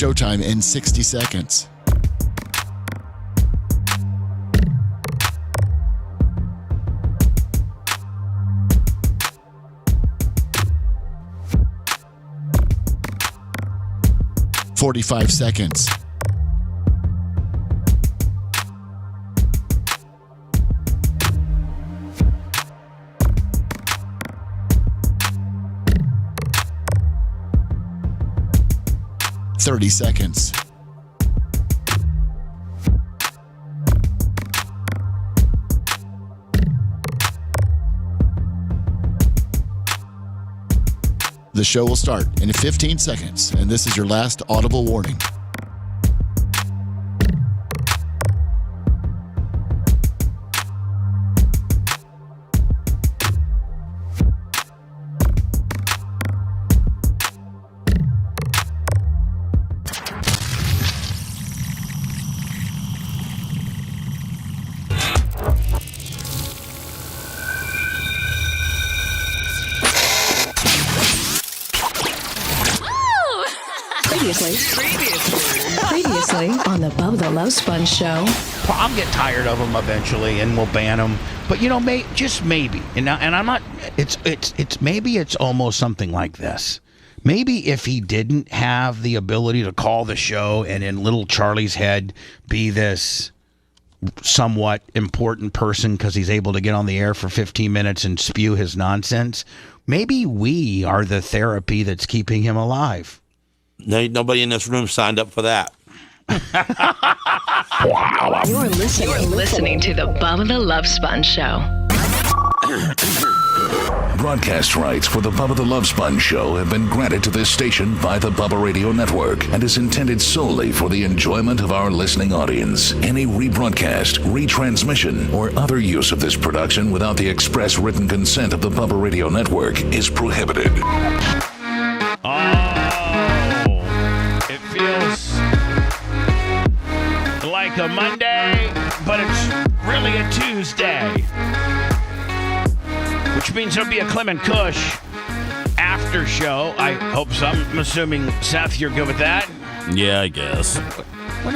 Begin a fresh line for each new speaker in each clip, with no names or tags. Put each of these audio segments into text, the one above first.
Showtime in 60 seconds. "45 seconds. "30 seconds. The show will start in 15 seconds, and this is your last audible warning.
Previously on the Bubba the Love Sponge show.
I'll get tired of them eventually, and we'll ban them. But just maybe, and I'm not. It's maybe it's almost something like this. Maybe if he didn't have the ability to call the show and in little Charlie's head be this somewhat important person because he's able to get on the air for 15 minutes and spew his nonsense, maybe we are the therapy that's keeping him alive.
Nobody in this room signed up for that.
You're listening to the Bubba the Love Sponge show.
Broadcast rights for the Bubba the Love Sponge show have been granted to this station by the Bubba Radio Network and is intended solely for the enjoyment of our listening audience. Any rebroadcast, retransmission, or other use of this production without the express written consent of the Bubba Radio Network is prohibited.
It feels like a Monday, but it's really a Tuesday. Which means there'll be a Clem and Kush after show. I hope so. I'm assuming, Seth, you're good with that?
Yeah, I guess.
What?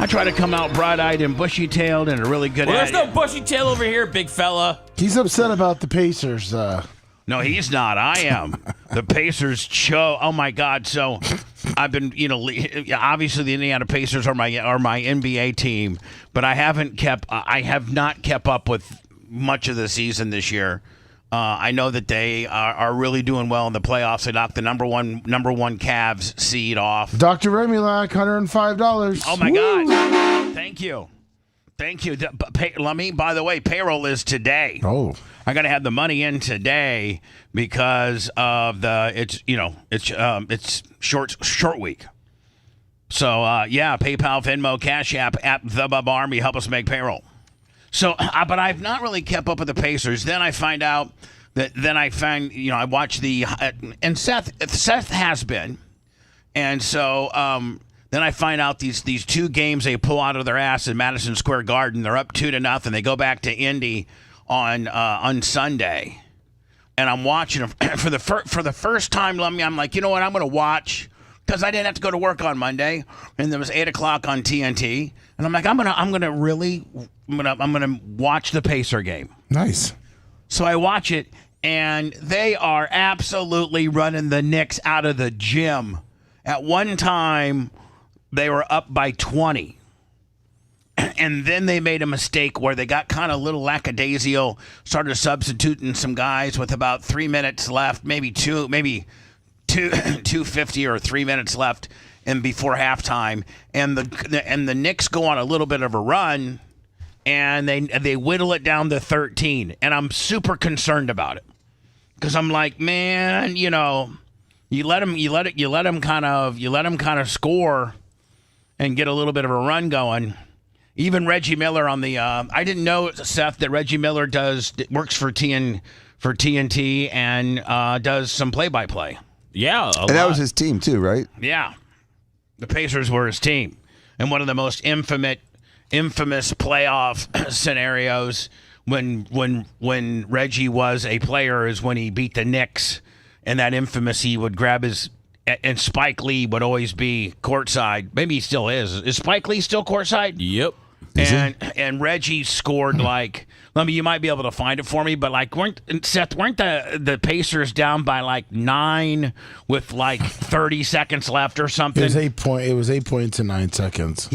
I try to come out bright-eyed and bushy-tailed and a really good
There's no bushy tail over here, big fella.
He's upset about the Pacers.
No, he's not. I am. The Pacers oh my God. So I've been, obviously the Indiana Pacers are my NBA team, but I have not kept up with much of the season this year. I know that they are really doing well in the playoffs. They knocked the number one Cavs seed off.
Dr. Remulac, $105.
Oh my God. Thank you. By the way, payroll is today.
Oh.
I got to have the money in today because of it's short week. So PayPal, Venmo, Cash App, the Bubba Army help us make payroll. So, but I've not really kept up with the Pacers. Then I find out I watch and Seth has been, and so then I find out these two games they pull out of their ass in Madison Square Garden. They're up 2-0. They go back to Indy on Sunday, and I'm watching them for the first time. I'm like, you know what? I'm going to watch because I didn't have to go to work on Monday, and there was 8:00 on TNT, and I'm like, I'm gonna watch the Pacer game.
Nice.
So I watch it, and they are absolutely running the Knicks out of the gym. At one time, they were up by 20. And then they made a mistake where they got kind of a little lackadaisical, started substituting some guys with about 3 minutes left, maybe 2:50 or 3 minutes left, and before halftime. And the Knicks go on a little bit of a run, and they whittle it down to 13. And I'm super concerned about it because I'm like, man, you let them kind of score and get a little bit of a run going. Even Reggie Miller on the I didn't know, Seth, that Reggie Miller works for TNT and does some play-by-play.
Yeah,
and that was his team too, right?
Yeah, the Pacers were his team, and one of the most infamous playoff scenarios when Reggie was a player is when he beat the Knicks, and that infamous he would grab his and Spike Lee would always be courtside. Maybe he still is. Is Spike Lee still courtside?
Yep.
And Reggie scored like. I mean, you might be able to find it for me, but like, weren't the Pacers down by like 9 with like 30 seconds left or something?
It was 8 points in 9 seconds.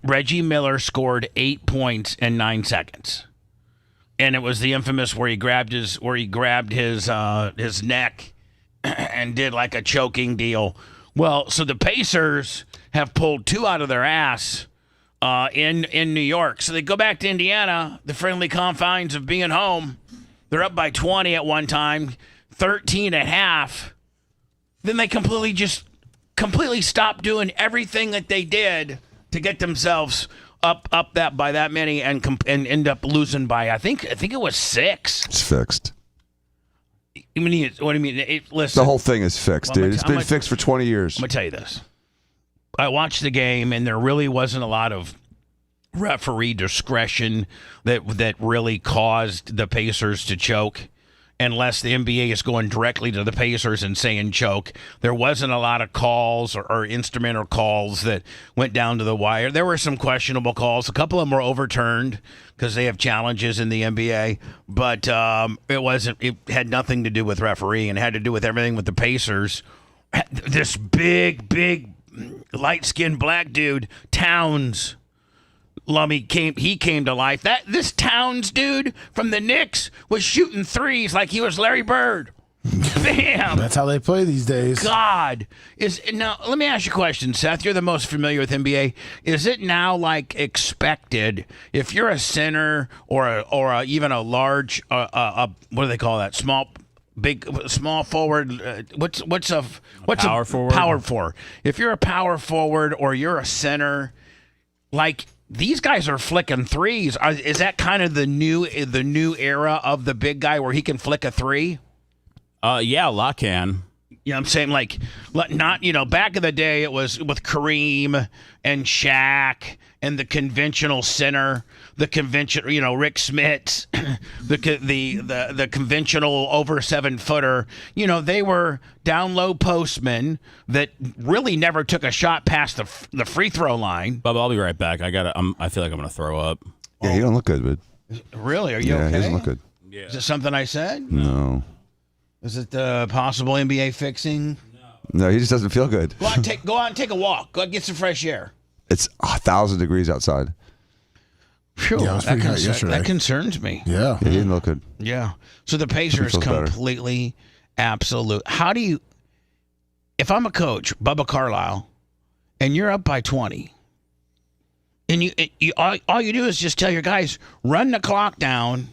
Reggie Miller scored 8 points in 9 seconds, and it was the infamous where he grabbed his neck and did like a choking deal. Well, so the Pacers have pulled 2 out of their ass. In New York. So they go back to Indiana, the friendly confines of being home. They're up by 20 at one time, 13 at half. Then they completely stop doing everything that they did to get themselves up that by that many and end up losing by I think it was 6.
It's fixed.
What do you mean? Listen,
The whole thing is fixed, dude. It's been fixed for 20 years.
I'm gonna tell you this. I watched the game, and there really wasn't a lot of referee discretion that really caused the Pacers to choke, unless the NBA is going directly to the Pacers and saying choke. There wasn't a lot of calls or instrumental calls that went down to the wire. There were some questionable calls. A couple of them were overturned because they have challenges in the NBA, but it had nothing to do with refereeing and had to do with everything with the Pacers. This big light-skinned black dude, Towns, Lummy came to life. This Towns dude from the Knicks was shooting threes like he was Larry Bird. Bam!
That's how they play these days.
God. Now, let me ask you a question, Seth. You're the most familiar with NBA. Is it now like expected if you're a center or even a large what do they call that? Small forward. What's
Power forward?
Power forward. If you're a power forward or you're a center, like these guys are flicking threes. Is that kind of the new era of the big guy where he can flick a three?
Yeah, a lot can.
You know what I'm saying? Like, not, back in the day it was with Kareem and Shaq and the conventional center, the conventional, Rick Smits, the conventional over 7-footer. They were down low postmen that really never took a shot past the free throw line.
Bubba, I'll be right back. I feel like I'm gonna throw up.
Yeah, he don't look good, man.
Really? Are you okay?
Yeah, he doesn't look good.
Yeah.
Is it something I said?
No.
Is it possible NBA fixing?
No, he just doesn't feel good.
Go out and take a walk. Go out and get some fresh air.
It's 1,000 degrees outside.
Phew,
Yeah, it was pretty hot yesterday.
That concerns me.
Yeah.
Yeah, he didn't look good.
Yeah. So the Pacers
feels better.
completely, absolute. How do you, if I'm a coach, Bubba Carlisle, and you're up by 20, and all you do is just tell your guys, run the clock down,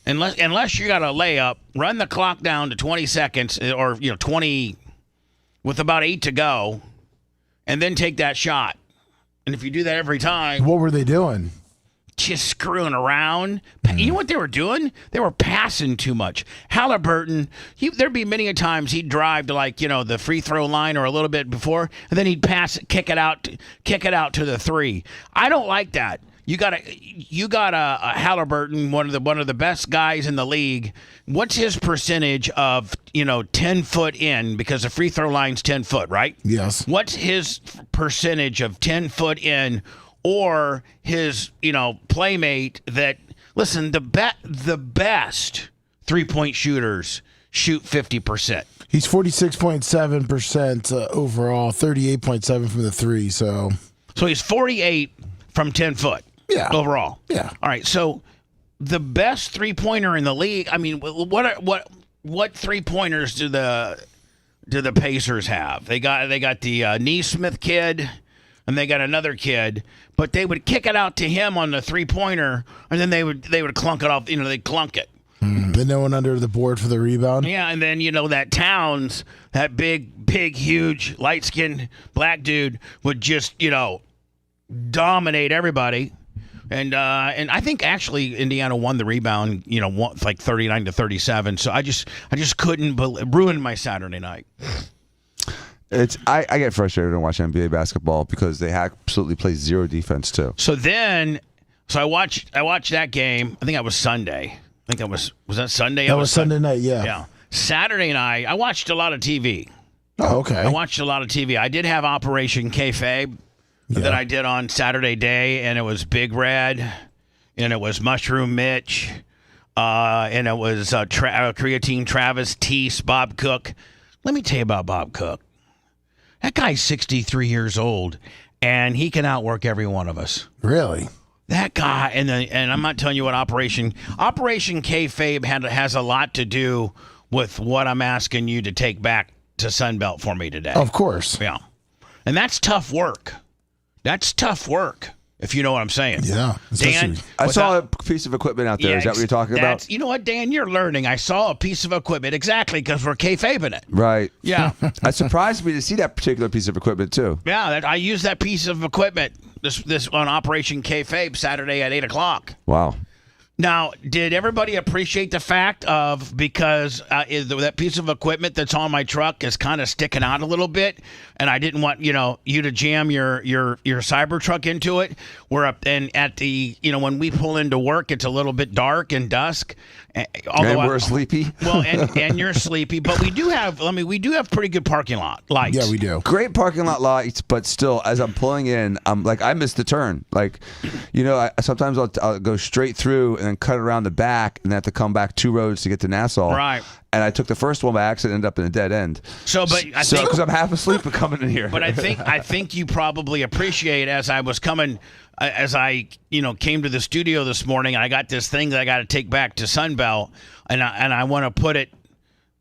unless you got a layup, run the clock down to 20 seconds or 20 with about 8 to go, and then take that shot. And if you do that every time,
What were they doing?
just screwing around. You know what they were doing? They were passing too much. Halliburton, there'd be many a times he'd drive to the free throw line or a little bit before, and then he'd pass it, kick it out to the three. I don't like that. You got a Halliburton, one of the best guys in the league. What's his percentage of 10 foot in, because the free throw line's 10 foot, right?
Yes.
What's his percentage of 10 foot in, or his playmate that? Listen, the best 3-point shooters shoot 50%.
He's 46.7% overall, 38.7 from the three. So
he's 48 from 10 foot.
Yeah.
Overall.
Yeah.
All right. So the best 3-pointer in the league. I mean, what 3-pointers do the Pacers have? They got the Neesmith kid, and they got another kid, but they would kick it out to him on the 3-pointer, and then they would clunk it off. They'd clunk it.
then no one under the board for the rebound.
Yeah, and then that Towns, that big, huge, light-skinned black dude would just dominate everybody. And I think actually Indiana won the rebound, like 39-37. So I just couldn't ruin my Saturday night.
I get frustrated when I watch NBA basketball because they absolutely play zero defense too.
So I watched that game. I think that was Sunday. I think was that Sunday?
That was Sunday night. Yeah.
Yeah. Saturday night, I watched a lot of TV.
Oh, okay.
I watched a lot of TV. I did have Operation Kayfabe that I did on Saturday day, and it was Big Red, and it was Mushroom Mitch, and it was Creatine Travis, Tease, Bob Cook. Let me tell you about Bob Cook. That guy's 63 years old, and he can outwork every one of us.
Really?
That guy, and I'm not telling you what Operation Kayfabe has a lot to do with what I'm asking you to take back to Sunbelt for me today.
Of course.
Yeah. And that's tough work. That's tough work, if you know what I'm saying.
Yeah.
Dan,
I saw a piece of equipment out there.
Yeah,
Is that what you're talking about?
You know what, Dan? You're learning. I saw a piece of equipment exactly because we're kayfabing it.
Right.
Yeah.
It surprised me to see that particular piece of equipment too.
Yeah, I used that piece of equipment this on Operation Kayfabe Saturday at 8:00.
Wow.
Now, did everybody appreciate the fact of because that piece of equipment that's on my truck is kind of sticking out a little bit, and I didn't want you to jam your Cybertruck into it. We're up and at the when we pull into work, it's a little bit dark and dusk.
And we're sleepy.
Well, and you're sleepy, but we do have pretty good parking lot lights.
Yeah, we do.
Great parking lot lights, but still, as I'm pulling in, I'm like, I missed the turn. Like, sometimes I'll go straight through and then cut around the back and have to come back 2 roads to get to Nassau.
Right.
And I took the first one by accident, ended up in a dead end. Because I'm half asleep but coming in here.
But I think you probably appreciate as I was coming, as I came to the studio this morning. I got this thing that I got to take back to Sunbelt, and I want to put it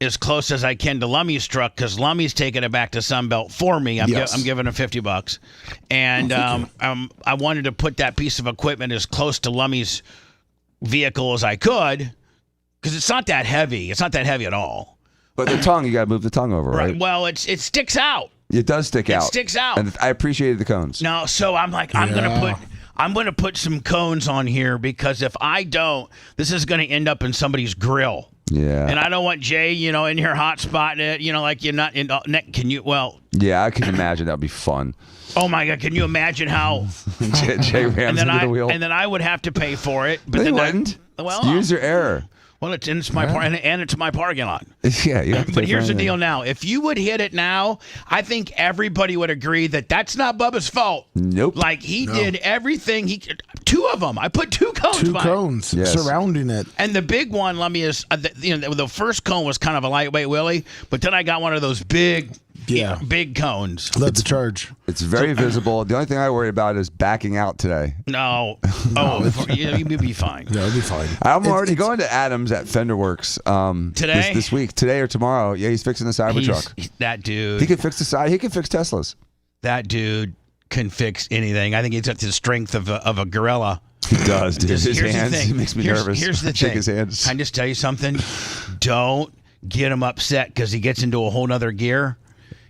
as close as I can to Lummy's truck because Lummy's taking it back to Sunbelt for me. I'm giving him $50, and I wanted to put that piece of equipment as close to Lummy's vehicle as I could. Because it's not that heavy. It's not that heavy at all.
But the tongue, you got to move the tongue over, right?
Well, it sticks out.
It does stick out.
It sticks out.
And I appreciated the cones.
No, so I'm like, I'm gonna put some cones on here because if I don't, this is gonna end up in somebody's grill.
Yeah.
And I don't want Jay, in here hot spotting it. Like you're not in. Can you? Well.
Yeah, I can imagine that'd be fun.
Oh my God! Can you imagine how
Jay rams into the wheel?
And then I would have to pay for it. But
no,
then
you wouldn't.
Well,
user error.
Well, it's my and it's my parking lot.
Yeah, you have to
but here's the deal now. If you would hit it now, I think everybody would agree that that's not Bubba's fault.
Nope.
Like he did everything. Two of them. I put 2 cones.
Two cones surrounding it.
And the big one, let me is the first cone was kind of a lightweight Willie, but then I got one of those big cones.
Led the charge.
It's very visible. The only thing I worry about is backing out today.
No. You'll be fine.
Yeah, it'll be fine.
I'm already going to Adams at FenderWorks
today?
This week. Today or tomorrow. Yeah, he's fixing the Cybertruck.
That dude.
He can fix the side. He can fix Teslas.
That dude can fix anything. I think he's got the strength of a gorilla.
He does, dude. His hands, he makes me nervous.
Here's the
Shake
thing.
his hands.
Can I just tell you something? Don't get him upset because he gets into a whole nother gear.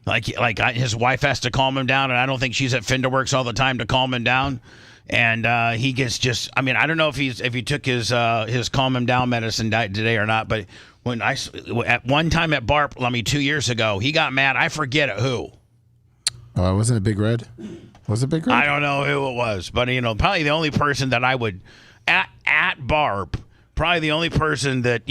His wife has to calm him down, and I don't think she's at FenderWorks all the time to calm him down. And he gets just. I mean, I don't know if he took his calm him down medicine today or not. But at one time at BARP, 2 years ago, he got mad. I forget who.
Wasn't it Big Red? Was it Big Red?
I don't know who it was, but probably the only person that I would at BARP. Probably the only person that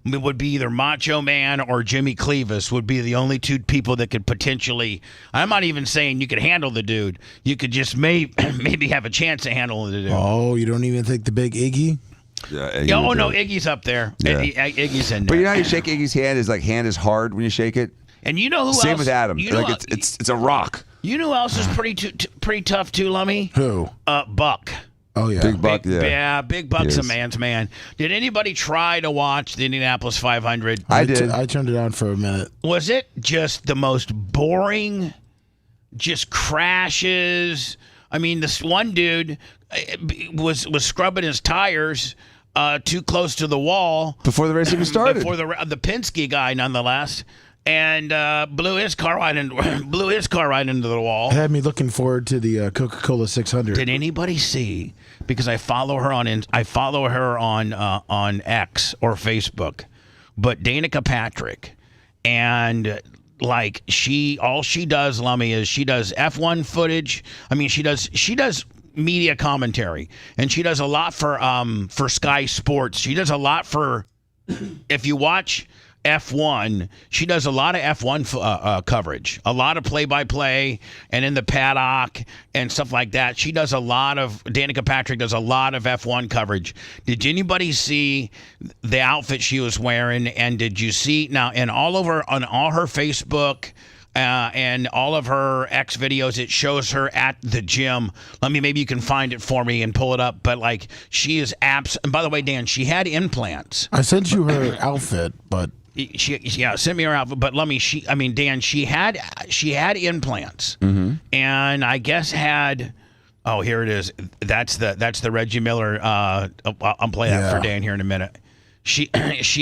would be either Macho Man or Jimmy Clevis would be the only 2 people that could potentially. I'm not even saying you could handle the dude. You could just maybe have a chance to handle the dude.
Oh, you don't even think the big Iggy?
Yeah.
Iggy's up there.
Yeah.
Iggy's in there.
But you know how you shake Iggy's hand? His hand is hard when you shake it.
And you know who else?
Same with Adam. It's a rock.
You know who else is pretty tough too, Lummy?
Who?
Buck.
Oh, yeah.
Big Buck,
Big Buck's a man's man. Did anybody try to watch the Indianapolis 500?
I did.
I turned it on for a minute.
Was it just the most boring, just crashes? I mean, this one dude was scrubbing his tires too close to the wall.
Before the race even started.
Before the Penske guy, nonetheless. And blew his car right into the wall.
It had me looking forward to the Coca-Cola 600.
Did anybody see? Because I follow her on X or Facebook, but Danica Patrick, and all she does, Lummy, is she does F1 footage. I mean, she does media commentary, and she does a lot for Sky Sports. She does a lot for. If you watch F1. She does a lot of F1 coverage, a lot of play-by-play, and in the paddock and stuff like that. She does a lot of. Danica Patrick does a lot of F1 coverage. Did anybody see the outfit she was wearing? And did you see now? And on all her Facebook. And all of her X videos, it shows her at the gym. Maybe you can find it for me and pull it up. But like, she is and by the way, Dan, she had implants.
I sent you her outfit, but
send me her outfit. But Dan, she had implants, and I guess had. Oh, here it is. That's the Reggie Miller. I'll play that for Dan here in a minute. She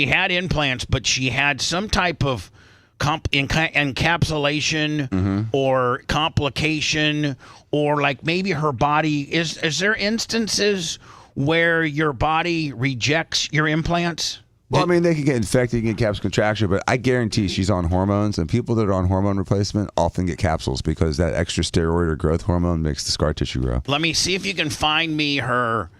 had implants, but she had some type of encapsulation or complication, or like maybe her body is there instances where your body rejects your implants?
Well, I mean, they can get infected, you can get capsule contracture, but I guarantee she's on hormones, and people that are on hormone replacement often get capsules because that extra steroid or growth hormone makes the scar tissue grow.
Let me see if you can find me her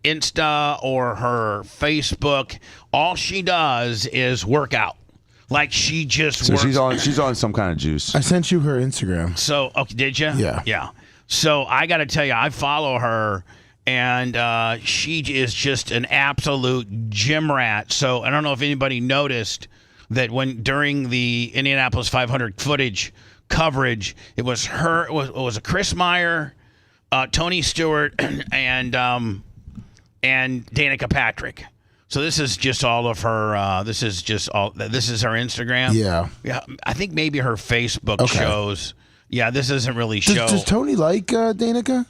Insta or her Facebook. All she does is work out. Like she just works.
She's on some kind of juice.
I sent you her Instagram.
So, okay, did you?
Yeah.
Yeah. So I got to tell you, I follow her, and she is just an absolute gym rat. So I don't know if anybody noticed that during the Indianapolis 500 footage coverage, it was her. It was a Chris Meyer, Tony Stewart, and Danica Patrick. So this is just all of her. This is her Instagram.
Yeah.
Yeah. I think maybe her Facebook shows. Yeah, this doesn't really show.
Does Tony like Danica?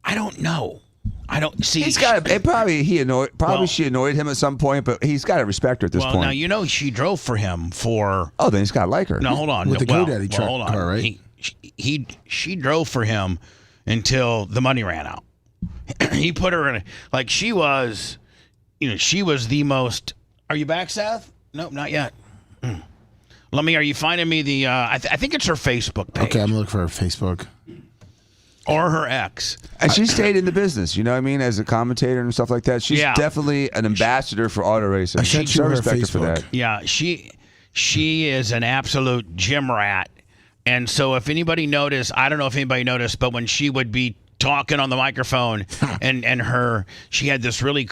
I don't know. I don't see.
He's got she annoyed him at some point, but he's got to respect her at this point.
Well, now she drove for him for.
Oh, then he's got to like her.
No, hold on.
With the GoDaddy truck car, right?
She drove for him until the money ran out. He put her in she was. She was the most. Are you back, Seth? Nope, not yet. Are you finding me the? I think it's her Facebook page.
Okay, I'm looking for her Facebook.
Or her ex.
And she stayed in the business, you know what I mean, as a commentator and stuff like that. She's definitely an ambassador for auto racing.
I sent you her
respect her for
Facebook.
that.
Yeah, she is an absolute gym rat. And so if anybody noticed, I don't know if anybody noticed, but when she would be talking on the microphone and she had this really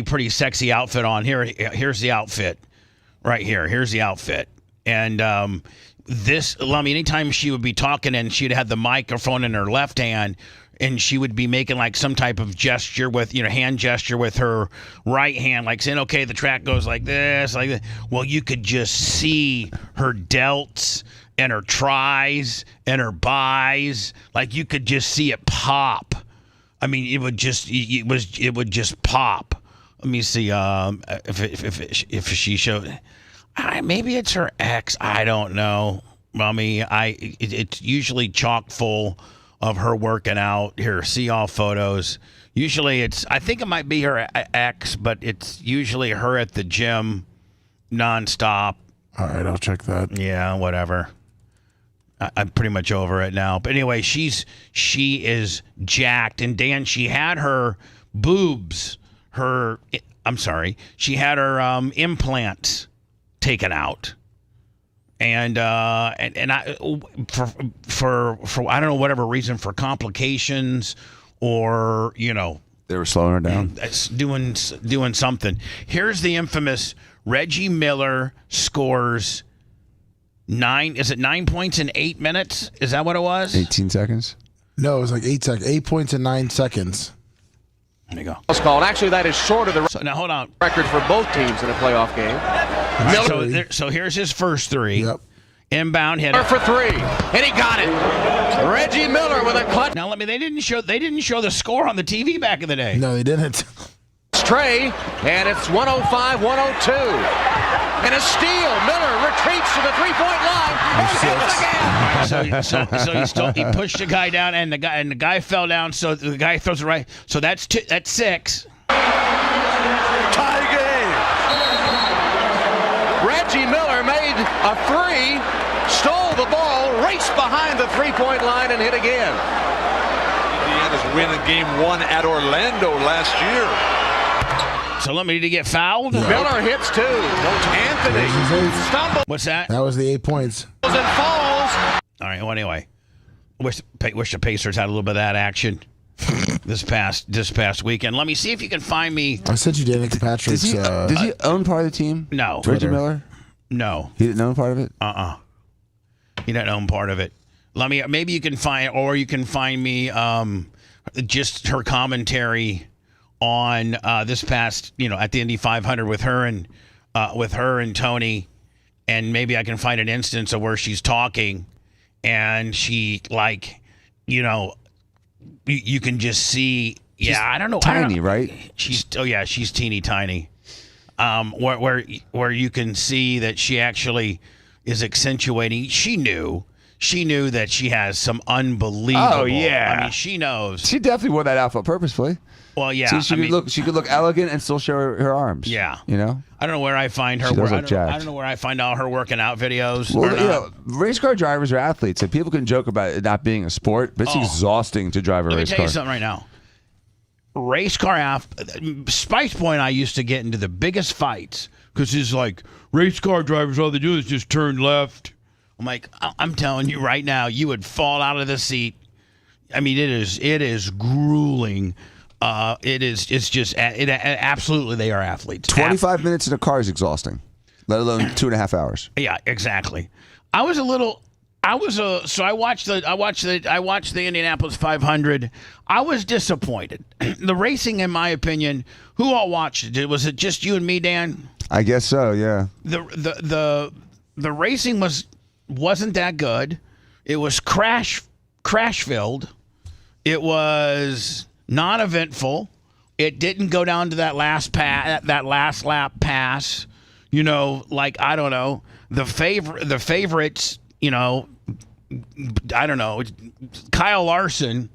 pretty sexy outfit on. Here's the outfit right here. Here's the outfit. And anytime she would be talking and she'd had the microphone in her left hand and she would be making like some type of gesture with, hand gesture with her right hand, like saying, okay, the track goes like this, like that. Well, you could just see her delts and her tries and her buys, like you could just see it pop. I mean, it would just pop. Let me see if she showed. Maybe it's her ex. I don't know. It's usually chock full of her working out. Here, see all photos. Usually I think it might be her ex, but it's usually her at the gym nonstop.
All right, I'll check that.
Yeah, whatever. I'm pretty much over it now. But anyway, she is jacked. And Dan, she had her boobs, she had her implants taken out. And I for I don't know, whatever reason, for complications or
they were slowing her down,
doing something. Here's the infamous Reggie Miller scores 9 points in 8 minutes? Is that what it was?
18 seconds?
No, it was like 8 seconds. 8 points in 9 seconds.
There you go.
It's called. Actually, that is short of the
So now hold on.
record for both teams in a playoff game.
So here's his first three.
Yep.
Inbound hitter
For three, and he got it. Reggie Miller with a clutch
Now they didn't show the score on the TV back in the day.
No, they didn't.
tray, and it's 105-102. And a steal. Miller retreats to the three-point line and hits it again.
So he pushed the guy down, and the guy fell down. So the guy throws it right. So that's 6.
Tie game. Reggie Miller made a three, stole the ball, raced behind the three-point line, and hit again.
Indiana's winning game 1 at Orlando last year.
So let me to get fouled.
Miller hits 2. Anthony stumbles
What's that?
That was the 8 points.
and falls.
All right. Well, anyway, wish the Pacers had a little bit of that action this past weekend. Let me see if you can find me.
I sent you Danica Patrick's.
Does he own part of the team?
No.
Reggie Miller?
No.
He didn't own part of it?
He didn't own part of it. Maybe you can find me just her commentary on this past, at the Indy 500 with her and Tony, and maybe I can find an instance of where she's talking and she you can just see. I don't know.
Tiny, right?
She's teeny tiny. Where you can see that she actually is accentuating. She knew that she has some unbelievable.
Oh yeah,
I mean, she knows.
She definitely wore that outfit purposefully.
Well, yeah.
She could look elegant and still show her arms.
Yeah.
I
don't know where I find her.
She does look
I
jacked.
don't know where I find all her working out videos.
Well, race car drivers are athletes, and people can joke about it not being a sport, but it's exhausting to drive a race car.
Let me tell you something right now. Race car Spice Boy and I used to get into the biggest fights because he's like, race car drivers, all they do is just turn left. I'm like, I'm telling you right now, you would fall out of the seat. I mean, it is grueling. Absolutely, they are athletes.
25 minutes in a car is exhausting, let alone 2.5 hours.
Yeah, exactly. I watched the Indianapolis 500. I was disappointed. The racing, in my opinion, who all watched it? Was it just you and me, Dan?
I guess so. Yeah.
The racing wasn't that good. It was crash filled. It was non-eventful. It didn't go down to that last lap pass. I don't know, the favorites. I don't know. Kyle Larson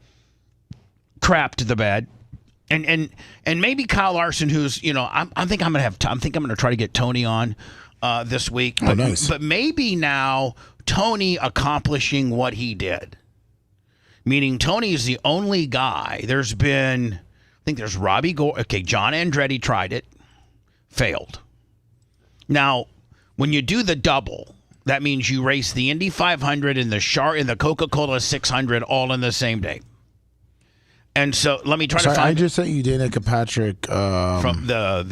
crapped the bed, and maybe Kyle Larson, who's I think I'm gonna try to get Tony on this week. But,
nice.
But maybe now Tony accomplishing what he did, meaning Tony is the only guy. There's been, I think there's Robbie Gore. Okay, John Andretti tried it, failed. Now, when you do the double, that means you race the Indy 500 and the Coca-Cola 600 all in the same day. And so let me try to find.
I just sent you Danica Patrick
from the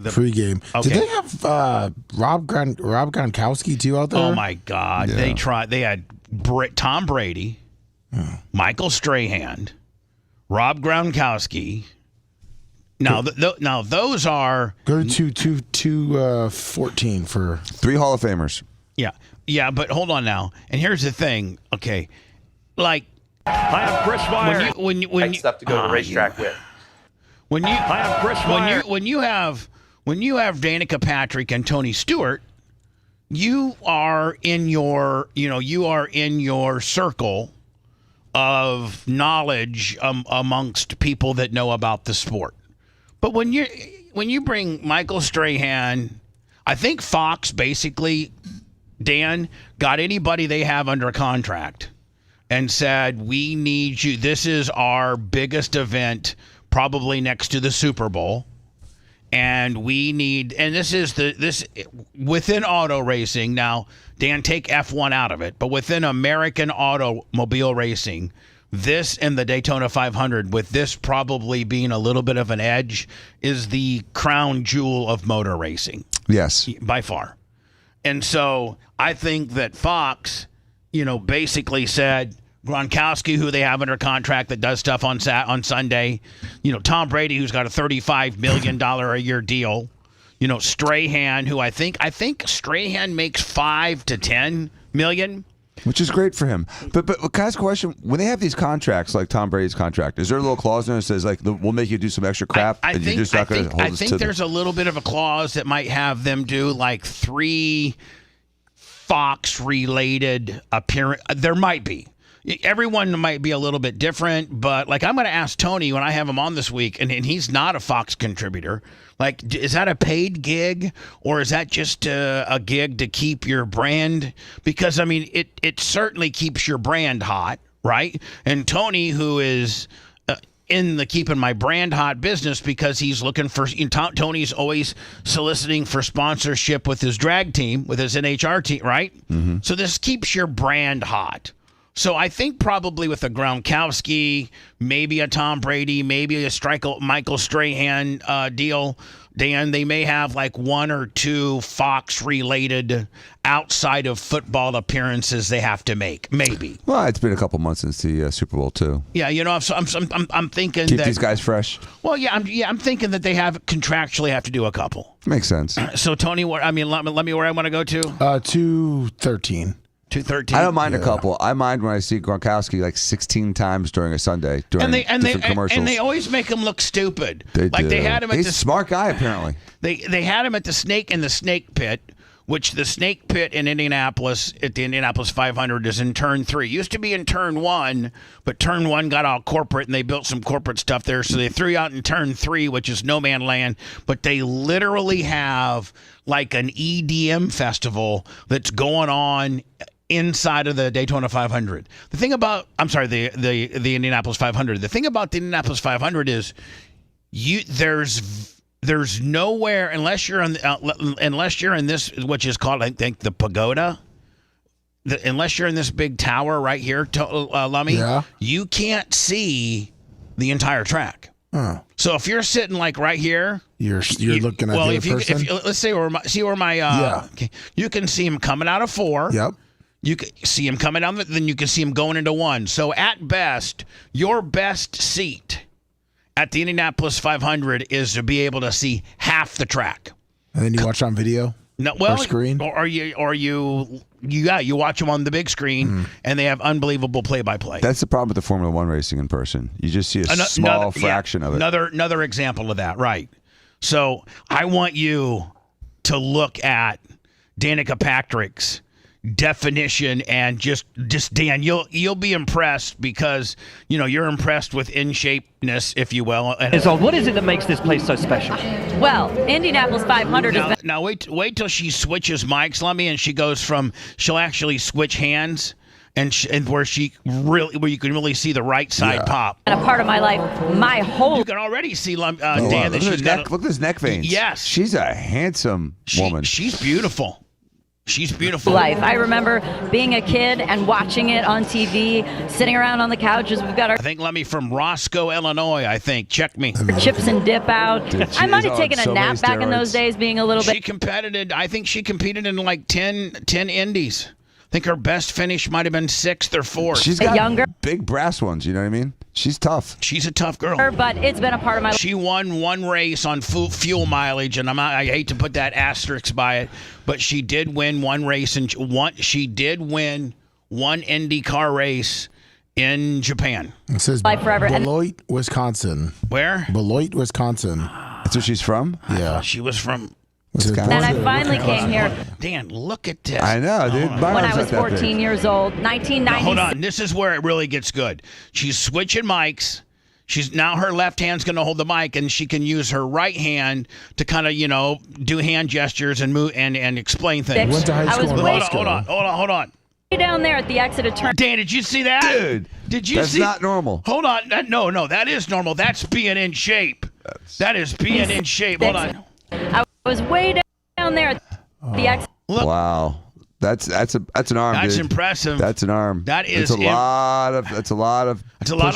pregame.
Okay.
Did they have Rob Gronkowski too out there?
Oh my God! Yeah. They tried. They had Tom Brady, Michael Strahan, Rob Gronkowski. Now, those are
go to 214 for
3 Hall of Famers.
Yeah, but hold on now. And here's the thing. Okay, like
I am Chris Meyer.
When you
stuff to go to the racetrack with.
When you
I am Chris Meyer.
When you have Danica Patrick and Tony Stewart, you are in your circle of knowledge amongst people that know about the sport. But when you bring Michael Strahan, I think Fox basically, Dan, got anybody they have under contract and said, we need you. This is our biggest event, probably next to the Super Bowl. And this is within auto racing. Now, Dan, take F1 out of it, but within American automobile racing, this and the Daytona 500, with this probably being a little bit of an edge, is the crown jewel of motor racing.
Yes.
By far. And so I think that Fox, basically said, Gronkowski, who they have under contract that does stuff on Sunday, Tom Brady, who's got a $35 million a year deal, Strahan, who I think Strahan makes $5 to $10 million.
Which is great for him. But can I ask a question? When they have these contracts, like Tom Brady's contract, is there a little clause in there that says, like, we'll make you do some extra crap?
I think there's a little bit of a clause that might have them do, like, 3 Fox-related appearance. There might be. Everyone might be a little bit different, but, like, I'm going to ask Tony when I have him on this week, and he's not a Fox contributor. Like, is that a paid gig, or is that just a gig to keep your brand? Because, I mean, it certainly keeps your brand hot, right? And Tony, who is in the keeping my brand hot business because he's looking for. Tony's always soliciting for sponsorship with his drag team, with his NHR team, right? Mm-hmm. So this keeps your brand hot. So I think probably with a Gronkowski, maybe a Tom Brady, maybe a Michael Strahan deal, Dan, they may have like 1 or 2 Fox-related outside of football appearances they have to make. Maybe.
Well, it's been a couple months since the Super Bowl too.
Yeah, I'm thinking
keep
that
these guys fresh.
Well, I'm thinking that they contractually have to do a couple.
Makes sense.
So Tony, let me where I want to go to.
213.
213.
I don't mind a couple. I mind when I see Gronkowski like 16 times during a Sunday during different commercials.
And they always make him look stupid.
They
like
do.
They had him at
He's a smart guy apparently.
They had him at the snake pit, which the snake pit in Indianapolis at the Indianapolis 500 is in turn 3. Used to be in turn 1, but turn 1 got all corporate and they built some corporate stuff there, so they threw you out in turn 3, which is no man land. But they literally have like an EDM festival that's going on inside of the Daytona 500. The thing about, the Indianapolis 500. The thing about the Indianapolis 500 is there's nowhere unless you're in this, which is called, I think, the pagoda. Unless you're in this big tower right here, Lummy, you can't see the entire track. Oh. So if you're sitting like right here,
you're looking at the person.
Let's say where my okay, you can see him coming out of 4.
Yep.
You can see him coming down, then you can see him going into 1. So at best, your best seat at the Indianapolis 500 is to be able to see half the track.
And then you watch on video?
No, well,
or screen?
Or you watch them on the big screen, and they have unbelievable play-by-play.
That's the problem with the Formula One racing in person. You just see a small fraction of it.
Another example of that, right? So I want you to look at Danica Patrick's definition and just Dan, you'll be impressed because you're impressed with in shapeness, if you will.
So what is it that makes this place so special?
Well, Indianapolis 500 is
now wait till she switches mics, Lummy, and she'll actually switch hands and where you can really see the right side pop.
And a part of my life, my whole.
You can already see Dan that she's got.
Look at his neck veins.
Yes,
she's a handsome woman.
She's beautiful. She's beautiful.
Life. I remember being a kid and watching it on TV, sitting around on the couches. We've got our.
I think Lemmy from Roscoe, Illinois. I think. Check me.
Chips and dip out.
Dude,
I might have taken a nap back in those days, being a little bit.
I think she competed in like 10 indies. I think her best finish might have been 6th or 4th.
She's got big brass ones. You know what I mean? She's tough.
She's a tough girl.
But it's been a part of my life.
She won 1 race on fuel mileage, and I hate to put that asterisk by it, but she did win 1 race, and she did win 1 IndyCar race in Japan.
It says
forever.
Beloit, Wisconsin.
Where?
Beloit, Wisconsin.
That's where she's from?
Yeah.
She was from.
Wisconsin.
And I finally came here.
Dan, look at this.
I know, dude.
When I was 14 years old, 1990.
Now, hold on. This is where it really gets good. She's switching mics. Now her left hand's going to hold the mic, and she can use her right hand to kind of, do hand gestures and move and explain things.
Went to high school in Roscoe.
Hold on.
Down there at the exit of turn.
Dan, did you see that?
Dude,
did you see?
That's not normal.
Hold on. No, that is normal. That's being in shape. That is being in shape. Hold on.
I was way down there at the exit.
Look.
Wow. That's an arm.
That's
dude.
impressive.
That's an arm.
That is.
That's a lot of. That's a lot of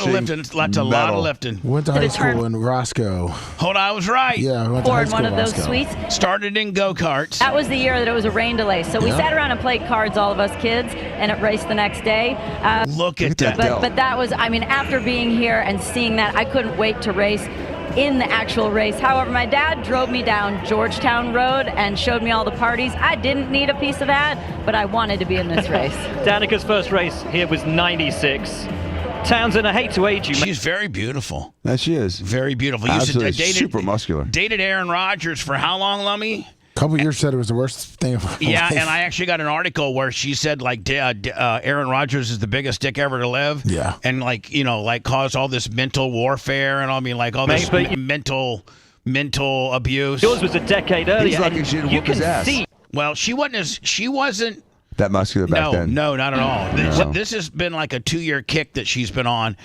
lifting. That's a lot of lifting.
Went to high school in Roscoe.
Hold on, I was right.
Yeah, I went to high
In
school
one of those
Roscoe.
suites.
Started in go-karts.
That was the year that it was a rain delay. So we sat around and played cards, all of us kids, and it raced the next day.
Look at that.
But that was, after being here and seeing that, I couldn't wait to race in the actual race. However, my dad drove me down Georgetown Road and showed me all the parties. I didn't need a piece of that, but I wanted to be in this race.
Danica's first race here was 96. Townsend, I hate to age you.
She's very beautiful.
That she is.
Very beautiful.
Absolutely super muscular.
Dated Aaron Rodgers for how long, Lummy?
A couple years said it was the worst thing of her life.
And I actually got an article where she said Aaron Rodgers is the biggest dick ever to live.
Yeah.
And caused all this mental warfare and all this mental abuse.
Yours was a decade earlier.
He's lucky she didn't whoop his ass.
Well, she wasn't
that muscular back then.
No, not at all. This has been like a 2-year kick that she's been on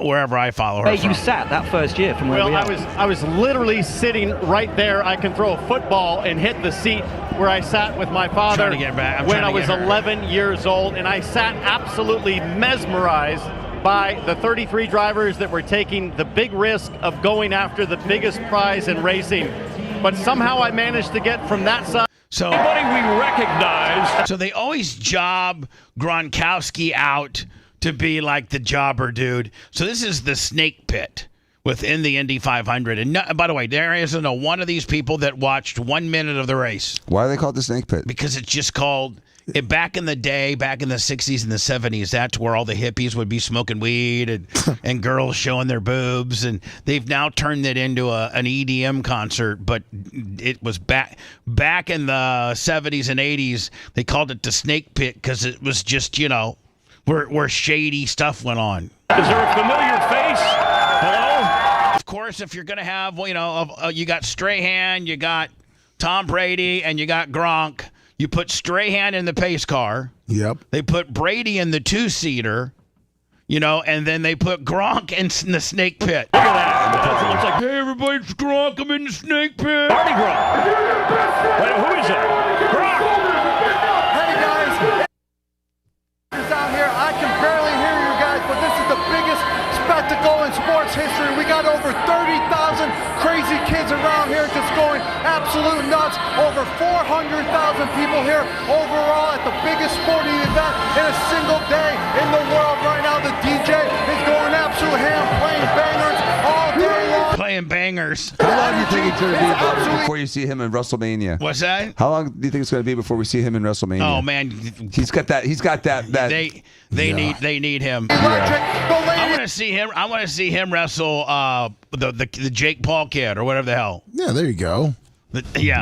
wherever I follow her.
Hey, you sat that first year from where we are.
I was literally sitting right there. I can throw a football and hit the seat where I sat with my father when I was 11 years old, and I sat absolutely mesmerized by the 33 drivers that were taking the big risk of going after the biggest prize in racing. But somehow I managed to get from that side.
So
anybody we recognize.
So they always job Gronkowski out to be like the jobber dude. So this is the snake pit within the Indy 500. And by the way, there isn't a one of these people that watched 1 minute of the race.
Why do they call it the snake pit?
Because it's just called... back in the day, back in the 60s and the 70s, that's where all the hippies would be smoking weed and girls showing their boobs. And they've now turned it into an EDM concert. But it was back in the 70s and 80s, they called it the snake pit because it was just, where shady stuff went on.
Is there a familiar face? Hello?
Of course, if you're going to have, you got Strahan, you got Tom Brady, and you got Gronk. You put Strahan in the pace car.
Yep.
They put Brady in the 2-seater, and then they put Gronk in the snake pit.
Look at that. It's like,
hey, everybody, it's Gronk. I'm in the snake pit.
Party Gronk. Wait, who is it? Gronk.
Hey, guys. It's out here. I can barely hear you guys, but this is the biggest spectacle in sports history. We got over 30,000 crazy kids around here just going absolute nuts. Over 400,000 people here overall at the biggest sporting event in a single day in the world right now. The DJ is going absolute ham, playing bangers all day long.
Playing bangers.
How long do you think it's going to be, Bubba, before you see him in WrestleMania?
What's that?
How long do you think it's going to be before we see him in WrestleMania?
Oh man,
he's got that.
They need him. I want to see him. I want to see him wrestle the Jake Paul kid or whatever the hell.
Yeah, there you go.
The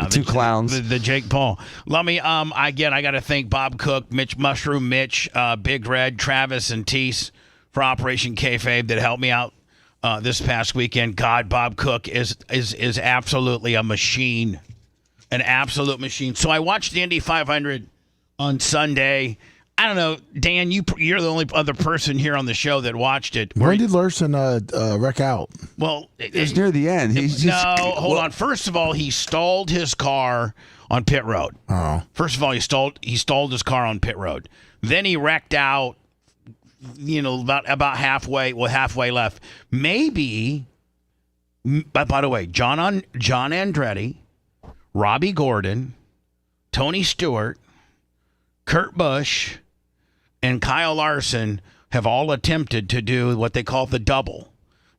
two clowns.
The Jake Paul. Let me again, I got to thank Bob Cook, Mushroom Mitch, Big Red, Travis, and Tease for Operation Kayfabe that helped me out this past weekend. God, Bob Cook is absolutely a machine, an absolute machine. So I watched the Indy 500 on Sunday. I don't know, Dan. You're the only other person here on the show that watched it.
When did Larson wreck out?
Well,
it was near the end.
Hold on. First of all, he stalled his car on pit road.
Oh.
First of all, he stalled his car on pit road. Then he wrecked out. About halfway left. Maybe. By the way, John Andretti, Robbie Gordon, Tony Stewart, Kurt Busch, and Kyle Larson have all attempted to do what they call the double.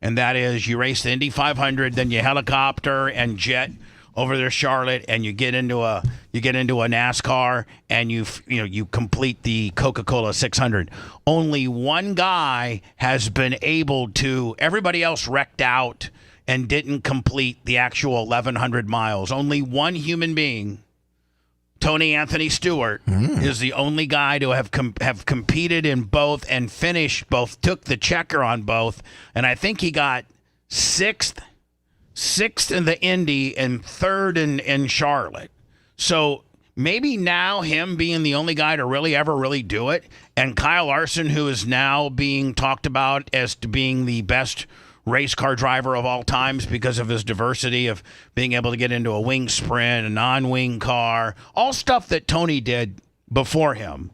And that is you race the Indy 500, then you helicopter and jet over there Charlotte, and you get into a NASCAR, and you complete the Coca-Cola 600. Only one guy has been able to. Everybody else wrecked out and didn't complete the actual 1,100 miles. Only one human being, Tony Anthony Stewart, is the only guy to have competed in both and finished both, took the checker on both, and I think he got sixth in the Indy and third in Charlotte. So maybe now him being the only guy to really do it, and Kyle Larson, who is now being talked about as to being the best race car driver of all times because of his diversity of being able to get into a wing sprint, a non-wing car, all stuff that Tony did before him.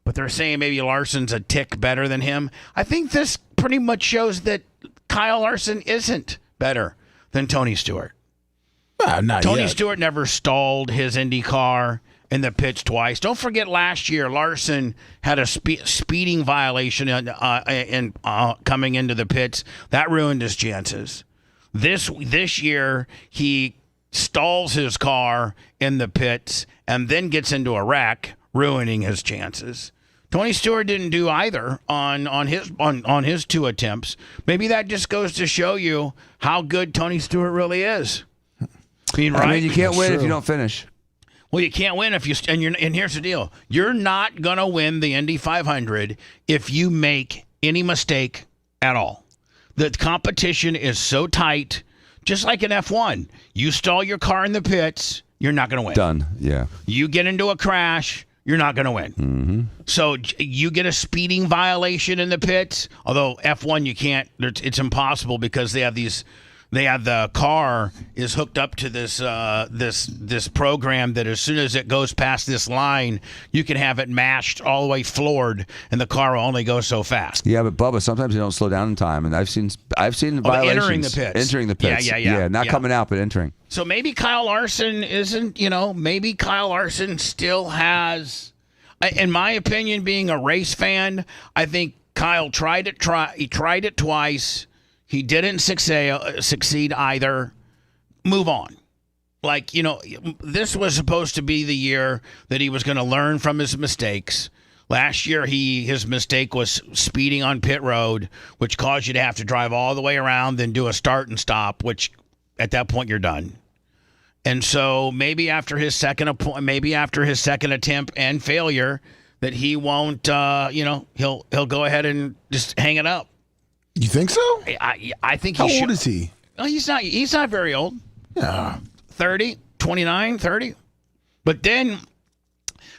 But they're saying maybe Larson's a tick better than him. I think this pretty much shows that Kyle Larson isn't better than Tony Stewart. Tony Stewart never stalled his Indy car in the pits twice. Don't forget last year, Larson had a speeding violation in coming into the pits. That ruined his chances. This year, he stalls his car in the pits and then gets into a wreck, ruining his chances. Tony Stewart didn't do either on his two attempts. Maybe that just goes to show you how good Tony Stewart really is.
I mean, you can't win if you don't finish.
Well, you can't win if you and here's the deal: you're not gonna win the Indy 500 if you make any mistake at all. The competition is so tight, just like in F1. You stall your car in the pits, you're not gonna win.
Done. Yeah.
You get into a crash, you're not going to win.
Mm-hmm.
So you get a speeding violation in the pits. Although F1 you can't. It's impossible because they have these. They have the car is hooked up to this this program that as soon as it goes past this line, you can have it mashed all the way floored, and the car will only go so fast.
Yeah, but Bubba, sometimes you don't slow down in time, and I've seen violations
entering the pits.
Entering the pits.
Yeah.
Not coming out, but entering.
So maybe Kyle Larson isn't. Maybe Kyle Larson still has. In my opinion, being a race fan, I think Kyle tried it. He tried it twice. He didn't succeed either. Move on. This was supposed to be the year that he was going to learn from his mistakes. Last year, his mistake was speeding on pit road, which caused you to have to drive all the way around, then do a start and stop, which at that point you're done. And so maybe after his second attempt and failure, that he won't. He'll go ahead and just hang it up.
You think so?
I think he should.
How old is he?
Oh, he's not very old.
Yeah.
30, 29, 30. But then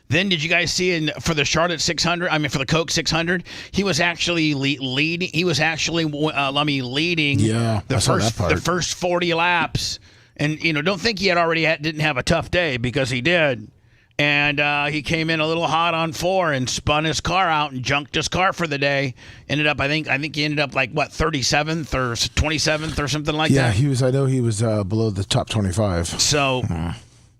did you guys see for the Charlotte 600? I mean, for the Coke 600, he was actually leading. He was actually leading.
Yeah,
the first 40 laps. And don't think he didn't have a tough day, because he did. And he came in a little hot on 4 and spun his car out and junked his car for the day. Ended up, I think he ended up 37th or 27th or something like that.
Yeah, he was. I know he was below the top 25.
So,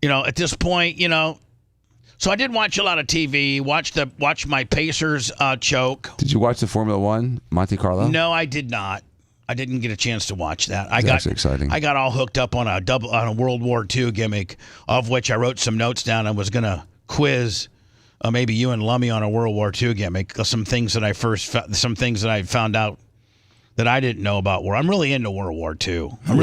at this point, so I did watch a lot of TV. Watch my Pacers choke.
Did you watch the Formula One, Monte Carlo?
No, I did not. I didn't get a chance to watch that.
That's exciting.
I got all hooked up on a World War II gimmick, of which I wrote some notes down. I was gonna quiz maybe you and Lummy on a World War II gimmick. Some things that I found out that I didn't know about I'm really into World War II. I'm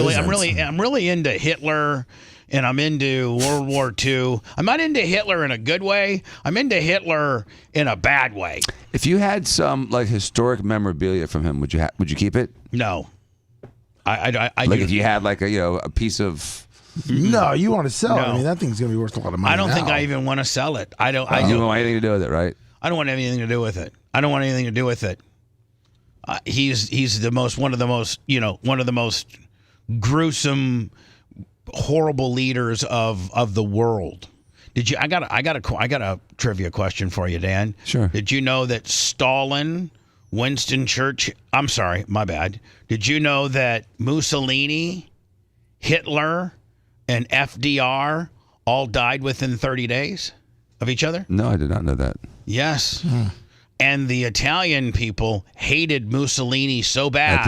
really into Hitler, and I'm into World War II. I'm not into Hitler in a good way. I'm into Hitler in a bad way.
If you had some historic memorabilia from him, would you keep it?
No.
If you had a piece of.
No, you want to sell it.
No.
I mean, that thing's going to be worth a lot of money.
I don't think I even want to sell it. I don't.
You don't want anything to do with it, right?
I don't want anything to do with it. He's one of the most gruesome, horrible leaders of the world. Did you? I got a trivia question for you, Dan.
Sure.
Did you know that Stalin, Winston Churchill? I'm sorry, my bad. Did you know that Mussolini, Hitler, and FDR all died within 30 days of each other?
No, I did not know that.
Yes. And the Italian people hated Mussolini so bad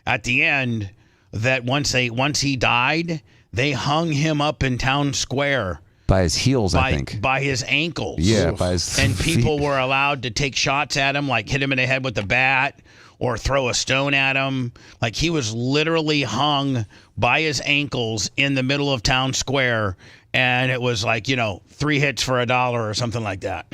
at the end that once he died, they hung him up in town square
by his heels, I think.
By his ankles.
Yeah, by his
and people were allowed to take shots at him, like hit him in the head with a bat or throw a stone at him. Like, he was literally hung by his ankles in the middle of town square. And it was 3 hits for $1 or something like that.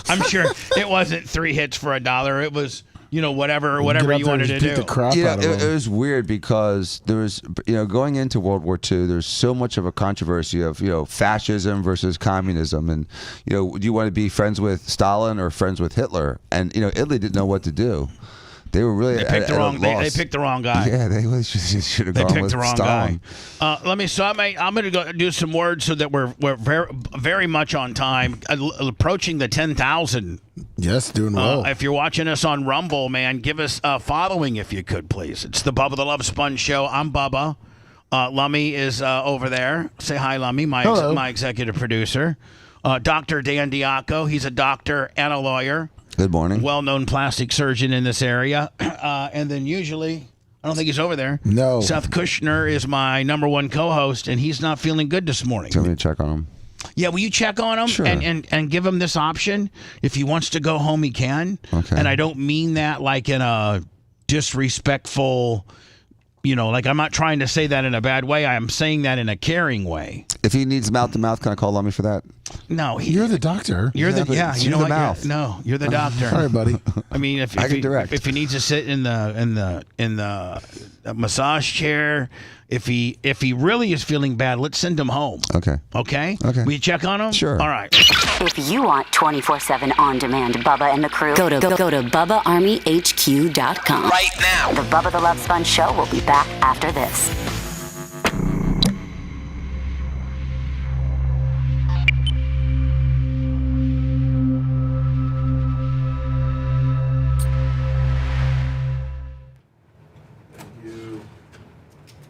I'm sure it wasn't 3 hits for $1. It was, whatever you wanted to do.
It was weird because there was, going into World War II, there's so much of a controversy of, fascism versus communism. And, do you want to be friends with Stalin or friends with Hitler? And, Italy didn't know what to do. They were really
they picked the wrong guy.
Yeah, they really should have gone with Stalin.
I'm going to go do some words so that we're very, very much on time, approaching the 10,000.
Yes, doing well.
If you're watching us on Rumble, man, give us a following if you could, please. It's the Bubba the Love Sponge Show. I'm Bubba. Lummy is over there. Say hi, Lummy, my executive producer. Dr. Dan Diaco, he's a doctor and a lawyer.
Good morning.
Well-known plastic surgeon in this area. And then usually, I don't think he's over there.
No.
Seth Kushner is my number one co-host, and he's not feeling good this morning.
Tell me to check on him.
Yeah, will you check on him?
Sure.
And give him this option? If he wants to go home, he can.
Okay.
And I don't mean that like in a disrespectful, I'm not trying to say that in a bad way. I am saying that in a caring way.
If he needs mouth to mouth, can I call Lummy for that?
No,
you're the doctor.
You're the
but
yeah.
you're
You know
the
what?
mouth.
No, you're the doctor.
Sorry, buddy.
I mean, if
I can direct.
If he needs to sit in the massage chair, if he really is feeling bad, let's send him home.
Okay.
Okay.
Okay.
Will you check on him?
Sure.
All right.
If you want 24/7 on-demand Bubba and the crew, go to BubbaArmyHQ.com.
Right now.
The Bubba the Love Sponge show will be back after this.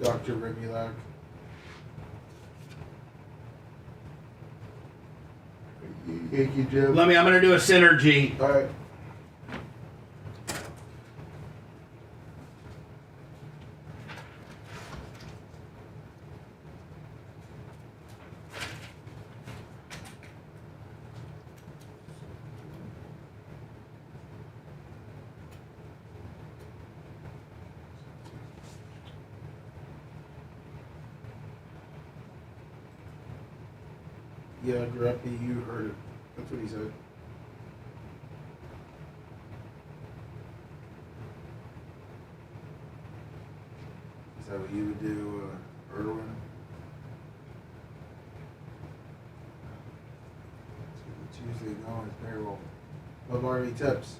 Dr. Remulak. Thank you, Jim.
Let me. I'm going to do a synergy.
All right. Yeah, Grumpy, you heard it. That's what he said. Is that what you would do, Erwin? Let's get the Tuesday going. It's payroll. Love Army tips.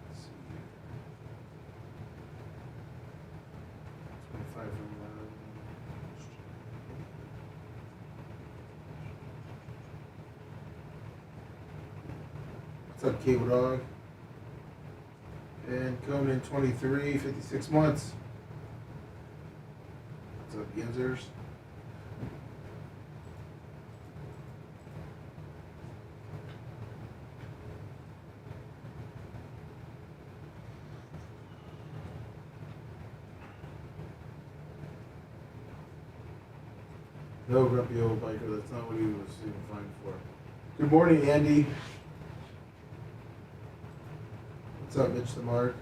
Let's see here. 25 from What's up, Cable Dog? And Conan 23, 56 months. What's up, Genzers? No, grumpy old biker. That's not what he was even fine for. Good morning, Andy. What's up, Mitch the Mark?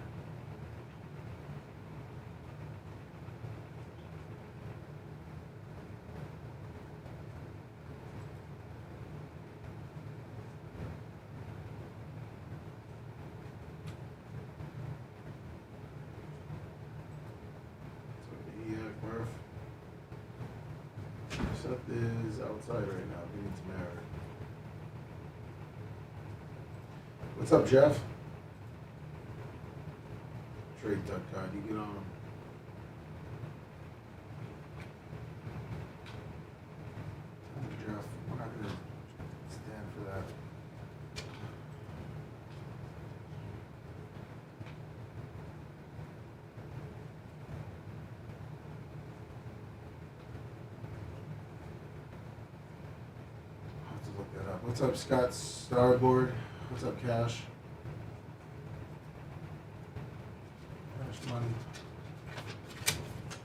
Murph. Seth is outside right now, getting some air. What's up, Jeff? Trade Tuck Todd, you get on him. Jeff, we're not going to stand for that. I'll have to look that up. What's up, Scott Starboard? What's up, Cash? Money.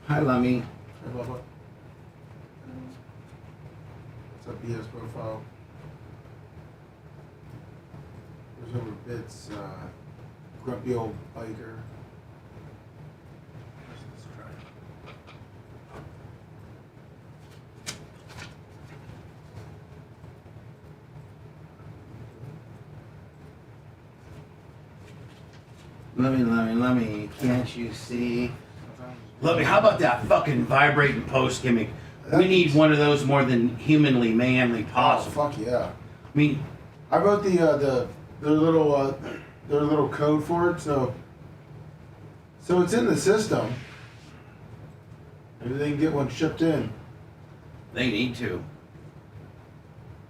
Hi, Lummy.
Hi, Bubba. What's up, BS profile? There's over bits, grumpy old biker. Let's try it.
Let me. Can't you see? Let me. How about that fucking vibrating post gimmick? We need one of those more than humanly manly possible.
Oh, fuck yeah.
I mean,
I wrote their little code for it, so it's in the system. Maybe they can get one shipped in.
they need to.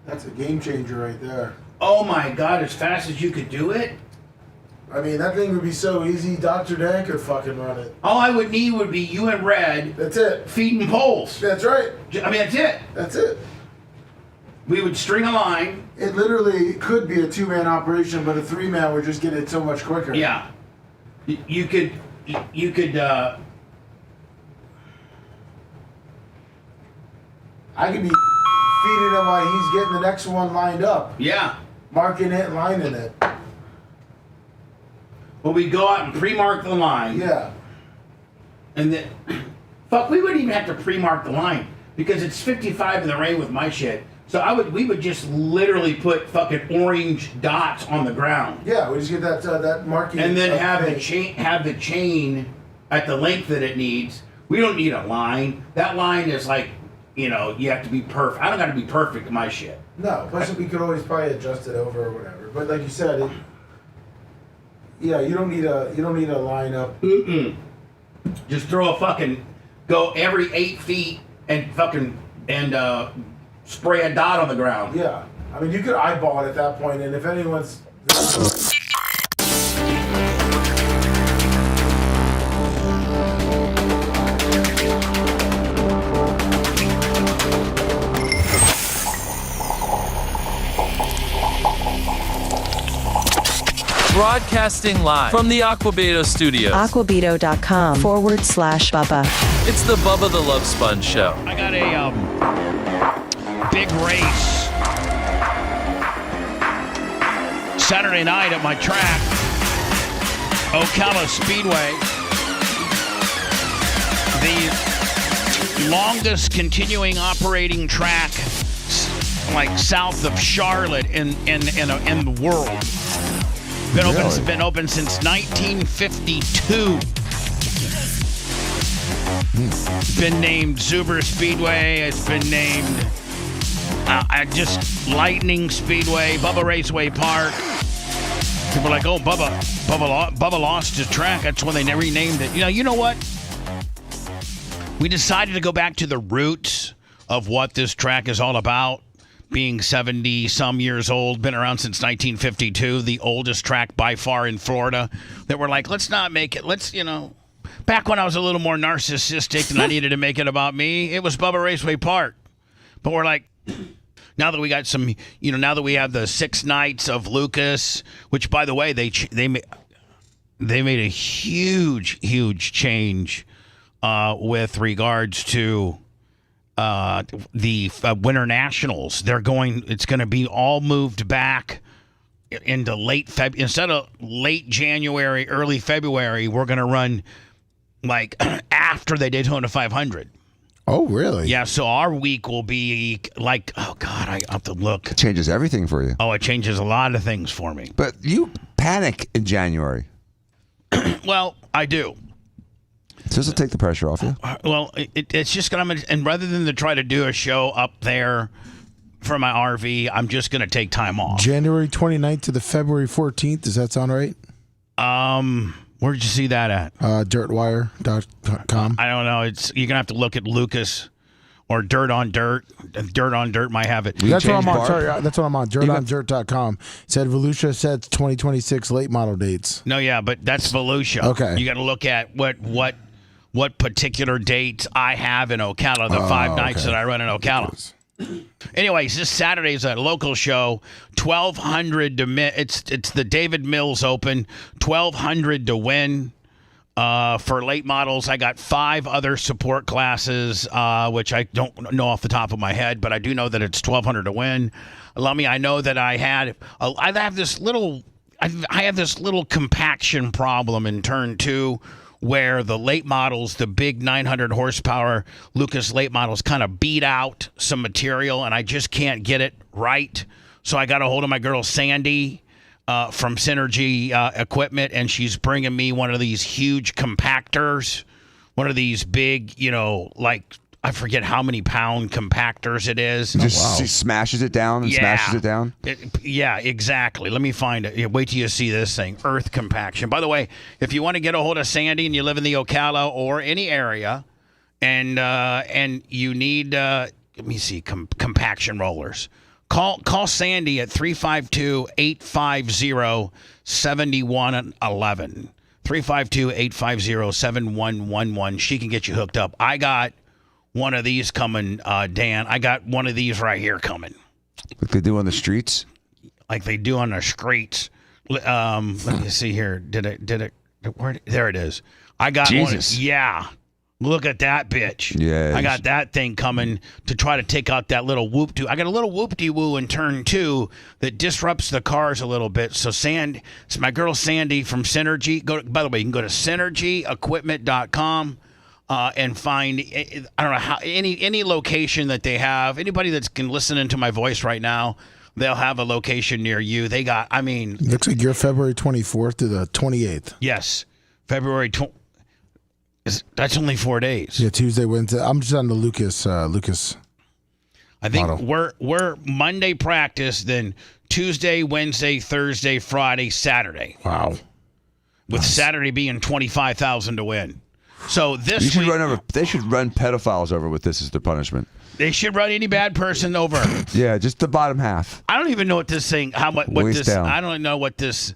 That's a game changer right there.
Oh my God! As fast as you could do it.
I mean, that thing would be so easy. Dr. Dan could fucking run it.
All I would need would be you and Red.
That's it.
Feeding poles.
That's right.
I mean, that's it.
That's it.
We would string a line.
It literally could be a two-man operation, but a three-man would just get it so much quicker.
Yeah. You could.
I could be feeding him while he's getting the next one lined up.
Yeah.
Marking it, lining it.
Well, we go out and pre-mark the line.
Yeah.
And then Fuck, we wouldn't even have to pre-mark the line because it's 55 in the rain with my shit. So we would just literally put fucking orange dots on the ground.
Yeah, we just get that marking.
And then have the chain at the length that it needs. We don't need a line. That line is like, you have to be perfect. I don't got to be perfect in my shit.
No, plus we could always probably adjust it over or whatever. But like you said, you don't need a lineup.
Just throw go every 8 feet and spray a dot on the ground.
Yeah, I mean you could eyeball it at that point, and if anyone's
Broadcasting live from the Aquabeto studios.
Aquabeto.com/Bubba.
It's the Bubba the Love Sponge show.
I got a big race Saturday night at my track, Ocala Speedway. The longest continuing operating track, like south of Charlotte in the world. Been open since 1952. Been named Zuber Speedway. It's been named Lightning Speedway, Bubba Raceway Park. People are like, oh, Bubba lost his track. That's when they renamed it. You know what? We decided to go back to the roots of what this track is all about. Being 70-some years old, been around since 1952, the oldest track by far in Florida, that we're like, let's not make it, back when I was a little more narcissistic and I needed to make it about me, it was Bubba Raceway Park. But we're like, now that we got some, now that we have the 6 nights of Lucas, which, by the way, they made a huge change with regards to the Winter Nationals. It's going to be all moved back into late February. Instead of late January, early February, we're going to run like after the Daytona 500.
Oh, really?
Yeah, so our week will be like, oh, God, I have to look.
It changes everything for you.
Oh, it changes a lot of things for me.
But you panic in January.
Well, I do.
Just to take the pressure off you.
Well, it's just going to, and rather than to try to do a show up there for my RV, I'm just going to take time off.
January 29th to the February 14th. Does that sound right?
Where did you see that at?
Dirtwire.com.
I don't know. You're going to have to look at Lucas or Dirt on Dirt. Dirt on Dirt might have it.
That's what I'm on. Sorry, that's what I'm on. Dirtonddirt.com. Said Volusia sets 2026 late model dates.
No, yeah, but that's Volusia.
Okay.
You got to look at what particular dates I have in Ocala, the 5 nights that I run in Ocala. Anyways, this Saturday is a local show, 1,200 to win. It's the David Mills Open, 1,200 to win. For late models, I got 5 other support classes, which I don't know off the top of my head, but I do know that it's 1,200 to win. I know that I have this little compaction problem in turn 2, where the late models, the big 900 horsepower Lucas late models, kind of beat out some material, and I just can't get it right. So I got a hold of my girl Sandy from Synergy Equipment, and she's bringing me one of these huge compactors, one of these big, I forget how many pound compactors it is.
She smashes it down and smashes it down?
Yeah, exactly. Let me find it. Wait till you see this thing. Earth compaction. By the way, if you want to get a hold of Sandy and you live in the Ocala or any area and you need, let me see, compaction rollers, call Sandy at 352-850-7111. 352-850-7111. She can get you hooked up. I got one of these coming, Dan. I got one of these right here coming.
Like they do on the streets?
Like they do on the streets. Let me see here. Did it? There it is. I got
Jesus.
one. Yeah. Look at that bitch.
Yeah.
I got that thing coming to try to take out that little whoop-de-woo. I got a little whoop-de-woo in turn 2 that disrupts the cars a little bit. So it's my girl Sandy from Synergy. By the way, you can go to synergyequipment.com. and find, I don't know, how any location that they have. Anybody that can listen into my voice right now, they'll have a location near you. They got, I mean.
Looks like you're February 24th to the 28th.
Yes. February that's only 4 days.
Yeah, Tuesday, Wednesday. I'm just on the Lucas.
I think
model.
we're Monday practice, then Tuesday, Wednesday, Thursday, Friday, Saturday.
Wow.
With Saturday being 25,000 to win. So this
You should
week,
run over. They should run pedophiles over with this as their punishment.
they should run any bad person over.
Yeah, just the bottom half.
I don't even know what this thing. How much? What
Waist
this?
down.
I don't even know what this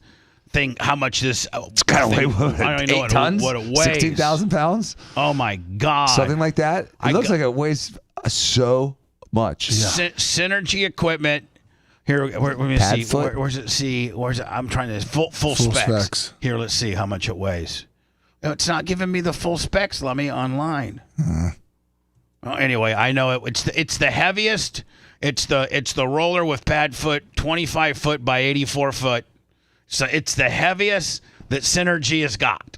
thing. How much this?
It's got to weigh what,
I don't even know
8 tons,
what it weighs.
16,000 pounds,
Oh my God!
something like that. It looks like it weighs so much.
Synergy equipment. Here, let me
Pad
see.
foot?
Where's it? See, where's it? I'm trying to full specs. Here, let's see how much it weighs. No, it's not giving me the full specs. Let me online. Well, anyway, I know it. It's the heaviest. It's the roller with pad foot, 25 foot by 84 foot. So it's the heaviest that Synergy has got,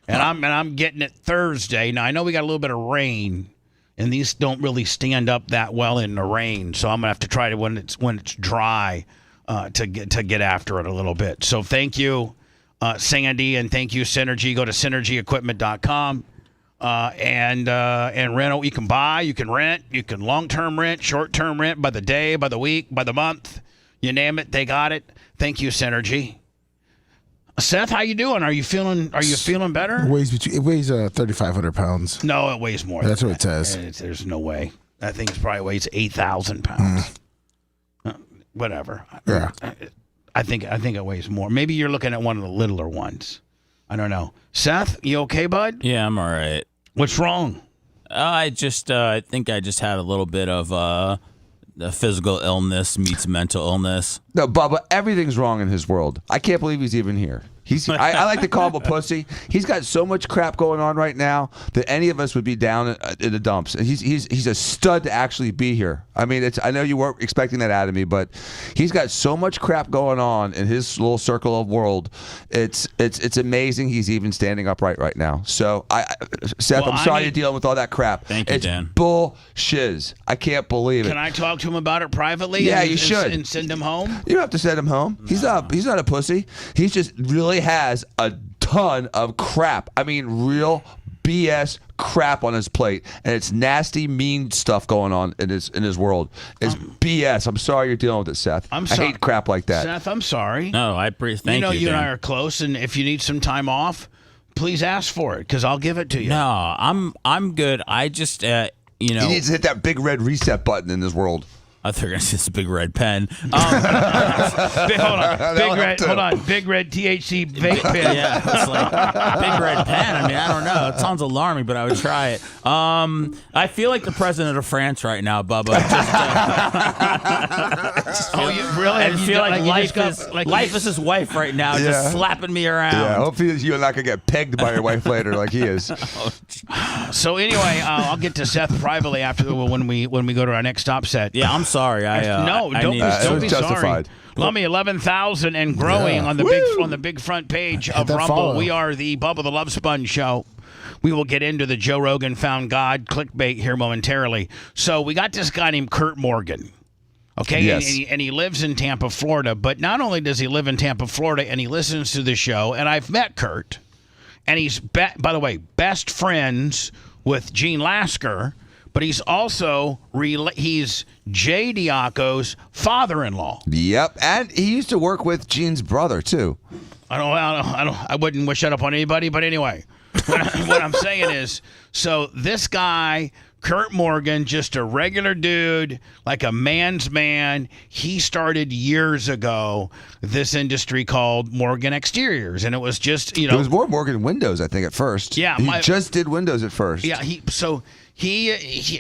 and I'm getting it Thursday. Now I know we got a little bit of rain, and these don't really stand up that well in the rain. So I'm gonna have to try to when it's dry to get after it a little bit. So thank you, Sandy, and thank you, Synergy. Go to synergyequipment.com. And rent. You can buy, you can rent, you can long-term rent, short-term rent, by the day, by the week, by the month. You name it, they got it. Thank you, Synergy. Seth, how you doing? Are you feeling better?
It weighs 3,500 pounds.
No, it weighs more.
That's
than
what it
that.
says.
There's no way. That thing probably weighs 8,000 pounds. Whatever.
Yeah.
I think it weighs more. Maybe you're looking at one of the littler ones. I don't know. Seth, you okay, bud?
Yeah, I'm all right.
What's wrong?
I think I just had a little bit of the physical illness meets mental illness.
No, Bubba, everything's wrong in his world. I can't believe he's even here. I like to call him a pussy. He's got so much crap going on right now that any of us would be down in the dumps. And he's a stud to actually be here. I mean, I know you weren't expecting that out of me, but he's got so much crap going on in his little circle of world. It's amazing he's even standing upright right now. So, Seth, I'm sorry you're dealing with all that crap.
Thank you, Dan.
It's bullshiz. I can't believe it.
Can I talk to him about it privately?
Yeah,
and,
you should.
And send him home?
You don't have to send him home. He's not a pussy. He's just really has a ton of crap. I mean, real BS crap on his plate, and it's nasty, mean stuff going on in his world. It's BS. I'm sorry you're dealing with it, Seth. I hate crap like that.
Seth, I'm sorry.
No, I appreciate. Thank you.
You and
Dan.
I are close, and if you need some time off, please ask for it because I'll give it to you.
No, I'm good. I just
He needs to hit that big red reset button in his world.
I think it's just a big red pen.
Hold on. Big red THC vape pen.
Yeah, it's like big red pen. I mean, I don't know. It sounds alarming, but I would try it. I feel like the president of France right now, Bubba. I feel like life is his wife right now, just slapping me around.
Yeah, hopefully you're not gonna get pegged by your wife later like he is.
So anyway, I'll get to Seth privately after when we go to our next stop set.
Yeah, I'm sorry.
Don't be sorry. Lummy 11,000 and growing on the big front page of Rumble.
Follow.
We are the Bubba the Love Sponge show. We will get into the Joe Rogan found God clickbait here momentarily. So we got this guy named Kurt Morgan. Okay,
yes.
and he lives in Tampa, Florida. But not only does he live in Tampa, Florida, and he listens to the show, and I've met Kurt, and he's by the way best friends with Gene Lasker. But he's also he's Jay Diaco's father-in-law.
Yep, and he used to work with Gene's brother too.
I wouldn't wish that upon anybody. But anyway, what I'm saying is, so this guy, Kurt Morgan, just a regular dude, like a man's man. He started years ago this industry called Morgan Exteriors, and it was just
It was more Morgan Windows, I think, at first.
Yeah,
he just did windows at first.
Yeah, He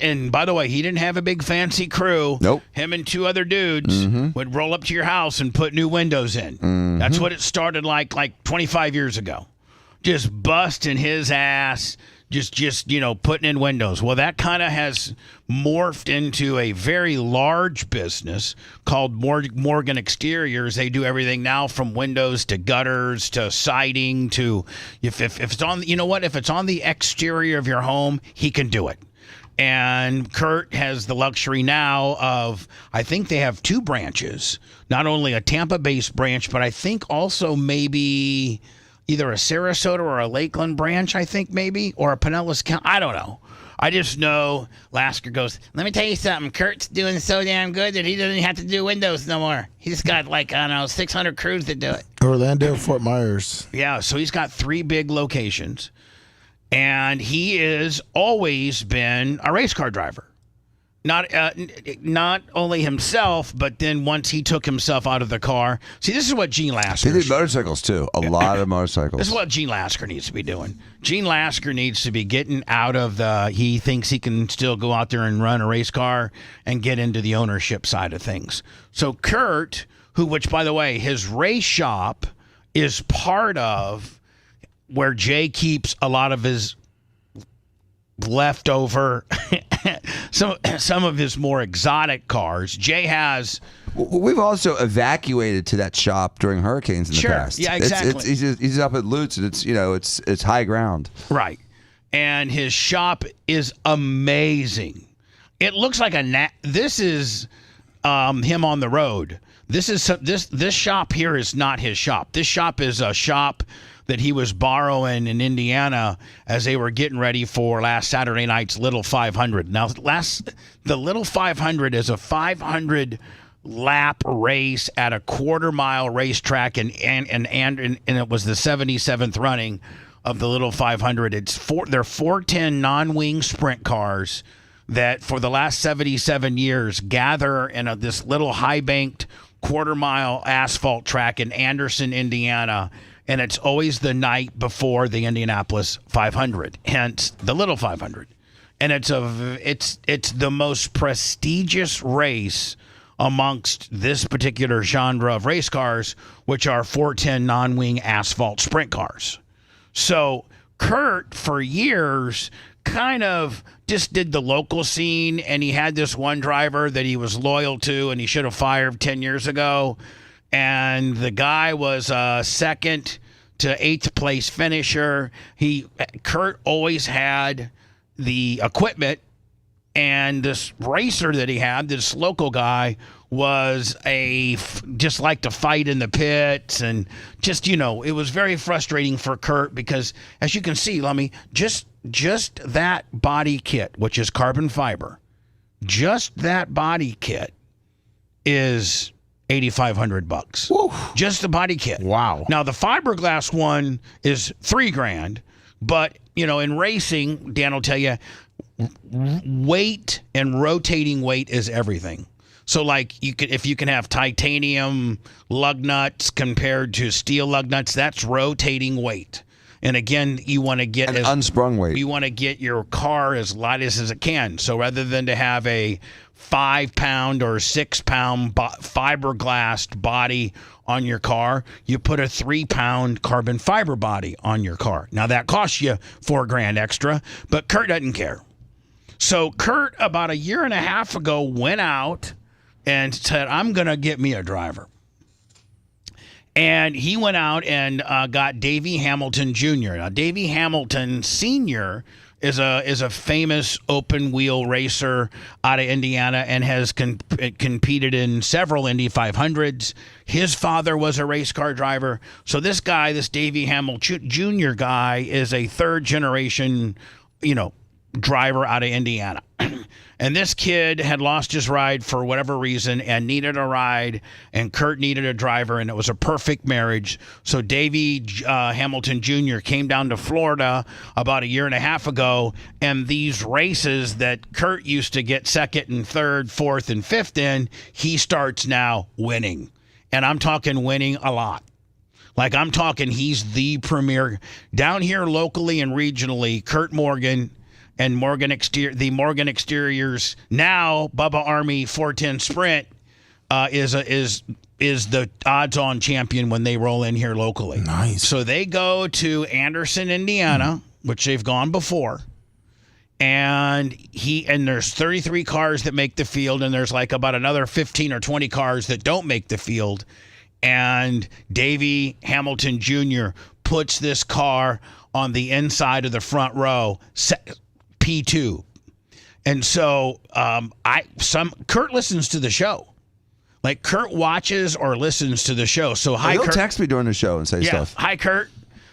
and by the way, he didn't have a big fancy crew.
Nope.
Him and two other dudes would roll up to your house and put new windows in. That's what it started like 25 years ago. Just busting his ass just putting in windows. Well, that kind of has morphed into a very large business called Morgan Exteriors. They do everything now from windows to gutters to siding to if it's on, if it's on the exterior of your home, he can do it. And Kurt has the luxury now of, I think they have 2 branches, not only a Tampa-based branch, but I think also maybe either a Sarasota or a Lakeland branch, I think maybe, or a Pinellas County. I don't know. I just know Lasker goes, let me tell you something. Kurt's doing so damn good that he doesn't have to do windows no more. He's got 600 crews that do it.
Orlando, Fort Myers.
Yeah, so he's got 3 big locations. And he has always been a race car driver. Not only himself, but then once he took himself out of the car. See, this is what Gene Lasker.
He did motorcycles too. A lot of motorcycles.
This is what Gene Lasker needs to be doing. Gene Lasker needs to be getting out of he thinks he can still go out there and run a race car and get into the ownership side of things. So Kurt, which by the way, his race shop is part of where Jay keeps a lot of his leftover, some of his more exotic cars. Jay has.
We've also evacuated to that shop during hurricanes in the past.
Yeah, exactly.
He's up at Lutz, and it's high ground.
Right, and his shop is amazing. It looks like this is him on the road. This shop here is not his shop. This shop is a shop that he was borrowing in Indiana as they were getting ready for last Saturday night's Little 500. Now, the Little 500 is a 500 lap race at a quarter-mile racetrack, and it was the 77th running of the Little 500. They're 410 non-wing sprint cars that for the last 77 years gather in this little high-banked quarter-mile asphalt track in Anderson, Indiana. And it's always the night before the Indianapolis 500, hence the Little 500. And it's the most prestigious race amongst this particular genre of race cars, which are 410 non-wing asphalt sprint cars. So Kurt, for years, kind of just did the local scene, and he had this one driver that he was loyal to and he should have fired 10 years ago. And the guy was a 2nd to 8th place finisher. Kurt always had the equipment, and this racer that he had, this local guy, was just like to fight in the pits, and just it was very frustrating for Kurt because, as you can see, Lummy, just that body kit, which is carbon fiber, just that body kit is $8,500. Just the body kit.
Wow.
Now the fiberglass one is $3,000, but in racing, Dan will tell you, weight and rotating weight is everything. So if you can have titanium lug nuts compared to steel lug nuts, that's rotating weight. And again, you want to get
unsprung weight.
You want to get your car as light as it can. So rather than to have a 5-pound or 6-pound fiberglass body on your car, you put a 3-pound carbon fiber body on your car. Now that costs you $4,000 extra, but Kurt doesn't care. So Kurt, about a year and a half ago, went out and said, I'm going to get me a driver. And he went out and got Davey Hamilton Jr. Now, Davey Hamilton Sr. is a famous open wheel racer out of Indiana and has competed in several Indy 500s. His father was a race car driver. So this guy, this Davey Hamilton Jr. guy, is a 3rd generation, driver out of Indiana. And this kid had lost his ride for whatever reason and needed a ride, and Kurt needed a driver, and it was a perfect marriage. So Davey Hamilton Jr. came down to Florida about a year and a half ago, and these races that Kurt used to get 2nd and 3rd, 4th, and 5th in, he starts now winning. And I'm talking winning a lot. I'm talking he's the premier. Down here locally and regionally, Kurt Morgan and the Morgan Exteriors, now Bubba Army 410 Sprint, is the odds-on champion when they roll in here locally.
Nice.
So they go to Anderson, Indiana, which they've gone before. And there's 33 cars that make the field, and there's like about another 15 or 20 cars that don't make the field. And Davey Hamilton Jr. puts this car on the inside of the front row, P2. And so Kurt listens to the show. Like Kurt watches or listens to the show. So hi,
he'll
Kurt.
text me during the show and say stuff.
Hi, Kurt.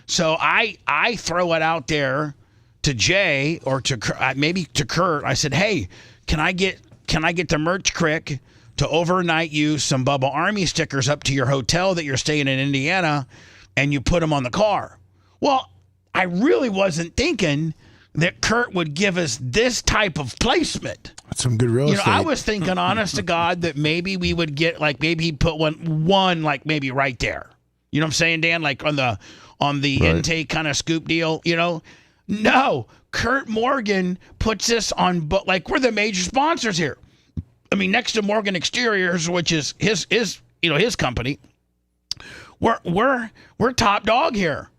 So I throw it out there to Jay or to maybe to Kurt. I said, hey, can I get the merch crick to overnight you some Bubba Army stickers up to your hotel that you're staying in Indiana, and you put them on the car? Well, I really wasn't thinking that Kurt would give us this type of placement.
That's some good real estate.
I was thinking, honest to God, that maybe we would get maybe he'd put one like maybe right there. You know what I'm saying, Dan? Like on the right. Intake kind of scoop deal. No, Kurt Morgan puts this on, but like we're the major sponsors here. I mean, next to Morgan Exteriors, which is his company, we're top dog here.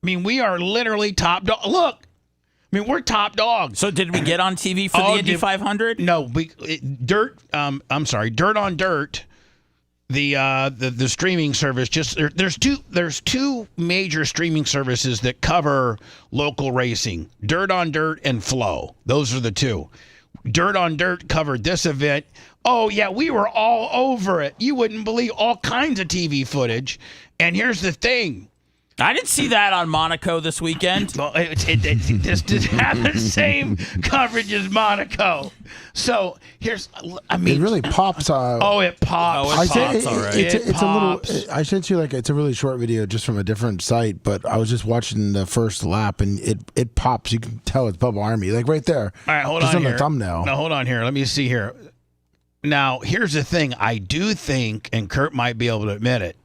I mean, we are literally top dog. Look, I mean, we're top dog.
So did we get on TV for the Indy 500?
No, Dirt on Dirt, the streaming service. There's two major streaming services that cover local racing: Dirt on Dirt and Flow. Those are the two. Dirt on Dirt covered this event. Oh, yeah, we were all over it. You wouldn't believe all kinds of TV footage. And here's the thing.
I didn't see that on Monaco this weekend.
Well, this did have the same coverage as Monaco. So here's,
it really pops.
It pops.
All right.
It's a little. I sent you it's a really short video just from a different site, but I was just watching the first lap and it pops. You can tell it's Bubba Army, like right there.
All right, hold
just
on
on
here.
the thumbnail.
Now hold on here. Let me see here. Now here's the thing. I do think, and Kurt might be able to admit it,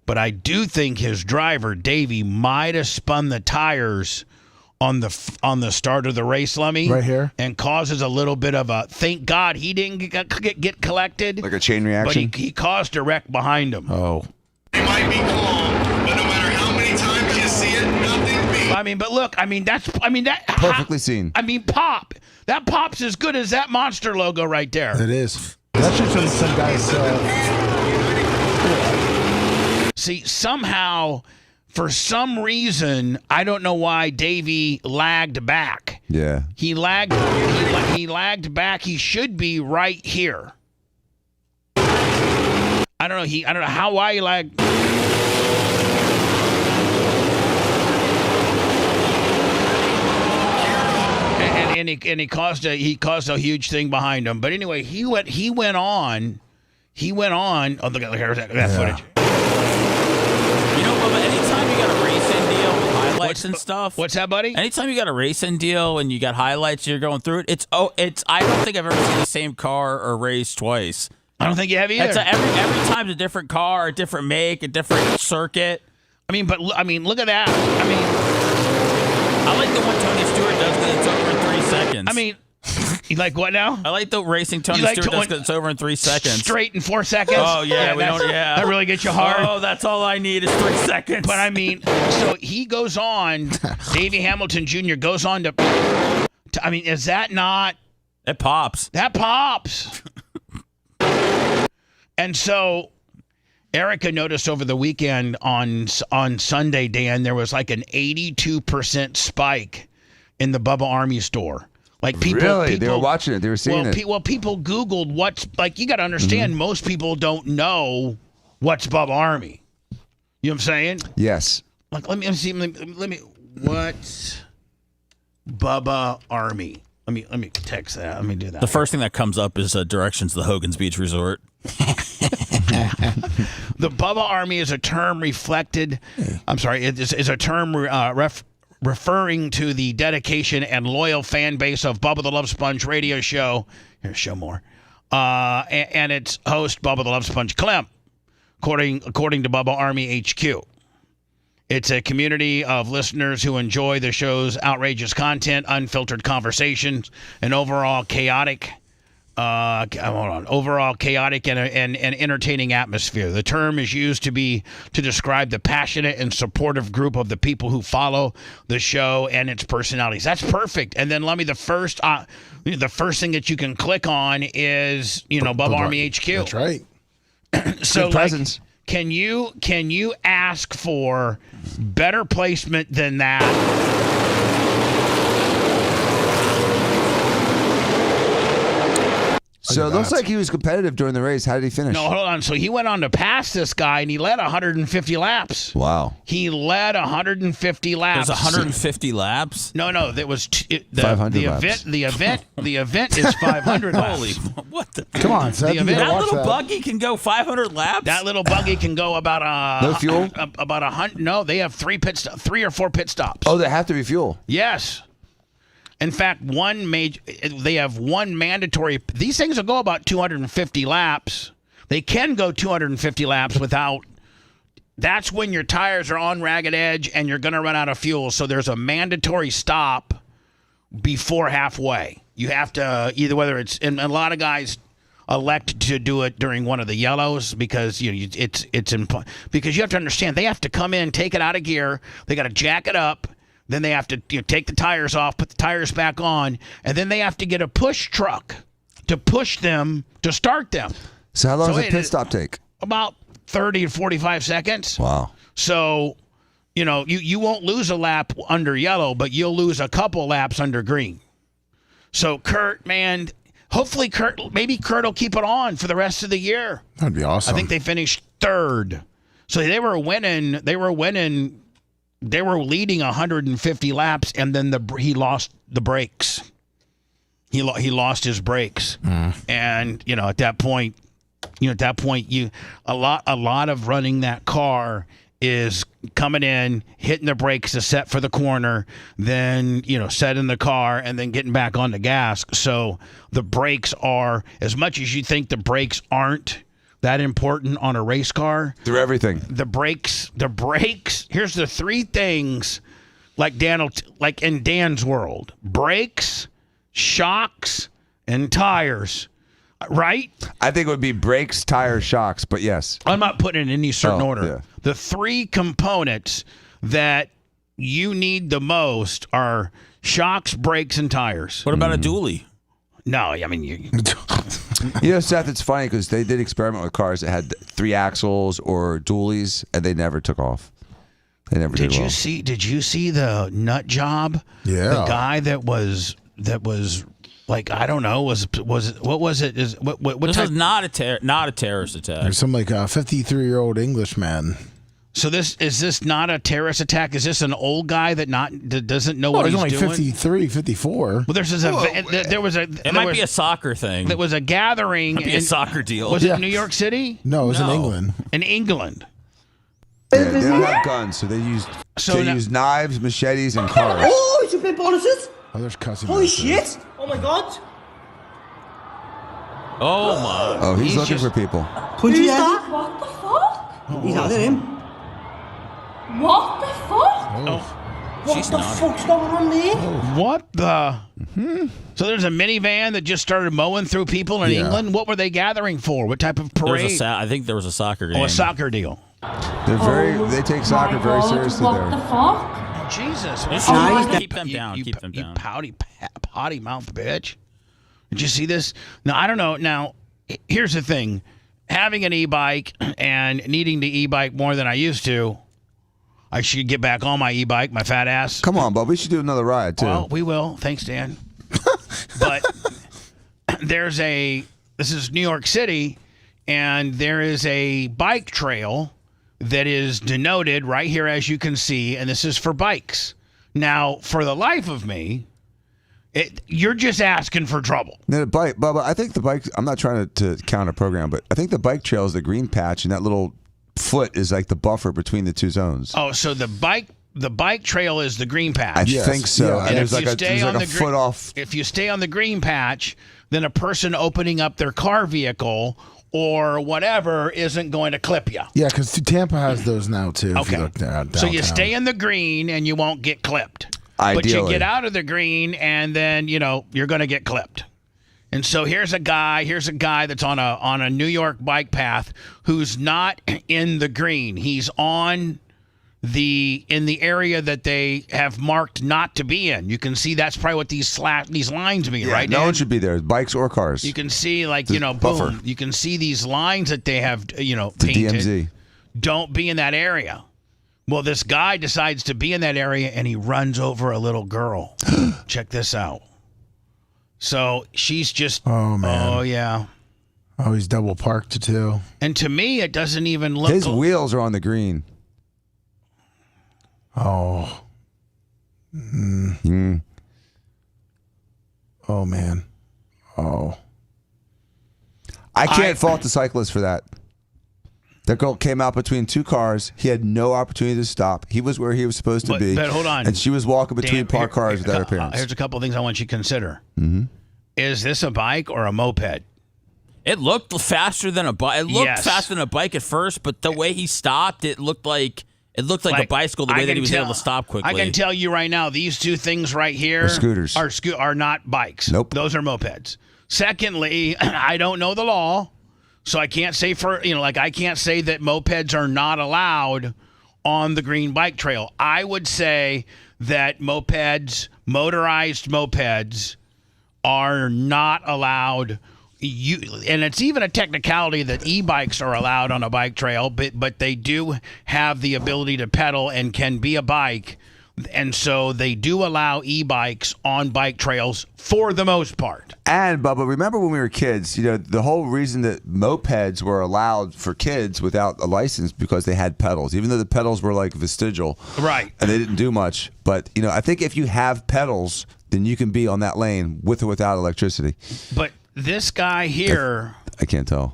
but I do think his driver, Davey, might have spun the tires on the start of the race, Lummy.
Right here.
And causes a little bit of a, thank God he didn't get collected.
Like a chain reaction?
But he caused a wreck behind him.
Oh.
It might be calm, but no matter how many times you see it, nothing beats.
I mean, but look, that.
Perfectly seen.
I mean, pop. That pop's as good as that Monster logo right there.
It is. That's just some guys.
See, somehow, for some reason, I don't know why Davey lagged back.
Yeah.
He lagged back. He should be right here. I don't know why he lagged. And he caused a huge thing behind him. But anyway, he went on. Oh, look at that footage.
Bubba, anytime you got a racing deal with highlights and stuff.
What's that, buddy?
Anytime you got a racing deal and you got highlights, you're going through it. I don't think I've ever seen the same car or race twice.
I don't think you have either.
Every time's a different car, a different make, a different circuit.
Look at that.
I like the one Tony Stewart does because it's over in 3 seconds.
You like what now?
I like the racing Tony Stewart does because it's over in 3 seconds.
Straight in 4 seconds?
Oh, yeah.
That really gets you hard.
Oh, that's all I need is 3 seconds.
But so he goes on, Davey Hamilton Jr. goes on to is that not?
It pops.
That pops. And so Erica noticed over the weekend on Sunday, Dan, there was like an 82% spike in the Bubba Army store. Like people,
they were watching it. They were seeing it.
Well, people Googled what's you got to understand. Most people don't know what's Bubba Army. You know what I'm saying?
Yes.
Like let me see. Let me what's Bubba Army? Let me text that. Let me do that.
The first thing that comes up is directions to the Hogan's Beach Resort.
The Bubba Army is a term reflected. I'm sorry. It is a term referring to the dedication and loyal fan base of Bubba the Love Sponge radio show. Here, show more. And its host, Bubba the Love Sponge Clem, according to Bubba Army HQ. It's a community of listeners who enjoy the show's outrageous content, unfiltered conversations, and overall chaotic Hold on. Overall chaotic and entertaining atmosphere. The term is used to describe the passionate and supportive group of the people who follow the show and its personalities. That's perfect. And then let me the first thing that you can click on is Bubba Army HQ.
That's right.
So presence. Can you ask for better placement than that?
So it looks like he was competitive during the race. How did he finish?
No, hold on. So he went on to pass this guy, and he led 150 laps.
Wow.
He led 150 laps.
There's 150 laps?
No, that was the
500 laps.
The event is 500 laps.
Holy, what the?
Come on, Seth.
That little buggy can go 500 laps?
That little buggy can go about
no fuel?
About 100. No, they have 3 or 4 pit stops.
Oh, they have to refuel.
Yes. In fact, they have one mandatory. These things will go about 250 laps. They can go 250 laps without. That's when your tires are on ragged edge and you're going to run out of fuel. So there's a mandatory stop before halfway. You have to whether it's, and a lot of guys elect to do it during one of the yellows because because you have to understand they have to come in, take it out of gear. They got to jack it up. Then they have to take the tires off, put the tires back on, and then they have to get a push truck to push them to start them.
So how long does a pit stop take?
About 30 to 45 seconds.
Wow.
So, you won't lose a lap under yellow, but you'll lose a couple laps under green. So Kurt, man, hopefully maybe Kurt will keep it on for the rest of the year.
That'd be awesome.
I think they finished 3rd. So they were winning. They were leading 150 laps, and then he lost the brakes. He lost his brakes, and at that point, a lot of running that car is coming in, hitting the brakes to set for the corner, then setting the car, and then getting back on the gas. So the brakes are, as much as you think the brakes aren't that important on a race car.
Through everything.
The brakes. Here's the 3 things, like in Dan's world: brakes, shocks, and tires. Right?
I think it would be brakes, tires, shocks, but yes.
I'm not putting it in any certain order.
Yeah.
The 3 components that you need the most are shocks, brakes, and tires.
What about a dually?
No, I mean
Seth, it's funny because they did experiment with cars that had 3 axles or dualies, and they never took off. They never did well.
Did you see the nut job?
Yeah.
The guy that was like, I don't know, what was it? What
this
type?
is not a terrorist attack.
There's some like a 53-year-old Englishman.
So is this not a terrorist attack? Is this an old guy that doesn't know what he's doing?
He's only 53, 54.
Well, it
might be a soccer thing.
There was a gathering.
Might be a soccer deal.
Was it in New York City?
No, it was in England.
In England.
Yeah, they don't have guns, so they use knives, machetes, and cars.
Oh, it's a bit bonuses.
Oh, there's cussing.
Holy shit! Oh my god!
Oh my!
Oh, he's looking for people.
Who's that? What the fuck? He's out of him. What the fuck?
Oh.
What the fuck's going on there?
What the? So there's a minivan that just started mowing through people in England. What were they gathering for? What type of parade?
I think there was a soccer game.
Oh, a soccer deal.
They take soccer very seriously there.
What the fuck?
Oh, Jesus.
Keep them down. Keep them down.
You potty mouth bitch. Did you see this? No, I don't know. Now, here's the thing. Having an e-bike and needing the e-bike more than I used to, I should get back on my e-bike, my fat ass.
Come on, Bob. We should do another ride, too.
Well, we will. Thanks, Dan. But this is New York City, and there is a bike trail that is denoted right here, as you can see, and this is for bikes. Now, for the life of me, you're just asking for trouble.
No, the bike, Bubba, I think the bike, I'm not trying to counter program, but I think the bike trail is the green patch, and that little foot is like the buffer between the 2 zones.
Oh, so the bike trail is the green patch.
I think so.
Yeah.
And there's like a foot off.
If you stay on the green patch, then a person opening up their car vehicle or whatever isn't going to clip you.
Yeah, because Tampa has those now too.
Okay.
If you look downtown.
So you stay in the green and you won't get clipped.
Ideally.
But you get out of the green and then, you're going to get clipped. And so here's a guy that's on a New York bike path who's not in the green. He's in the area that they have marked not to be in. You can see that's probably what these lines mean, right?
No
Dan?
one should be there, bikes or cars.
You can see
buffer.
boom. You can see these lines that they have painted.
DMZ.
Don't be in that area. Well, this guy decides to be in that area and he runs over a little girl. Check this out. So she's just.
Oh man.
Oh yeah.
Oh, he's double parked too.
And to me, it doesn't even look.
His wheels are on the green.
Oh. Oh man. Oh.
I can't fault the cyclist for that. That girl came out between two cars. He had no opportunity to stop. He was where he was supposed to be.
But hold on.
And she was walking between parked cars without her parents.
Here's a couple of things I want you to consider. Mm-hmm. Is this a bike or a moped?
It looked faster than a bike. It looked faster than a bike at first, but the way he stopped, it looked like a bicycle. The way that he was able to stop quickly.
I can tell you right now, these two things right here
are scooters.
Are not bikes.
Nope.
Those are mopeds. Secondly, I don't know the law, so I can't say I can't say that mopeds are not allowed on the green bike trail. I would say that motorized mopeds, are not allowed. And it's even a technicality that e-bikes are allowed on a bike trail, but they do have the ability to pedal and can be a bike. And so they do allow e-bikes on bike trails for the most part.
And, Bubba, remember when we were kids, the whole reason that mopeds were allowed for kids without a license because they had pedals, even though the pedals were like vestigial.
Right.
And they didn't do much. But, I think if you have pedals, then you can be on that lane with or without electricity.
But this guy here...
I can't tell.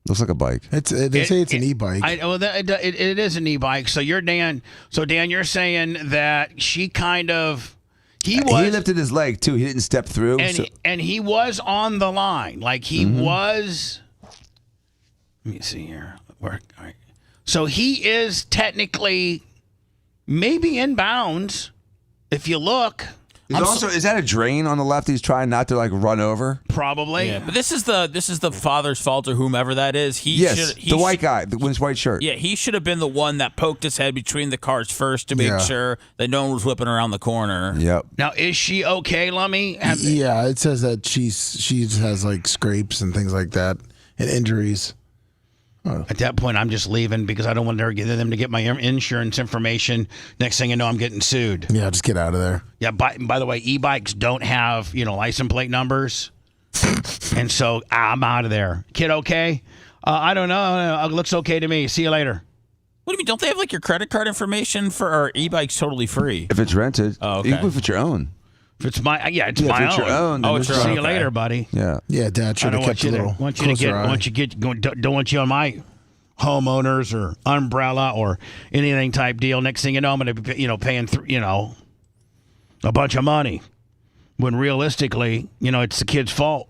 Looks like a bike.
They say it's an e-bike.
It is an e-bike. So Dan, you're saying that she kind of he
lifted his leg too. He didn't step through,
and he was on the line. Like he was. Let me see here. All right. So he is technically maybe in bounds if you look.
Is that a drain on the left? He's trying not to run over.
Probably.
Yeah, but this is the father's fault or whomever that is.
The white guy with his white shirt.
Yeah, he should have been the one that poked his head between the cars first to make sure that no one was whipping around the corner.
Yep.
Now, is she okay, Lummy?
Yeah, it says that she has scrapes and things like that and injuries.
Oh. At that point, I'm just leaving because I don't want them to get my insurance information. Next thing you know, I'm getting sued.
Yeah, just get out of there.
Yeah, by the way, e-bikes don't have, license plate numbers. And so I'm out of there. Kid, okay? I don't know. It looks okay to me. See you later.
What do you mean? Don't they have your credit card information for our e-bikes totally free?
If it's rented.
Oh, okay.
Even if it's your own.
If it's my own.
Oh, it's your own.
See you later, buddy.
Yeah.
Yeah, Dad should have kept a little closer eye.
Don't want you on my homeowners or umbrella or anything type deal. Next thing you know, I'm going to be, paying a bunch of money when realistically, it's the kid's fault.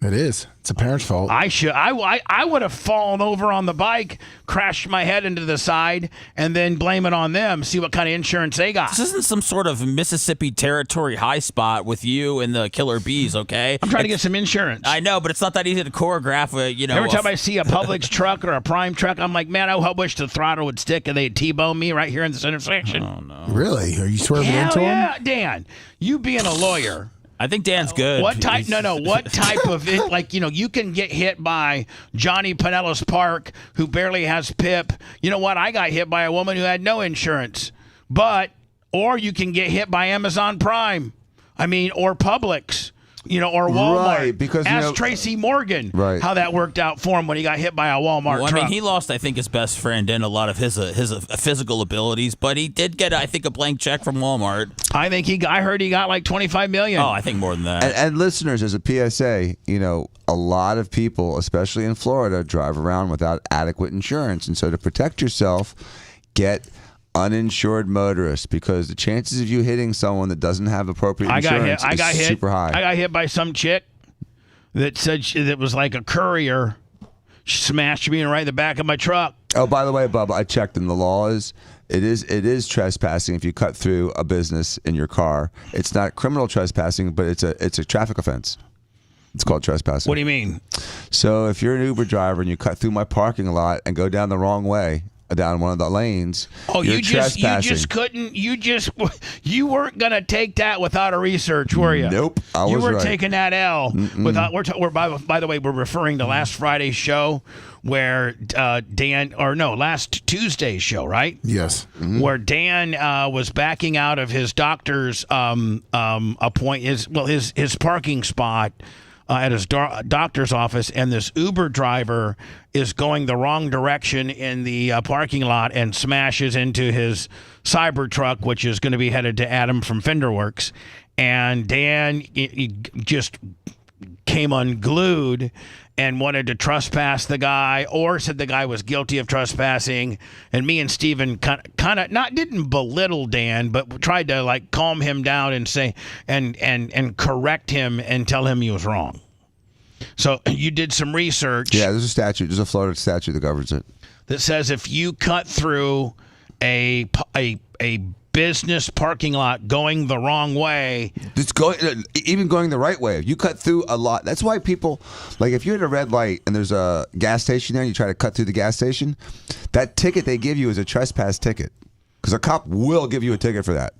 It is. It's a parent's fault.
I would have fallen over on the bike, crashed my head into the side, and then blame it on them. See what kind of insurance they got.
This isn't some sort of Mississippi Territory high spot with you and the killer bees, okay?
I'm trying to get some insurance.
I know, but it's not that easy to choreograph.
Every time I see a Publix truck or a Prime truck, I'm like, man, I wish the throttle would stick and they'd T-bone me right here in this intersection.
Oh no!
Really? Are you swerving into him?
Yeah, Dan. You being a lawyer.
I think Dan's good.
What type? No. What type of it? You can get hit by Johnny Pinellas Park, who barely has PIP. You know what? I got hit by a woman who had no insurance. Or you can get hit by Amazon Prime. Or Publix. Or Walmart.
Right, because
ask Tracy Morgan how that worked out for him when he got hit by a Walmart truck.
He lost, I think, his best friend and a lot of his physical abilities, but he did get, I think, a blank check from Walmart.
I heard he got like $25 million.
Oh, I think more than that.
And listeners, as a PSA, a lot of people, especially in Florida, drive around without adequate insurance, and so to protect yourself, get uninsured motorists, because the chances of you hitting someone that doesn't have appropriate insurance is super high.
I got hit by some chick that said that was like a courier. She smashed me right in the back of my truck.
Oh, by the way, Bubba, I checked, and the law is it is trespassing if you cut through a business in your car. It's not criminal trespassing, but it's a traffic offense. It's called trespassing.
What do you mean?
So if you're an Uber driver and you cut through my parking lot and go down the wrong way, down one of the lanes, you're trespassing.
You weren't gonna take that without a reach, were you?
Nope, I was
You were
right.
taking that L without. By the way, we're referring to last Friday's show where last Tuesday's show, right?
Yes.
Mm-hmm.
Where Dan was backing out of his doctor's his parking spot. At his doctor's office, and this Uber driver is going the wrong direction in the parking lot and smashes into his Cybertruck, which is going to be headed to Adam from Fenderworks. And Dan he just came unglued and wanted to trespass the guy, or said the guy was guilty of trespassing. And me and Steven kind of didn't belittle Dan, but tried to like calm him down and say and correct him and tell him he was wrong. So you did some research.
Yeah, there's a statute. There's a Florida statute that governs it.
That says if you cut through a business parking lot going the wrong way,
even going the right way. You cut through a lot. That's why people, like, if you're at a red light and there's a gas station there, and you try to cut through the gas station, that ticket they give you is a trespass ticket, because a cop will give you a ticket for that.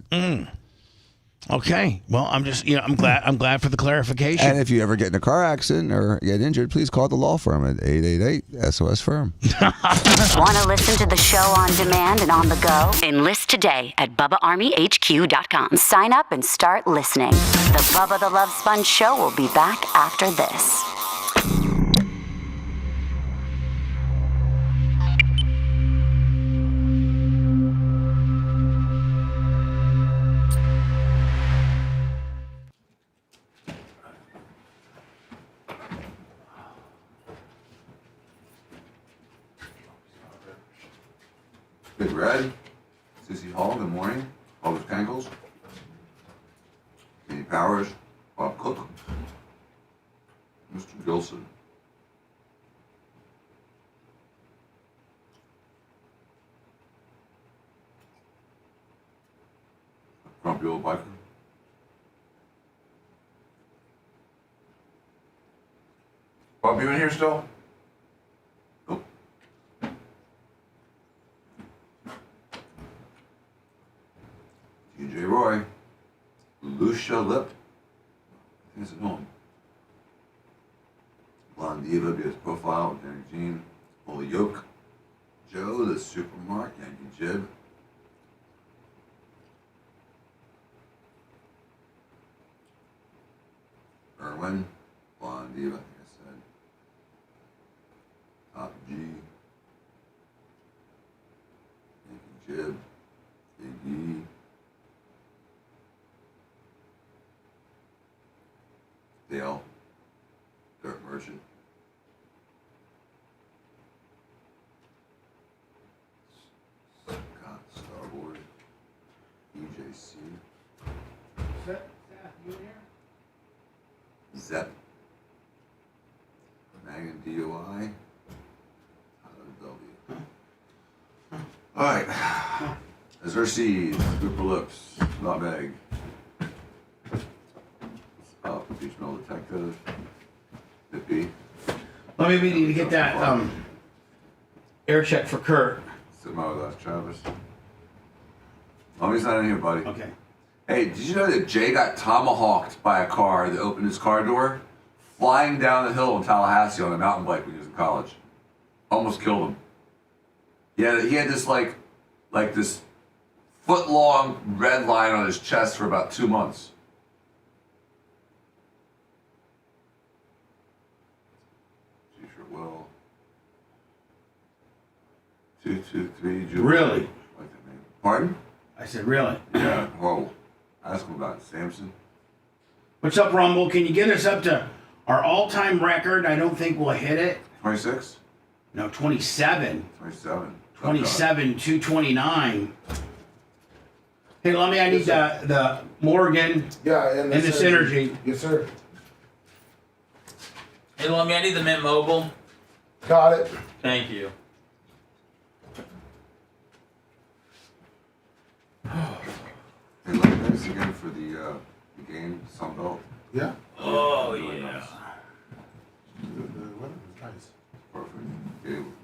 Okay. Well, I'm just, I'm glad for the clarification.
And if you ever get in a car accident or get injured, please call the law firm at 888-SOS-FIRM.
Want to listen to the show on demand and on the go? Enlist today at BubbaArmyHQ.com. Sign up and start listening. The Bubba the Love Sponge Show will be back after this.
Big Red, Sissy Hall, good morning. Albert Cankles, Kenny Powers, Bob Cook, Mr. Gilson. Grumpy old biker. Bob, you in here still? Nope. TJ Roy, Lucia Lip, I think it's at home. Blonde Diva, BS Profile with Danny Jean, Holy Yoke, Joe, the Supermark, Yankee Jib. Erwin, Blonde Diva, I think I said. Top G, Yankee Jib, Big E. Dale, Dirt Merchant, Scott, Starboard, EJC, Zep, Megan DOI, Tyler W. All right, SRC, Cooper Lips, Not Meg. Regional Detective, Nippy.
Let me need to get that air check for Kurt.
That's Travis. He's not in here, buddy.
Okay.
Hey, did you know that Jay got tomahawked by a car that opened his car door, flying down the hill in Tallahassee on a mountain bike when he was in college? Almost killed him. Yeah, he had this like this foot-long red line on his chest for about 2 months. Well, 223 Julie.
Really?
Like that name. Pardon?
I said, really?
Yeah. Whoa. Ask him about it. Samson.
What's up, Rumble? Can you get us up to our all-time record? I don't think we'll hit it.
26?
No, 27.
27.
27, 229. Hey, I need the Morgan and this energy.
Yes, sir.
Hey, Lummy, I need the Mint Mobile.
Got it.
Thank you.
Hey, look, thanks again for the game, Sunbelt.
Yeah.
Oh, yeah.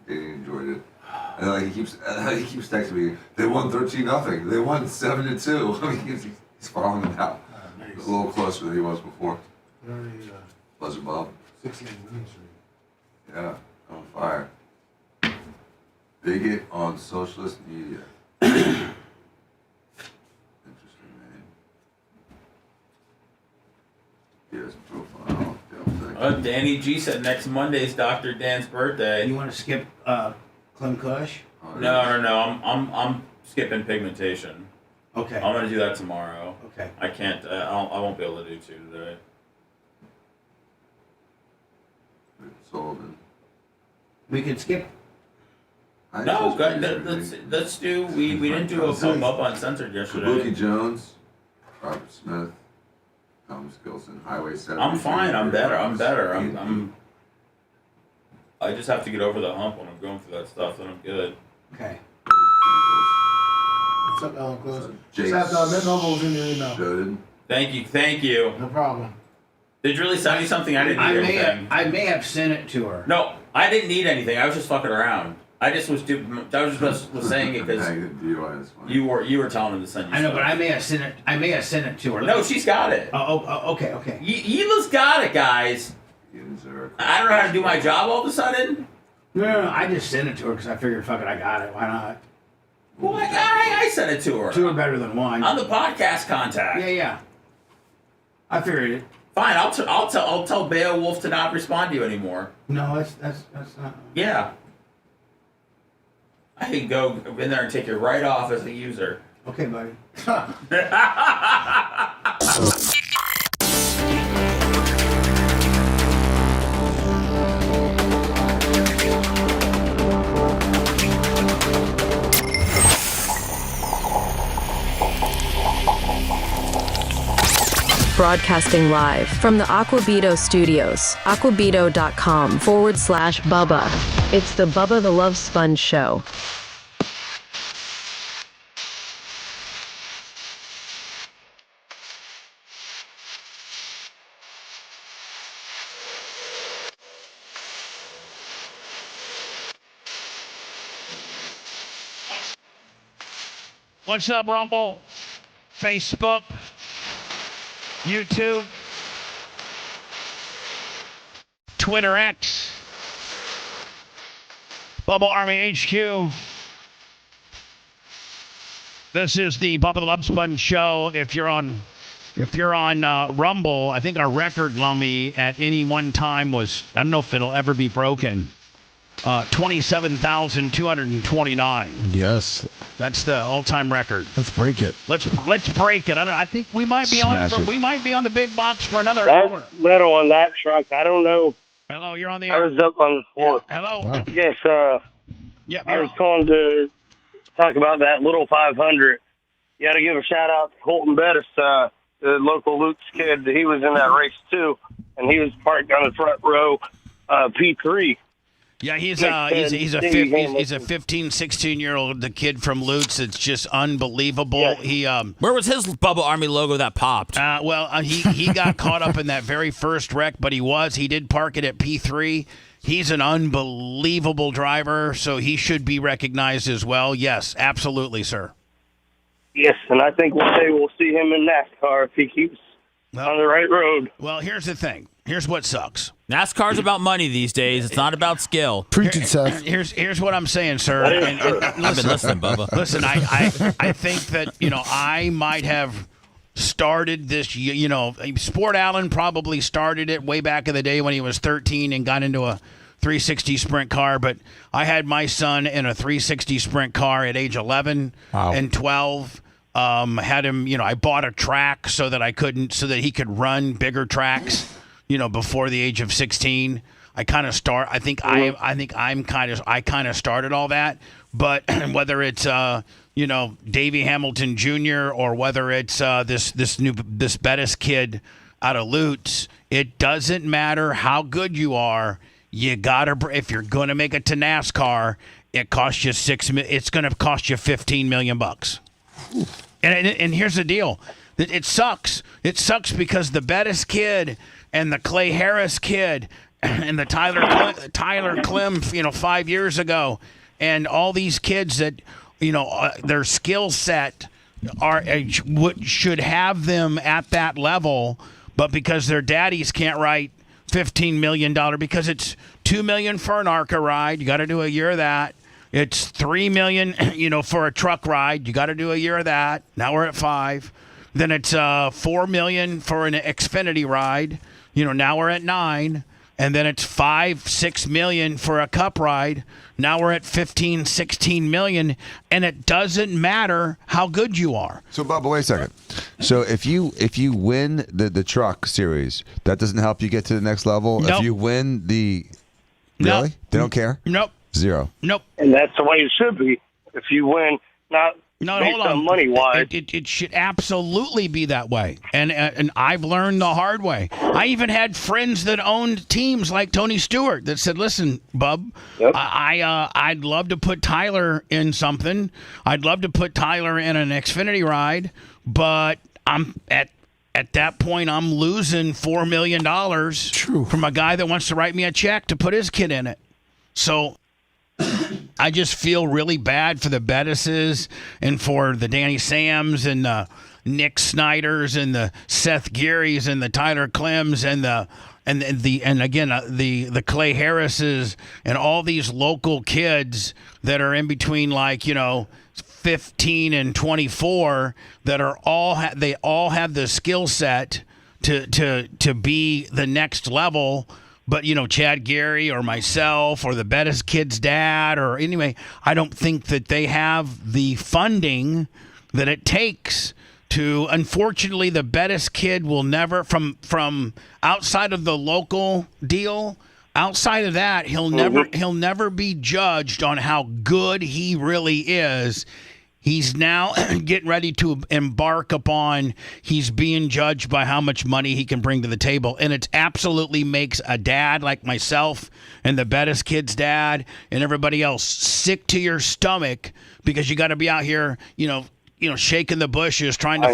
Danny enjoyed it. And like he keeps texting me. They won 13-0. They won 7-2. I mean, he's following it out. Nice. A little closer than he was before. Pleasure, Bob.
16 minutes.
Yeah, on fire. Bigot on socialist media. Interesting name. Yes, profile.
Danny G said next Monday is Dr. Dan's birthday.
You want to skip Clem Kush?
No. I'm skipping pigmentation.
Okay.
I'm gonna do that tomorrow.
Okay.
I can't. I won't be able to do 2 today.
Sullivan.
We could skip.
No, let's do. We didn't do a come up uncensored yesterday.
Kabuki Jones, Robert Smith, Thomas Gilson, Highway 7.
I'm fine. I'm better. I just have to get over the hump when I'm going through that stuff. Then I'm good.
Okay.
What's up, Alan Close? Just have Mint Mobile's in your email.
Thank you.
No problem.
Did you really send me something? I didn't need anything.
I may have sent it to her.
No, I didn't need anything. I was just fucking around. I just was saying it because you were telling him to send you.
I know, but I may have sent it to her.
No, she's got it.
Okay.
Yila's got it, guys. I don't know how to do my job all of a sudden.
No. I just sent it to her because I figured, fuck it, I got it. Why not?
Well, I sent it to her.
2 are better than 1.
On the podcast contact.
Yeah. I figured it.
Fine, I'll tell Beowulf to not respond to you anymore.
No, that's not.
Yeah. I can go in there and take you right off as a user.
Okay, buddy.
Broadcasting live from the Aquabito studios, aquabito.com/Bubba. It's the Bubba the Love Sponge Show.
What's up, Rumble? Facebook? YouTube, Twitter X, Bubba Army HQ. This is the Bubba the Love Sponge show. If you're on Rumble, I think our record, Lummy, at any one time was, I don't know if it'll ever be broken, 27,229.
Yes.
That's the all-time record.
Let's break it.
Let's break it. I think we might be on the big box for another hour.
Little on that truck. I don't know.
Hello, you're on the
air. I was up on the floor.
Yeah. Hello.
Wow. Yes.
Yeah.
I was calling to talk about that little 500. You got to give a shout out to Colton Bettis, the local Luke's kid. He was in that race too, and he was parked on the front row, P3.
Yeah, he's a 15, 16-year-old, the kid from Lutz. It's just unbelievable.
Yeah. Where was his Bubba Army logo that popped?
He got caught up in that very first wreck, but he did park it at P3. He's an unbelievable driver, so he should be recognized as well. Yes, absolutely, sir.
Yes, and I think one day we'll see him in NASCAR if he keeps on the right road.
Well, here's the thing. Here's what sucks.
NASCAR's about money these days. It's not about skill.
Preach it, Seth.
Here's what I'm saying, sir.
I've been listening, Bubba.
Listen, I think that, I might have started this, Sport Allen probably started it way back in the day when he was 13 and got into a 360 sprint car, but I had my son in a 360 sprint car at age 11 and 12. Had him, I bought a track so that he could run bigger tracks. Before the age of 16, I kind of started all that. But whether it's Davey Hamilton Jr. or whether it's this Bettis kid out of Lutz, it doesn't matter how good you are. You gotta, if you're gonna make it to NASCAR, it costs you it's gonna cost you $15 million. And here's the deal. It sucks. It sucks because the Bettis kid and the Clay Harris kid and the Tyler Clem, 5 years ago, and all these kids that, their skill set should have them at that level, but because their daddies can't write $15 million, because it's $2 million for an ARCA ride, you got to do a year of that. It's $3 million, for a truck ride, you got to do a year of that. Now we're at 5. Then it's $4 million for an Xfinity ride. Now we're at 9. And then it's $5-6 million for a cup ride. Now we're at $15-16 million, and it doesn't matter how good you are.
So, Bubba, wait a second. So if you win the truck series, that doesn't help you get to the next level.
Nope.
If you win the
Nope.
really, they don't care.
Nope.
0.
Nope.
And that's the way it should be. If you win, not
No,
based
hold on.
money-wise.
It should absolutely be that way. And I've learned the hard way. I even had friends that owned teams like Tony Stewart that said, listen, Bub, I'd love to put Tyler in something. I'd love to put Tyler in an Xfinity ride, but I'm at that point, I'm losing $4 million from a guy that wants to write me a check to put his kid in it. So I just feel really bad for the Bettises and for the Danny Sams and the Nick Snyders and the Seth Gearys and the Tyler Clems and the Clay Harrises and all these local kids that are in between 15 and 24 that are they all have the skill set to be the next level. But, Chad Gary or myself or the Bettis kid's dad or anyway, I don't think that they have the funding that it takes to, unfortunately, the Bettis kid will never, from outside of the local deal, outside of that, he'll never be judged on how good he really is. He's now getting ready to embark upon, he's being judged by how much money he can bring to the table. And it absolutely makes a dad like myself and the Bettis kid's dad and everybody else sick to your stomach because you got to be out here, shaking the bushes, trying to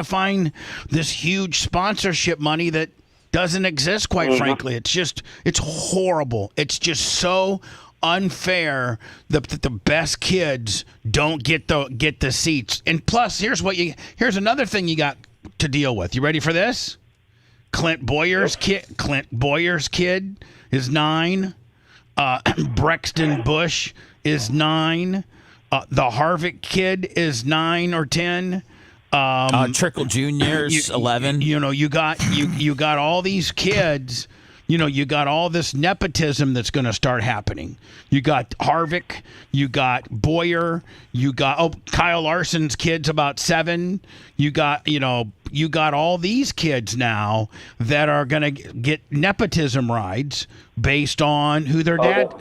find this huge sponsorship money that doesn't exist, quite frankly. It's horrible. It's just so unfair that the best kids don't get the seats. And plus, here's another thing you got to deal with. You ready for this? Clint Boyer's kid is 9. Brexton Bush is 9. The Harvick kid is 9 or 10.
Trickle Junior's 11.
You got all these kids. You got all this nepotism that's going to start happening. You got Harvick, you got Boyer, you got Kyle Larson's kid's about 7. You got all these kids now that are going to get nepotism rides based on who's their dads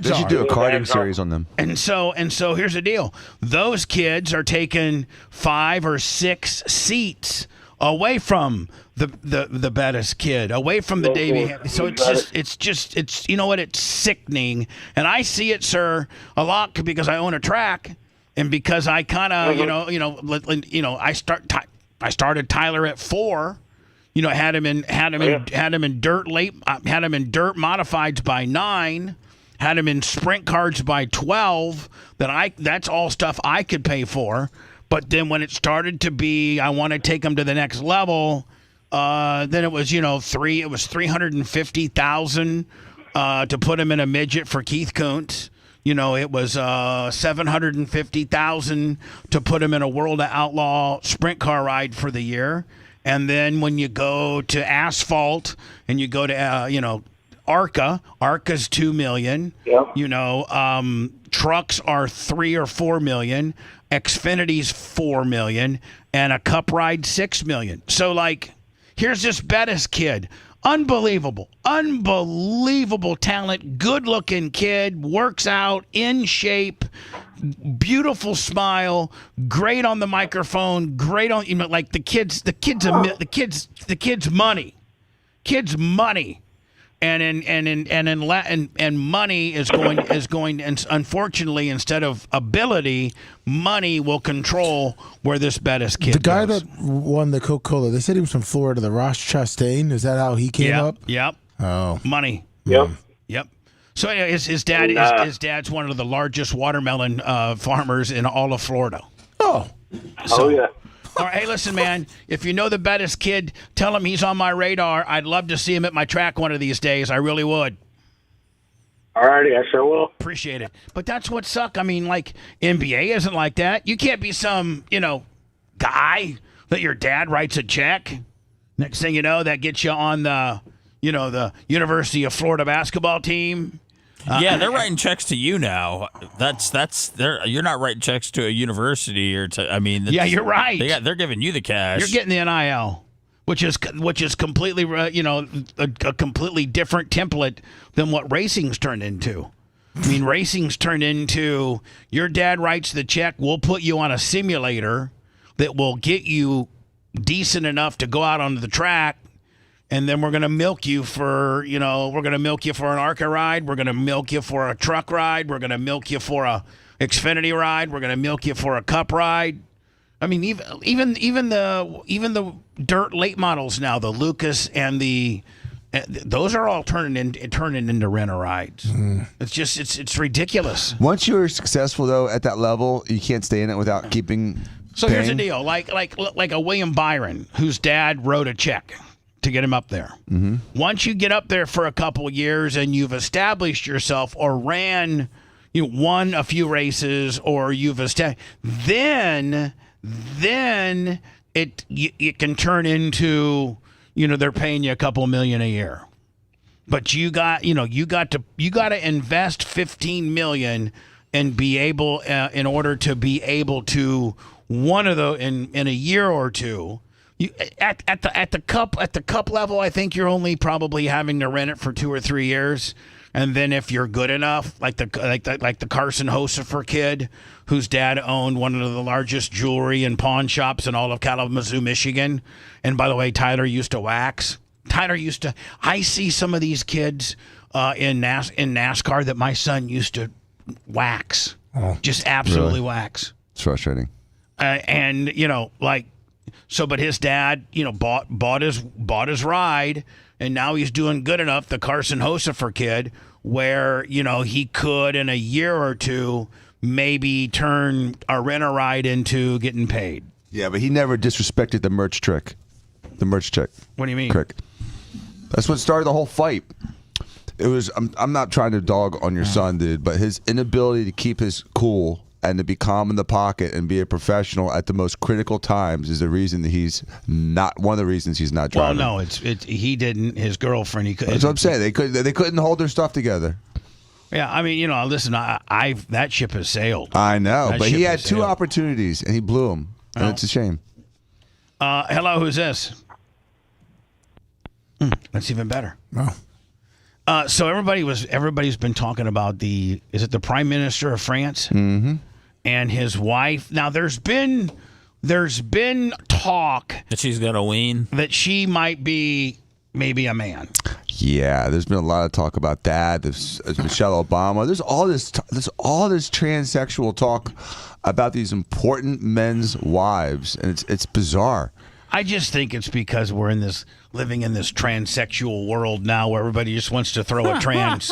They
are.
should do a karting series on them.
And so here's the deal. Those kids are taking 5 or 6 seats away from the Bettis kid, away from the Davey. So it's you know what? It's sickening, and I see it, sir, a lot because I own a track, and because I kind of I started Tyler at 4. Had him in dirt late, had him in dirt modifieds by 9. Had him in sprint cards by 12. That's all stuff I could pay for. But then when it started to be, I want to take him to the next level. Then it was, $350,000 to put him in a midget for Keith Kuntz. It was $750,000 to put him in a World of Outlaw sprint car ride for the year. And then when you go to asphalt and you go to, ARCA's $2 million.
Yep.
Trucks are $3 or $4 million. Xfinity's $4 million, and a cup ride $6 million. So, here's this Bettis kid, unbelievable talent, good-looking kid, works out, in shape, beautiful smile, great on the microphone, great on the kid's money, and money is going, and unfortunately, instead of ability, money will control where this Bettis kid
The guy
goes.
that won the Coca-Cola, they said he was from Florida, the Ross Chastain. Is that how he came up?
Yep.
Oh.
Money.
Yep.
Yep. So anyway, his dad's one of the largest watermelon farmers in all of Florida.
Oh.
Oh, yeah.
All right, hey, listen, man. If you know the Bettis kid, tell him he's on my radar. I'd love to see him at my track one of these days. I really would.
All righty, I sure will.
Appreciate it. But that's what sucks. I mean, like, NBA isn't like that. You can't be some, guy that your dad writes a check. Next thing you know, that gets you on the University of Florida basketball team.
Yeah, they're writing checks to you now. You're not writing checks to a university or to. I mean,
yeah, you're right.
They're giving you the cash.
You're getting the NIL, which is completely a completely different template than what racing's turned into. I mean, racing's turned into your dad writes the check. We'll put you on a simulator that will get you decent enough to go out onto the track. And then we're going to milk you for, an ARCA ride. We're going to milk you for a truck ride. We're going to milk you for a Xfinity ride. We're going to milk you for a Cup ride. I mean, even the dirt late models now, the Lucas and those are all turning into rent rides. It's just it's ridiculous.
Once you're successful though at that level, you can't stay in it without keeping.
So
paying.
Here's the deal, like a William Byron, whose dad wrote a check to get him up there.
Mm-hmm.
Once you get up there for a couple of years and you've established yourself or won a few races or you've established, then it can turn into, they're paying you a couple million a year. But you got to invest $15 million and be able in order to be able to one of the in a year or two. At the cup level, I think you're only probably having to rent it for 2 or 3 years, and then if you're good enough, like the Carson Hocefer kid, whose dad owned one of the largest jewelry and pawn shops in all of Kalamazoo, Michigan, and by the way, Tyler used to wax. I see some of these kids in NASCAR that my son used to wax, just absolutely wax.
It's frustrating,
and So, but his dad, bought his ride, and now he's doing good enough, the Carson Hocefer kid, where, he could in a year or two maybe turn a rent-a-ride into getting paid.
Yeah, but he never disrespected the merch trick. The merch trick.
What do you mean?
Trick. That's what started the whole fight. It was. I'm not trying to dog on your son, dude, but his inability to keep his cool and to be calm in the pocket and be a professional at the most critical times is the reason that he's not one of the reasons he's not driving.
Well, no, he didn't. His girlfriend, he couldn't.
That's what I'm saying. They couldn't hold their stuff together.
Yeah, I mean, listen, that ship has sailed.
I know, but he had 2
sailed.
opportunities and he blew them, and it's a shame.
Hello, who's this? That's even better.
Oh.
So everybody's been talking about is it the Prime Minister of France?
Mm-hmm.
And his wife. Now there's been talk
that she's got a wean,
that she might be maybe a man.
Yeah, there's been a lot of talk about that. There's Michelle Obama. There's all this transsexual talk about these important men's wives, and it's bizarre.
I just think it's because we're living in this transsexual world now, where everybody just wants to throw a trans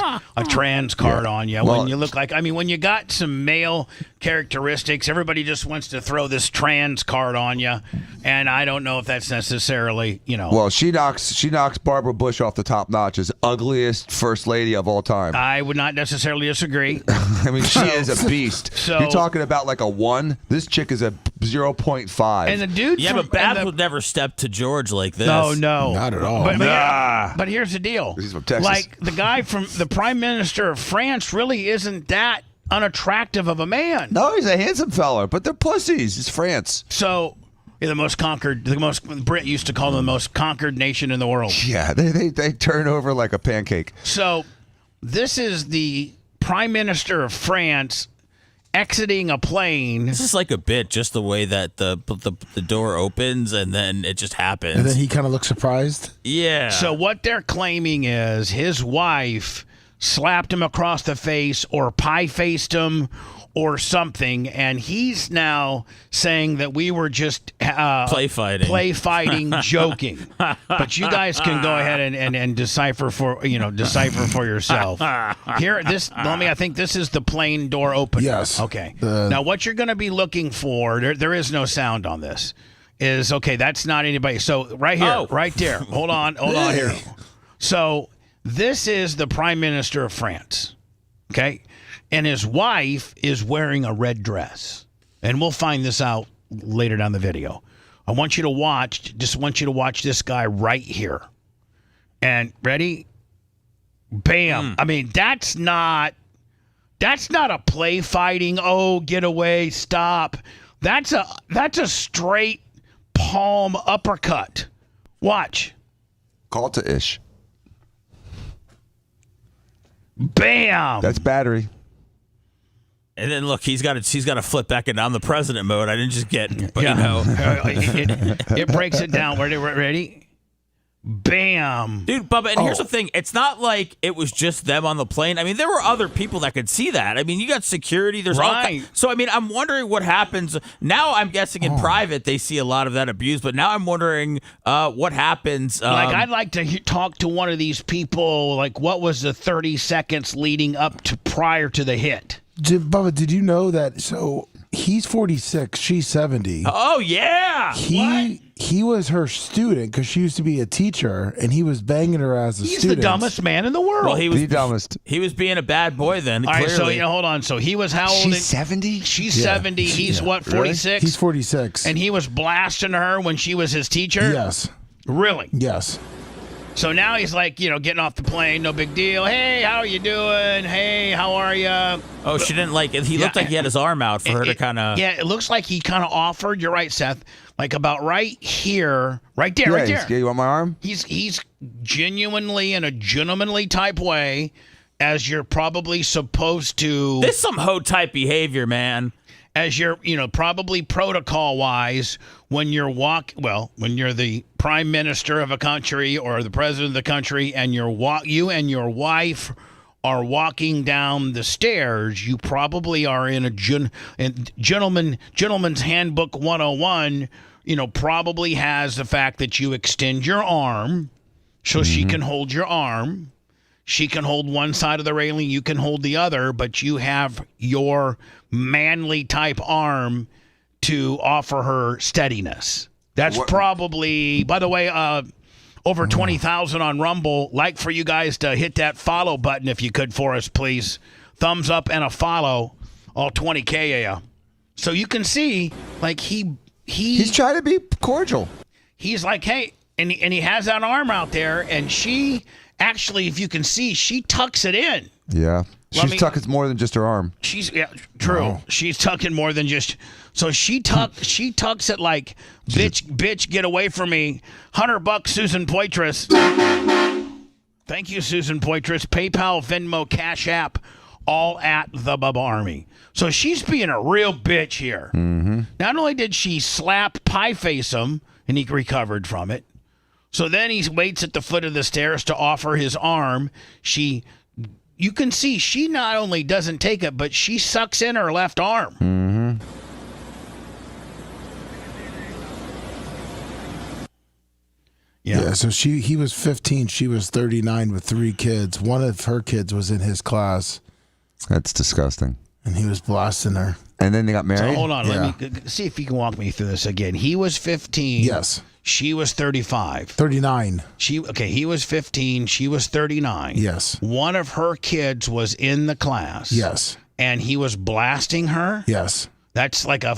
card on you.
Well,
when you look when you got some male characteristics, everybody just wants to throw this trans card on you, and I don't know if that's necessarily,
Well, she knocks Barbara Bush off the top notch as ugliest first lady of all time.
I would not necessarily disagree.
I mean, she is a beast.
So,
you're talking about like a 1. This chick is a 0.5.
And the dude,
but Babs would never step to George like this.
No,
not at all.
But here's the deal.
He's from Texas.
Like the guy from the Prime Minister of France really isn't that unattractive of a man.
No, he's a handsome fella, but they're pussies. It's France.
So, Brit used to call them the most conquered nation in the world.
Yeah, they turn over like a pancake.
So, this is the Prime Minister of France, exiting a plane.
This is like a bit, just the way that the door opens and then it just happens.
And then he kind of looks surprised.
Yeah.
So what they're claiming is his wife slapped him across the face or pie-faced him or something, and he's now saying that we were just play fighting, joking. But you guys can go ahead and decipher for yourself. Here, I think this is the plane door opener.
Yes.
Okay. Now, what you're going to be looking for, there is no sound on this. Is okay. That's not anybody. So right here, right there. Hold on here. So this is the Prime Minister of France. Okay. And his wife is wearing a red dress. And we'll find this out later down the video. I want you to watch this guy right here. And ready? Bam. I mean, that's not a play fighting, get away, stop. That's a straight palm uppercut. Watch.
Call to ish.
Bam.
That's battery.
And then look, he's got to flip back into I'm the president mode. I didn't just get,
it breaks it down. Ready? Bam.
Dude, Bubba, and here's the thing. It's not like it was just them on the plane. I mean, there were other people that could see that. I mean, you got security. There's so, I mean, I'm wondering what happens. Now I'm guessing in private they see a lot of that abuse, but now I'm wondering what happens.
I'd like to talk to one of these people, like what was the 30 seconds leading up to prior to the hit?
Bubba, did you know that? So he's 46, she's 70.
Oh yeah,
he was her student because she used to be a teacher, and he was banging her as a student.
He's the dumbest man in the world.
Well, he was
the dumbest.
He was being a bad boy then.
All
clearly.
right, so hold on. So he was how old?
She's 70.
She's 70. He's what, 46?
He's 46.
And he was blasting her when she was his teacher.
Yes.
Really?
Yes.
So now he's like, getting off the plane, no big deal. Hey, how are you doing? Hey, how are you?
Oh, she didn't like it. He looked like he had his arm out for her to kind of.
Yeah, it looks like he kind of offered. You're right, Seth. Like about right here, right there, right there.
Yeah, you want my arm?
He's genuinely in a gentlemanly type way, as you're probably supposed to.
This is some hoe type behavior, man.
As you're, probably protocol wise, when you're when you're the prime minister of a country or the president of the country, and you and your wife are walking down the stairs, you probably are in a gentleman's handbook 101. Probably has the fact that you extend your arm so she can hold your arm. She can hold one side of the railing, you can hold the other, but you have your manly type arm to offer her steadiness. That's probably, by the way, over 20,000 on Rumble. Like for you guys to hit that follow button if you could for us, please. Thumbs up and a follow, all 20K of you. So you can see, like he's
trying to be cordial.
He's like, hey, and he has that arm out there, and she actually, if you can see, she tucks it in.
Yeah. She's tucking more than just her arm.
True. Wow. She's tucking more than just. So she tucks it like, bitch, get away from me. $100, Susan Poitras. Thank you, Susan Poitras. PayPal, Venmo, Cash App, all at the Bubba Army. So she's being a real bitch here.
Mm-hmm.
Not only did she slap pie face him, and he recovered from it. So then he waits at the foot of the stairs to offer his arm. You can see she not only doesn't take it, but she sucks in her left arm.
Mm-hmm.
Yeah, so he was 15, she was 39 with 3 kids. One of her kids was in his class.
That's disgusting.
And he was blasting her.
And then they got married?
So hold on, let me see if you can walk me through this again. He was 15.
Yes.
She was 35.
39.
He was 15. She was 39.
Yes.
One of her kids was in the class.
Yes.
And he was blasting her.
Yes.
That's like a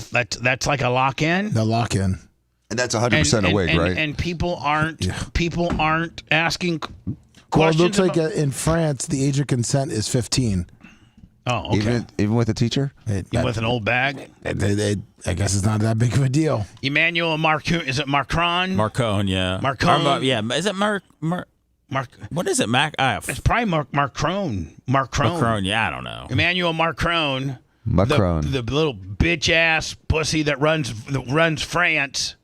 lock-in.
The lock-in.
And that's 100% a wig, right?
And people aren't asking questions.
Well, it looks like in France the age of consent is 15.
Oh, okay.
Even with a teacher?
Even with an old bag?
I guess it's not that big of a deal.
Emmanuel Macron, is it Macron?
Marcon, yeah.
Marcon.
Yeah, is it Mark? What is it, Mac?
It's probably Macron.
Macron, yeah, I don't know.
Emmanuel Macron.
Macron.
The little bitch ass pussy that runs France,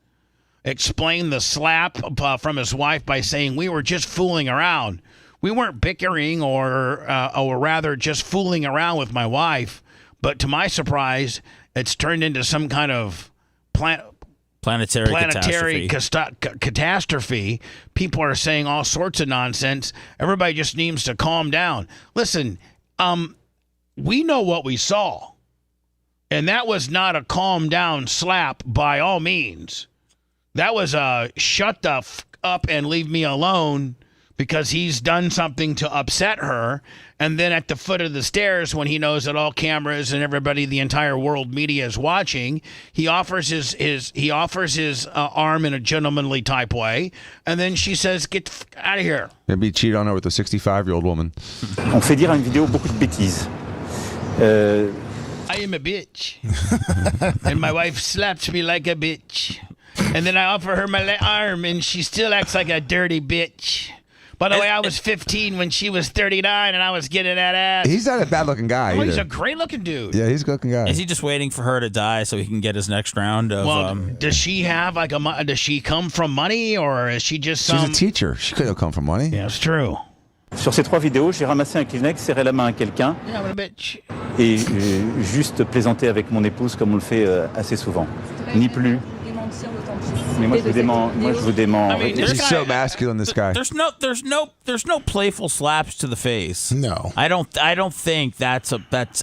explained the slap from his wife by saying we were just fooling around. We weren't bickering or rather just fooling around with my wife. But to my surprise, it's turned into some kind of planetary catastrophe. People are saying all sorts of nonsense. Everybody just needs to calm down. Listen, we know what we saw. And that was not a calm down slap by all means. That was a shut the up and leave me alone because he's done something to upset her. And then at the foot of the stairs, when he knows that all cameras and everybody, the entire world media is watching, he offers his arm in a gentlemanly type way. And then she says, get the fuck out of here.
Maybe cheat on her with a 65-year-old woman.
On fait dire à une vidéo beaucoup de bêtises.
I am a bitch. And my wife slaps me like a bitch. And then I offer her my arm, and she still acts like a dirty bitch. By the way, I was 15 when she was 39, and I was getting that ass.
He's not a bad-looking guy either.
He's a great-looking dude.
Yeah, he's a good-looking guy.
Is he just waiting for her to die so he can get his next round of...
does she have does she come from money, or is she just some...
She's a teacher. She could have come from money.
Yeah, it's true.
Sur ces 3 vidéos, j'ai ramassé un Kleenex, serré la main à quelqu'un
Yeah, what a bitch.
et juste plaisanté avec mon épouse comme on le fait assez souvent. Ni plus. Mais moi je vous dément.
I mean,
He's so masculine, this guy.
There's no playful slaps to the face.
No,
I don't think that's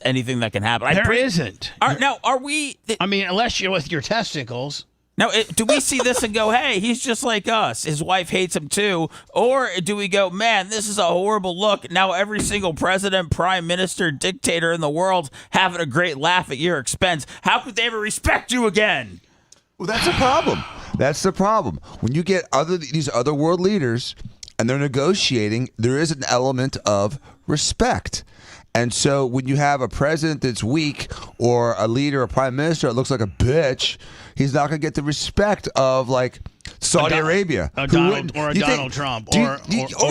anything that can happen.
There isn't.
Now, are we?
I mean, unless you're with your testicles.
Now, do we see this and go, hey, he's just like us. His wife hates him too. Or do we go, man, this is a horrible look. Now every single president, prime minister, dictator in the world having a great laugh at your expense. How could they ever respect you again?
Well, that's a problem. That's the problem. When you get these other world leaders and they're negotiating, there is an element of respect. And so when you have a president that's weak or a leader, a prime minister that looks like a bitch, he's not going to get the respect of like Saudi Arabia.
Donald Trump.
Or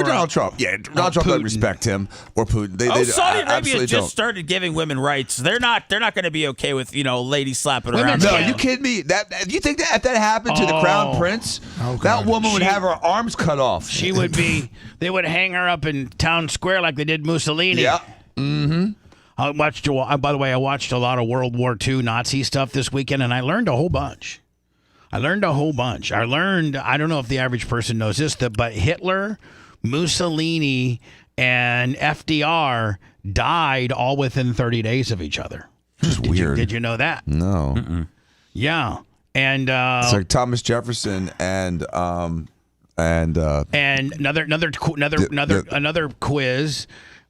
Donald Trump. Yeah, Donald Trump doesn't respect him or Putin.
Saudi Arabia just
don't.
started giving women rights. They're not going to be okay with, ladies slapping around.
No, you kidding me? You think that if that happened to the crown prince, that woman would have her arms cut off?
She would be. They would hang her up in town square like they did Mussolini.
Yeah. Mm-hmm.
By the way, I watched a lot of World War II Nazi stuff this weekend, and I learned a whole bunch. I don't know if the average person knows this, but Hitler, Mussolini, and FDR died all within 30 days of each other.
It's weird.
Did you know that?
No.
Mm-mm.
Yeah. And
it's like Thomas Jefferson and another
quiz.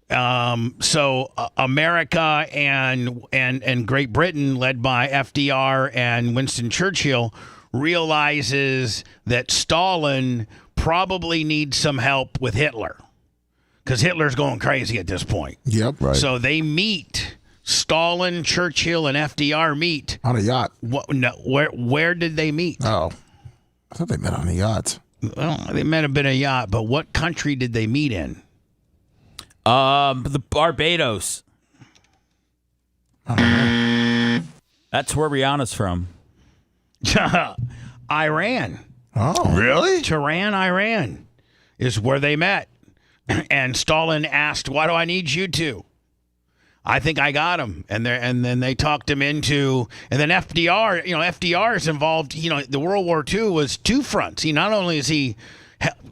So America and Great Britain, led by FDR and Winston Churchill, realizes that Stalin probably needs some help with Hitler because Hitler's going crazy at this point.
Yep, right.
So they meet. Stalin, Churchill, and FDR meet
on a yacht.
Where did they meet?
Oh, I thought they met on a yacht.
Well, they might have been a yacht, but what country did they meet in?
The Barbados. That's where Rihanna's from.
Iran.
Oh,
really?
Tehran, Iran is where they met. And Stalin asked, "Why do I need you two?" I think I got him. And then they talked him into, and then FDR, FDR is involved. The World War II was two fronts. Not only is he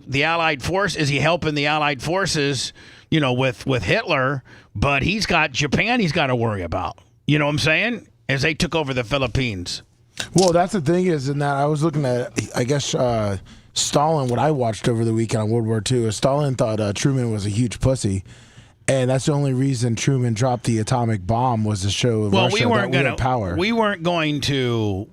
the Allied force, is he helping the Allied forces, with Hitler, but he's got Japan he's got to worry about. You know what I'm saying? As they took over the Philippines.
Well, that's the thing is in that I was looking at, I guess, Stalin, what I watched over the weekend on World War II, is Stalin thought Truman was a huge pussy. And that's the only reason Truman dropped the atomic bomb was to show Russia that we had power.
We weren't going to.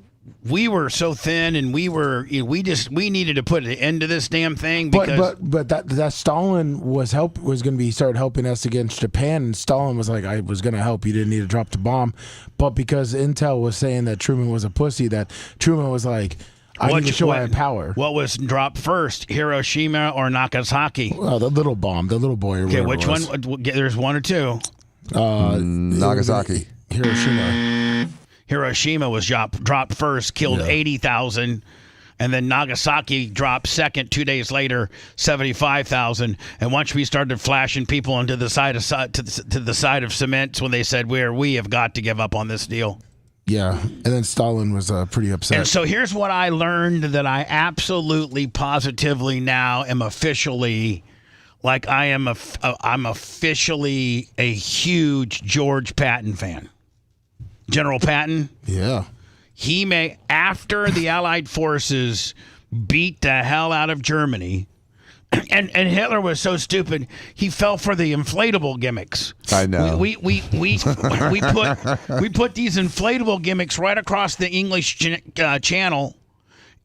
We were so thin, and we needed to put an end to this damn thing. Because
but that Stalin was going to be start helping us against Japan, and Stalin was like, I was going to help. You didn't need to drop the bomb, but because Intel was saying that Truman was a pussy, that Truman was like, I need to show I have power.
What was dropped first, Hiroshima or Nagasaki?
Well, the little bomb, the little boy.
Okay, which one? There's one or two.
Nagasaki.
Hiroshima was dropped first, killed 80,000. And then Nagasaki dropped second 2 days later, 75,000. And once we started flashing people into the side of to the side of cement, when they said we have got to give up on this deal.
Yeah, and then Stalin was pretty upset.
And so here's what I learned that I absolutely, positively now am officially, like I'm officially a huge George Patton fan. General Patton.
Yeah.
After the Allied forces beat the hell out of Germany, and Hitler was so stupid, he fell for the inflatable gimmicks.
I know.
We put these inflatable gimmicks right across the English channel,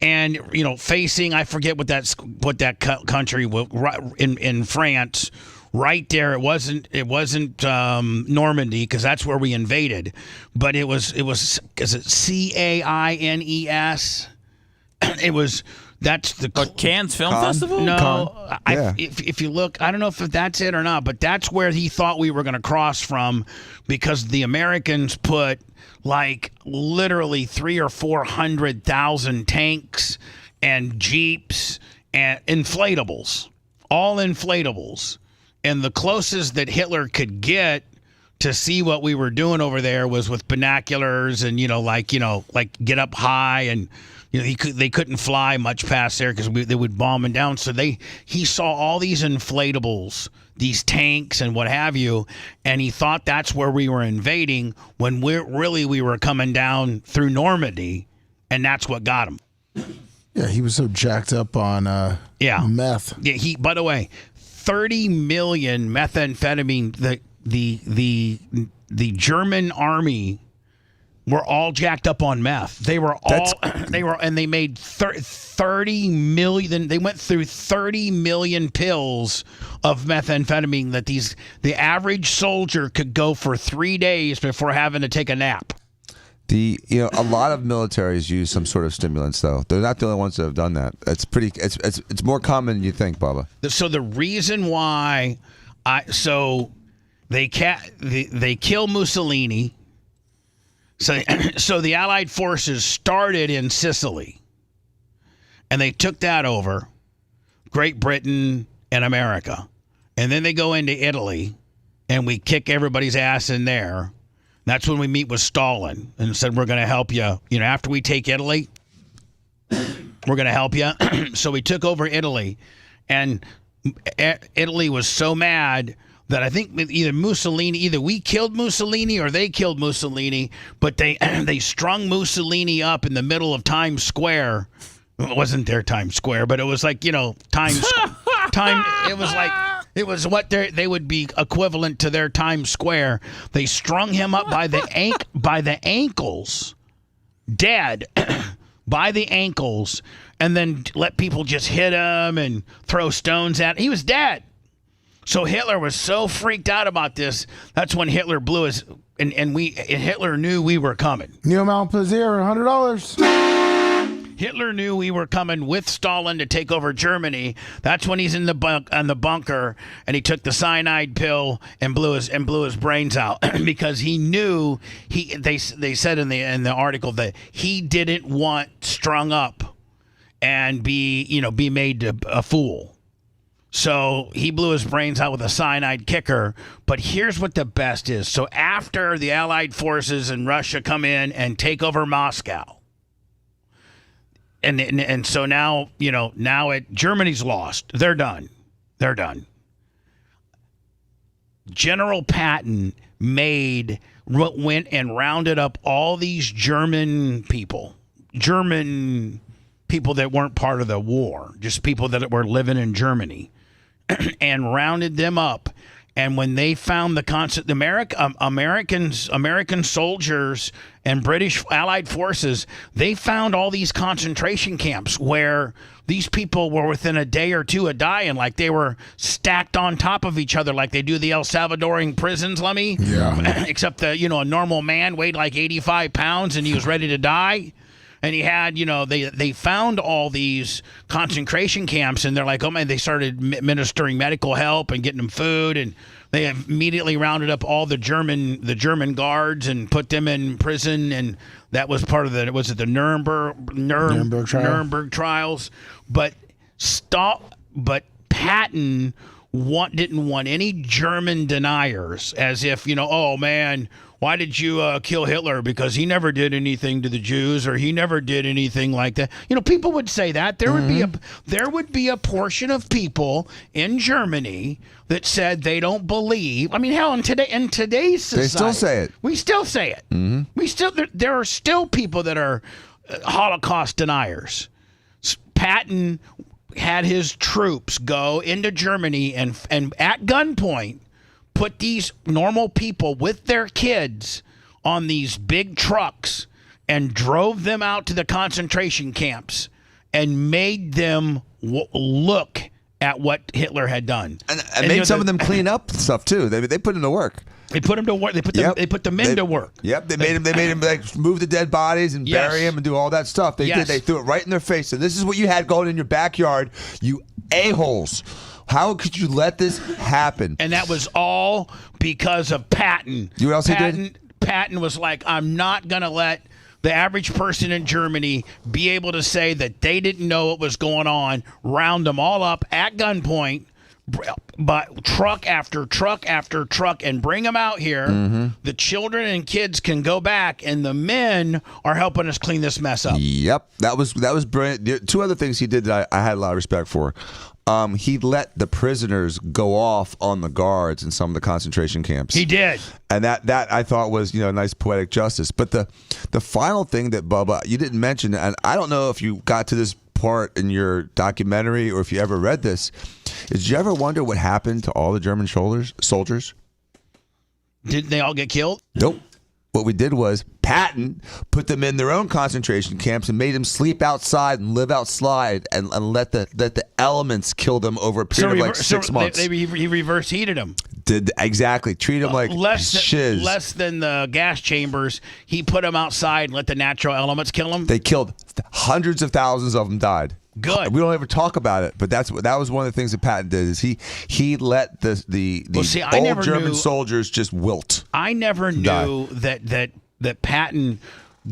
and facing, I forget what that country in France. Right there, it wasn't Normandy, because that's where we invaded, but it was is it Caines? That's the
Cannes Film Festival.
No, if you look, I don't know if that's it or not, but that's where he thought we were going to cross from, because the Americans put like literally 300,000 or 400,000 tanks and jeeps and inflatables, all inflatables. And the closest that Hitler could get to see what we were doing over there was with binoculars and, like get up high, and, they couldn't fly much past there because they would bomb them down. So he saw all these inflatables, these tanks and what have you, and he thought that's where we were invading, when we were coming down through Normandy, and that's what got him.
Yeah, he was so jacked up on meth.
Yeah, by the way, 30 million methamphetamine. The German army were all jacked up on meth. They made 30 million. They went through 30 million pills of methamphetamine that the average soldier could go for 3 days before having to take a nap.
A lot of militaries use some sort of stimulants, though. They're not the only ones that have done that. It's more common than you think, Bubba.
So the reason why they kill Mussolini. So the Allied forces started in Sicily, and they took that over, Great Britain and America, and then they go into Italy, and we kick everybody's ass in there. That's when we meet with Stalin and said, we're going to help you. After we take Italy, we're going to help you. So we took over Italy, and Italy was so mad that I think either we killed Mussolini or they killed Mussolini, but they strung Mussolini up in the middle of Times Square. It wasn't their Times Square, but it was like, Times. It was what they would be equivalent to their Times Square. They strung him up by the ankles, dead, by the ankles, and then let people just hit him and throw stones at him. He was dead. So Hitler was so freaked out about this. That's when Hitler blew his, and Hitler knew we were coming.
Neil Malpazier, $100.
Hitler knew we were coming with Stalin to take over Germany. That's when he's in the bunker, and he took the cyanide pill and blew his brains out because he knew they said in the article that he didn't want strung up and be made a fool. So he blew his brains out with a cyanide kicker. But here's what the best is. So after the Allied forces in Russia come in and take over Moscow, and so now Germany's lost. They're done. General Patton went and rounded up all these German people that weren't part of the war, just people that were living in Germany, and rounded them up. And when they found American soldiers and British Allied forces, they found all these concentration camps where these people were within a day or two of dying, like they were stacked on top of each other, like they do the El Salvadorian prisons, Lemmy.
Yeah.
Except a normal man weighed like 85 pounds and he was ready to die. And he had, they found all these concentration camps, and they're like, oh man, they started administering medical help and getting them food, and they immediately rounded up all the German guards and put them in prison, and that was part of the Nuremberg trials. But Patton didn't want any German deniers, as if, oh man, why did you kill Hitler? Because he never did anything to the Jews, or he never did anything like that. People would say that. There would be a portion of people in Germany that said they don't believe. I mean, hell, in today's society,
they still say it.
We still say it. Mm-hmm. There are still people that are Holocaust deniers. Patton had his troops go into Germany and at gunpoint put these normal people with their kids on these big trucks and drove them out to the concentration camps and made them look at what Hitler had done.
And made some of them clean up stuff too. They put them to work.
They put them to work. They put the men to work.
Yep. They made them like move the dead bodies and bury them and do all that stuff. They did. They threw it right in their face. And this is what you had going in your backyard, you a-holes. How could you let this happen?
And that was all because of Patton.
You know what else he did?
Patton was like, I'm not going to let the average person in Germany be able to say that they didn't know what was going on, round them all up at gunpoint, but truck after truck after truck, and bring them out here. Mm-hmm. The children and kids can go back, and the men are helping us clean this mess up.
Yep. That was brilliant. Two other things he did that I had a lot of respect for. He let the prisoners go off on the guards in some of the concentration camps.
He did.
And that I thought was, nice poetic justice. But the final thing that, Bubba, you didn't mention, and I don't know if you got to this part in your documentary or if you ever read this, is did you ever wonder what happened to all the German soldiers?
Did they all get killed?
Nope. What we did was Patton put them in their own concentration camps and made them sleep outside and live outside and let the elements kill them over a period of like 6 months.
He reverse heated them.
Exactly. Treat them like shiz.
Less than the gas chambers. He put them outside and let the natural elements kill them.
They killed hundreds of thousands of them died.
Good.
We don't ever talk about it, but that was one of the things that Patton did. Is he let the old German soldiers just wilt.
I never knew that Patton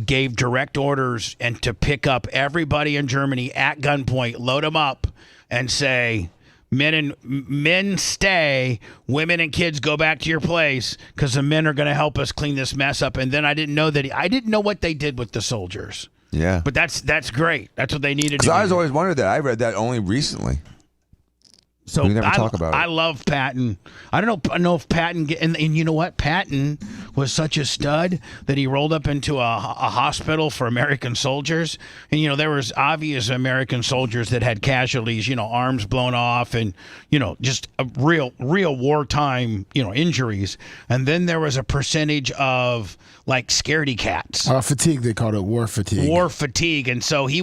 gave direct orders and to pick up everybody in Germany at gunpoint, load them up, and say, men stay, women and kids go back to your place because the men are going to help us clean this mess up. And then I didn't know what they did with the soldiers.
Yeah,
but that's great. That's what they needed.
Because I was always wondered that. I read that only recently.
So
we never talk about it.
I love Patton. I don't know if Patton and you know what? Patton was such a stud that he rolled up into a hospital for American soldiers, and there was obvious American soldiers that had casualties, arms blown off, and just a real wartime injuries, and then there was a percentage of like scaredy cats.
Fatigue, they called it war fatigue.
War fatigue, and so he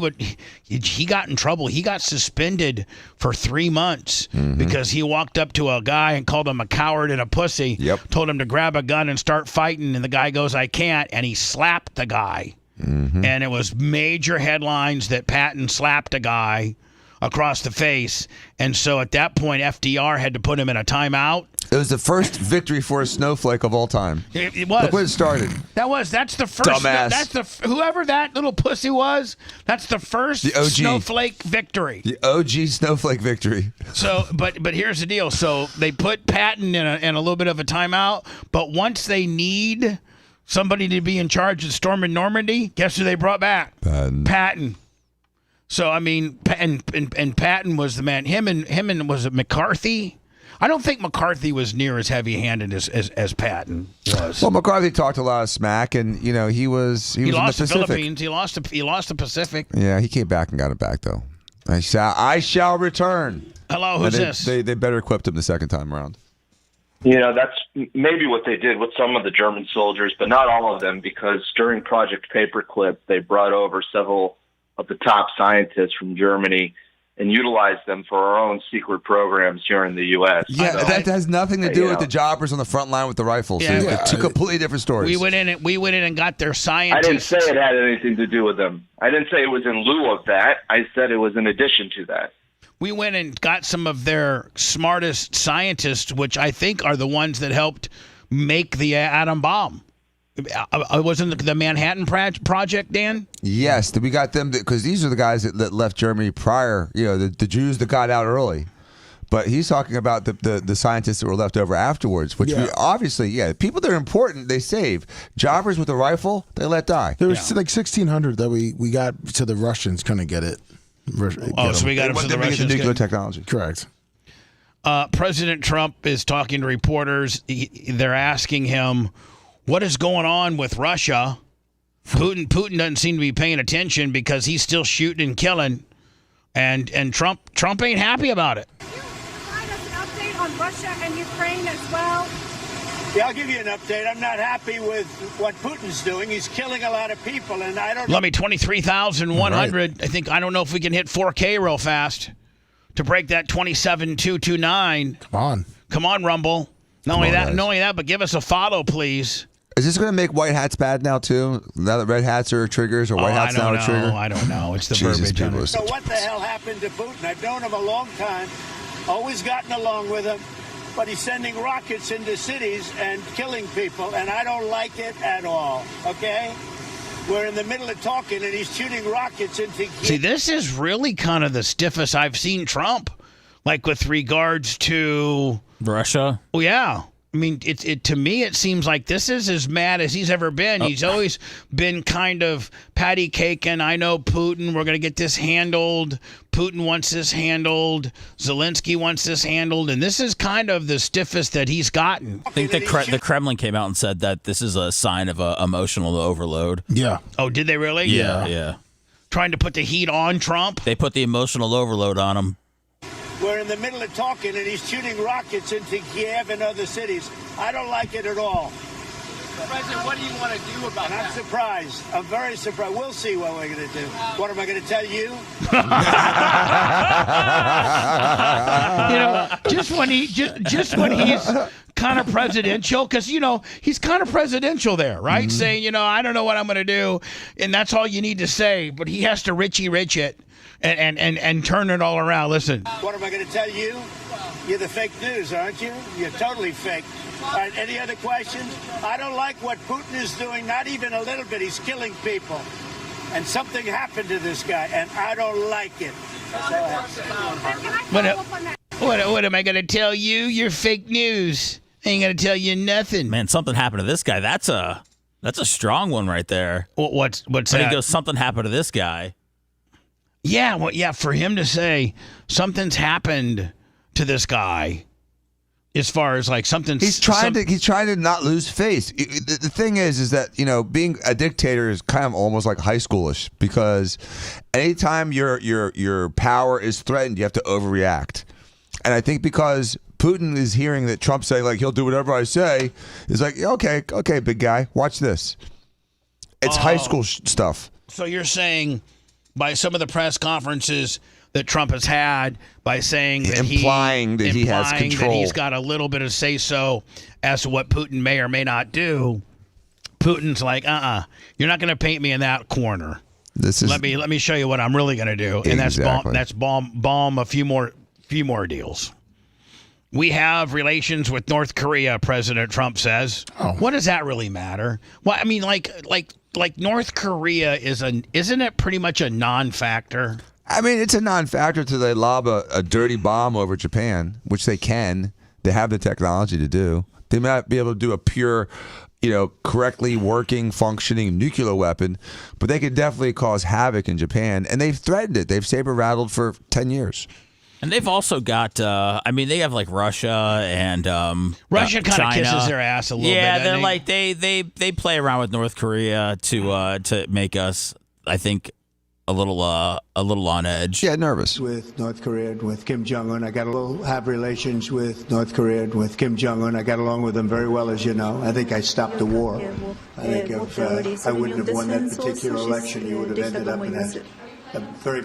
got in trouble. He got suspended for 3 months. Mm-hmm. Because he walked up to a guy and called him a coward and a pussy.
Yep.
Told him to grab a gun and start fighting, and the guy goes, I can't, and he slapped the guy. Mm-hmm. And it was major headlines that Patton slapped a guy across the face, and so at that point FDR had to put him in a timeout.
It was the first victory for a snowflake of all time.
It was.
Look where it started.
That's the first.
Dumbass.
That's whoever that little pussy was. That's the first snowflake victory.
The OG snowflake victory.
So, but here's the deal. So they put Patton in a little bit of a timeout, but once they need somebody to be in charge of storming Normandy, guess who they brought back? Patton. So I mean, and Patton was the man. Him and was it McCarthy? I don't think McCarthy was near as heavy-handed as Patton was.
Well, McCarthy talked a lot of smack, and he was
he
lost
in the
Pacific.
Philippines. He lost the Pacific.
Yeah, he came back and got it back though. I shall return.
Hello, who's this?
They better equipped him the second time around.
That's maybe what they did with some of the German soldiers, but not all of them, because during Project Paperclip, they brought over several of the top scientists from Germany, and utilize them for our own secret programs here in the U.S.
Yeah, that has nothing to do with the jobbers on the front line with the rifles.
Yeah.
Two completely different stories.
We went in and got their scientists.
I didn't say it had anything to do with them. I didn't say it was in lieu of that. I said it was in addition to that.
We went and got some of their smartest scientists, which I think are the ones that helped make the atom bomb. Wasn't the Manhattan Project, Dan?
Yes, we got them because these are the guys that left Germany prior. You know, the Jews that got out early. But he's talking about the scientists that were left over afterwards, which we obviously, people that are important, they save. Jobbers with a rifle, they let die.
There was like 1,600 that we got to the Russians couldn't get it.
So we got them to the Russians.
The nuclear technology.
Correct.
President Trump is talking to reporters. They're asking him, what is going on with Russia? Putin doesn't seem to be paying attention because he's still shooting and killing, and Trump ain't happy about it.
Can you provide us an update on Russia and Ukraine as well?
Yeah, I'll give you an update. I'm not happy with what Putin's doing. He's killing a lot of people, and I don't know.
Let me 23,100. Right. I don't know if we can hit 4K real fast to break that 27,229. Come on, Rumble. Not only that, but give us a follow, please.
Is this going to make white hats bad now, too? Now that red hats are triggers or white hats now are trigger?
I don't know. It's the
Jesus,
verbiage.
So what the hell happened to Putin? I've known him a long time, always gotten along with him, but he's sending rockets into cities and killing people, and I don't like it at all, okay? We're in the middle of talking, and he's shooting rockets into...
See, this is really kind of the stiffest I've seen Trump, like with regards to...
Russia?
Oh, yeah. I mean, it to me, it seems like this is as mad as he's ever been. He's always been kind of patty caking. I know Putin, we're going to get this handled. Putin wants this handled. Zelensky wants this handled. And this is kind of the stiffest that he's gotten.
I think the Kremlin came out and said that this is a sign of emotional overload.
Yeah.
Oh, did they really?
Yeah.
Trying to put the heat on Trump?
They put the emotional overload on him.
We're in the middle of talking, and he's shooting rockets into Kiev and other cities. I don't like it at all.
President, what do you want to do about that?
I'm surprised. I'm very surprised. We'll see what we're going to do. What am I going to tell you?
Just when he's kind of presidential, because he's kind of presidential there, right? Mm-hmm. Saying, I don't know what I'm going to do, and that's all you need to say. But he has to Richie Rich it and turn it all around. Listen.
What am I going to tell you? You're the fake news, aren't you? You're totally fake. All right, any other questions? I don't like what Putin is doing, not even a little bit. He's killing people. And something happened to this guy, and I don't like it.
What am I going to tell you? You're fake news. I ain't going to tell you nothing.
Man, something happened to this guy. That's a strong one right there.
What's
when
that?
He goes, something happened to this guy.
Yeah, for him to say something's happened to this guy, as far as like something's...
He's trying to not lose face. The thing is that, being a dictator is kind of almost like high schoolish, because anytime your power is threatened, you have to overreact. And I think because Putin is hearing that Trump saying, like, he'll do whatever I say, is like, okay, big guy, watch this. It's high school stuff.
So you're saying by some of the press conferences that Trump has had, by saying that
implying that he has control,
that he's got a little bit of say-so as to what Putin may or may not do, Putin's like, you're not going to paint me in that corner. Let me show you what I'm really going to do, and that's bomb a few more deals. We have relations with North Korea, President Trump says. Oh. What does that really matter? Well, I mean, like North Korea isn't it pretty much a non-factor?
I mean, it's a non-factor till they lob a dirty bomb over Japan, which they can. They have the technology to do. They may not be able to do a pure, correctly working, functioning nuclear weapon, but they could definitely cause havoc in Japan. And they've threatened it. They've saber-rattled for 10 years.
And they've also got, they have like Russia and
Russia kind of
China.
Kisses their ass a little bit.
Yeah, they're like they play around with North Korea to make us, I think, a little on edge.
Yeah, nervous.
With North Korea and with Kim Jong-un. I have relations with North Korea and with Kim Jong-un. I got along with them very well, as you know. I think I stopped the war. I think if I wouldn't have won that particular election, you would have ended up in a very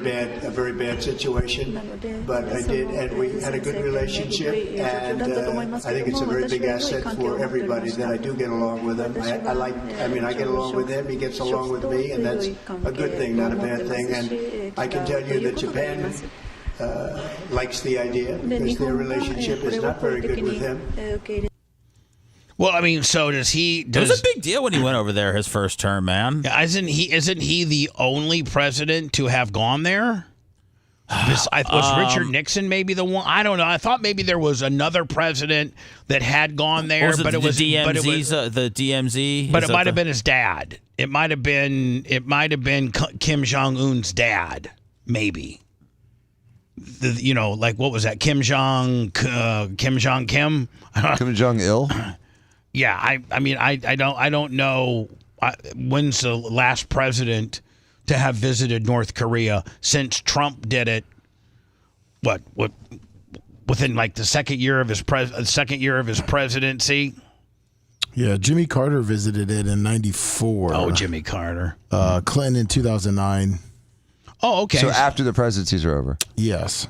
bad situation, but I did, and we had a good relationship, and I think it's a very big asset for everybody that I do get along with him. I get along with him, he gets along with me, and that's a good thing, not a bad thing. And I can tell you that Japan likes the idea because their relationship is not very good with him.
Well, I mean, so does he?
It was a big deal when he went over there his first term, man.
Isn't he the only president to have gone there? Was Richard Nixon maybe the one? I don't know. I thought maybe there was another president that had gone there,
the DMZ.
But it might have been his dad. It might have been Kim Jong Un's dad, maybe. Like what was that? Kim Jong Kim.
Kim Jong Il.
Yeah, I don't know when's the last president to have visited North Korea since Trump did it. What within like the second year of his presidency?
Yeah, Jimmy Carter visited it in '94.
Oh, Jimmy Carter.
Clinton in 2009.
Oh, okay.
So after the presidencies are over.
Yes.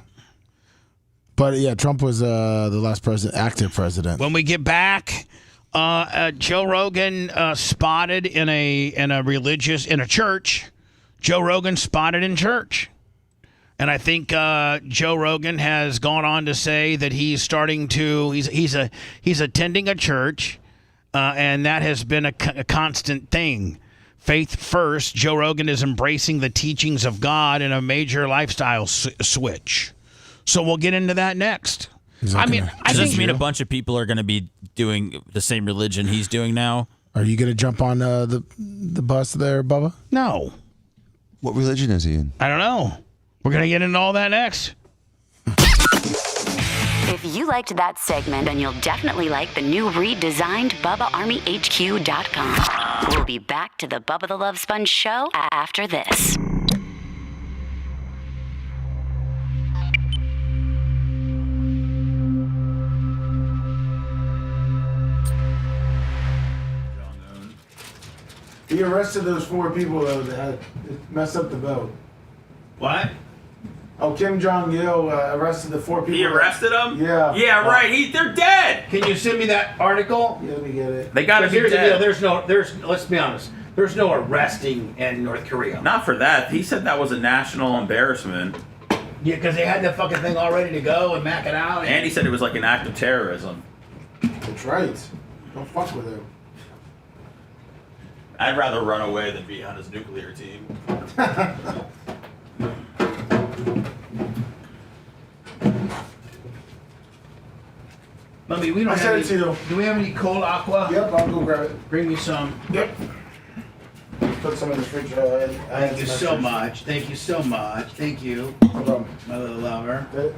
But yeah, Trump was the last active president.
When we get back, Joe Rogan spotted in a church. Joe Rogan spotted in church, and I think Joe Rogan has gone on to say that he's attending a church, and that has been a constant thing. Faith first. Joe Rogan is embracing the teachings of God in a major lifestyle switch. So we'll get into that next.
Does this mean a bunch of people are going to be doing the same religion he's doing now?
Are you going to jump on the bus there, Bubba?
No.
What religion is he in?
I don't know. We're going to get into all that next.
If you liked that segment, then you'll definitely like the new redesigned BubbaArmyHQ.com. We'll be back to the Bubba the Love Sponge show after this.
He arrested those 4 people though that had messed up the boat.
What?
Oh, Kim Jong-il arrested the 4 people.
He arrested them?
Yeah.
Yeah, right. They're dead. Can you send me that article?
Yeah, let me get it.
They got to be
Here's the
dead.
deal. Let's be honest. There's no arresting in North Korea.
Not for that. He said that was a national embarrassment.
Yeah, because they had the fucking thing all ready to go and mac it out.
And he said it was like an act of terrorism.
That's right. Don't fuck with him.
I'd rather run away than be on his nuclear team.
Mummy, we don't
I
have
sent
any,
it to you.
Do we have any cold aqua?
Yep, I'll go grab it.
Bring me some.
Yep. Put some in the fridge.
Thank you so much. Thank you so much. Thank you.
No problem.
My little lover.
Okay.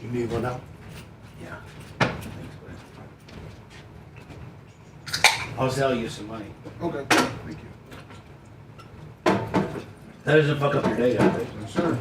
You need one now?
Yeah. I'll sell you some money.
Okay. Thank you.
That doesn't fuck up your day, does it?
Yes, sir.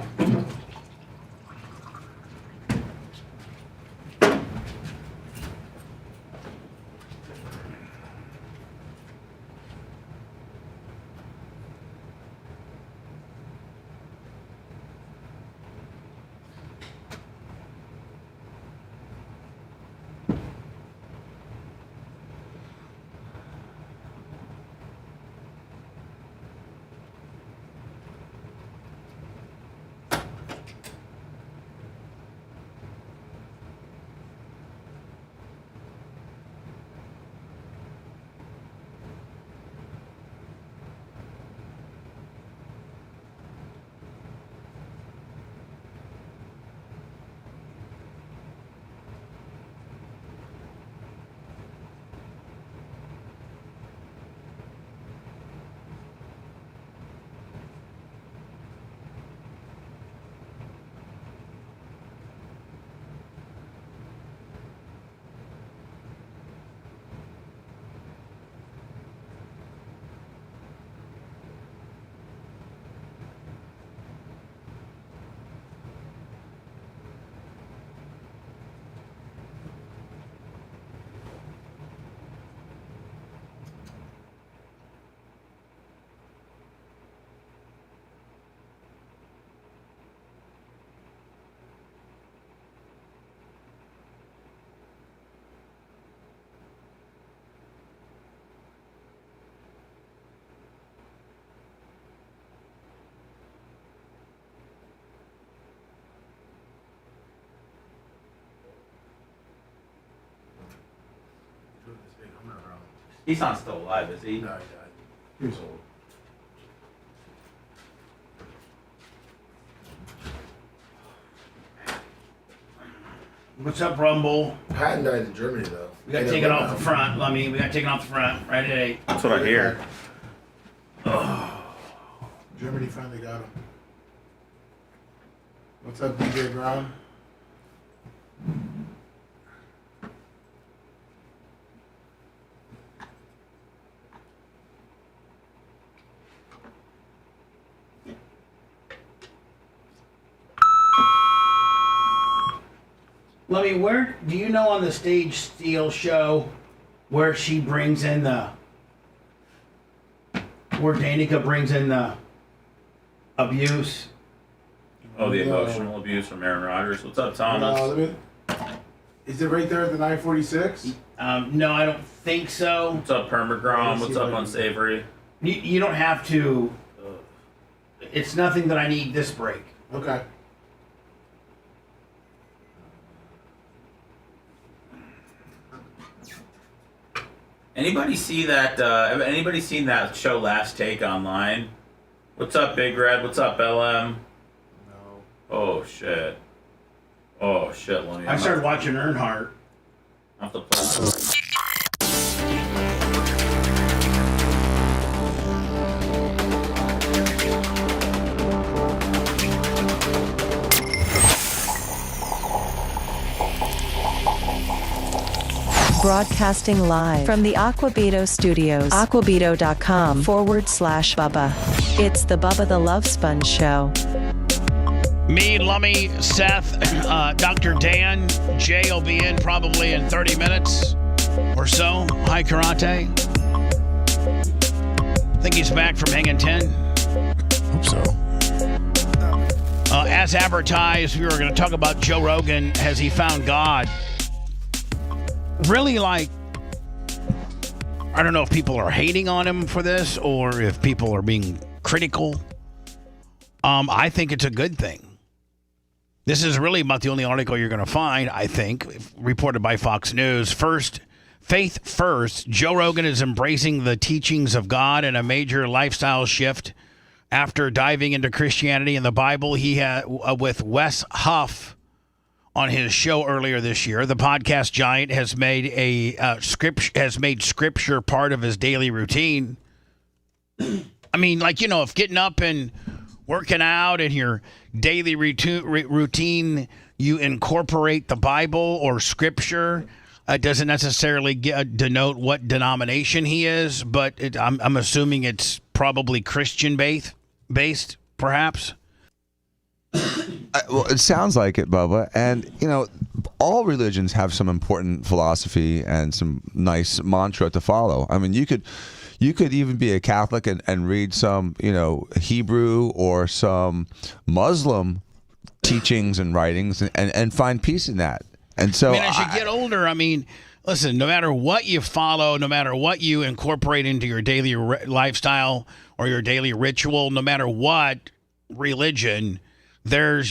He's not still alive, is he?
No, he died. He was old.
What's up, Rumble?
Patton died in Germany, though.
We got taken off the front, Lummy. We got taken off the front right at 8.
That's what I hear.
Germany finally got him. What's up, DJ Brown?
Lummy, where do you know on the Stage Steel show where she brings in where Danica brings in the abuse?
Oh, the emotional abuse from Aaron Rodgers. What's up, Thomas?
Is it right there at the 946?
No, I don't think so.
What's up, Permagrom? What's up, Unsavory?
You don't have to. It's nothing that I need this break.
Okay.
Anybody see that? Anybody seen that show Last Take online? What's up, Big Red? What's up, LM? No. Oh shit. Oh shit, Lenny.
I started watching Earnhardt.
I have to play.
Broadcasting live from the Aquabito Studios. Aquabito.com/Bubba. It's the Bubba the Love Sponge Show.
Me, Lummy, Seth, Dr. Dan, Jay will be in probably in 30 minutes or so. Hi, Karate. Think he's back from hanging 10.
Hope so.
As advertised, we were going to talk about Joe Rogan. Has he found God? Really, like, I don't know if people are hating on him for this or if people are being critical. I think it's a good thing. This is really about the only article you're going to find, I think, reported by Fox News. Faith first, Joe Rogan is embracing the teachings of God and a major lifestyle shift after diving into Christianity and the Bible. He had with Wes Huff on his show earlier this year. The podcast giant has made scripture part of his daily routine. I mean, like, you know, if getting up and working out in your daily routine, you incorporate the Bible or scripture. Doesn't necessarily denote what denomination he is, but I'm assuming it's probably Christian based, perhaps.
Well, it sounds like it, Bubba. And, you know, all religions have some important philosophy and some nice mantra to follow. I mean, you could even be a Catholic and read some, you know, Hebrew or some Muslim teachings and writings and find peace in that. And so,
I mean, as you get older, I mean, listen, no matter what you follow, no matter what you incorporate into your daily lifestyle or your daily ritual, no matter what religion, there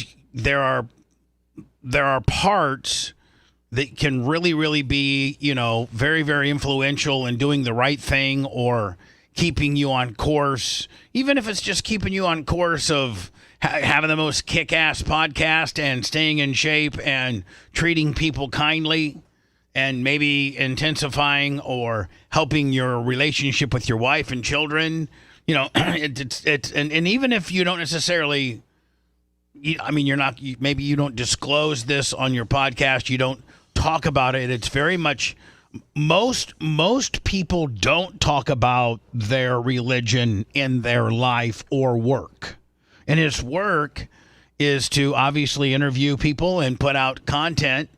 are parts that can really be, you know, very, very influential in doing the right thing or keeping you on course, even if it's just keeping you on course of having the most kick-ass podcast and staying in shape and treating people kindly and maybe intensifying or helping your relationship with your wife and children. You know, and even if you don't necessarily, I mean, maybe you don't disclose this on your podcast, you don't talk about it. It's very much, most people don't talk about their religion in their life or work. And his work is to obviously interview people and put out content.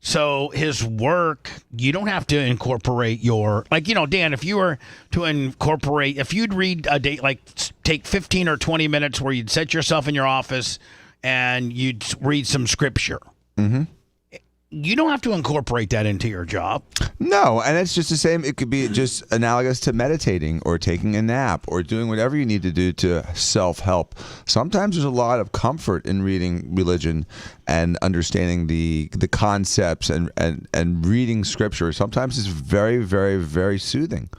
So his work, you don't have to incorporate your, like, you know, Dan, if you were to incorporate, if you'd read a day, like take 15 or 20 minutes where you'd set yourself in your office and you'd read some scripture.
Mm-hmm.
you don't have to incorporate that into your job.
No, and it's just the same. It could be just analogous to meditating or taking a nap or doing whatever you need to do to self-help. Sometimes there's a lot of comfort in reading religion and understanding the concepts and reading scripture. Sometimes it's very, very, very soothing.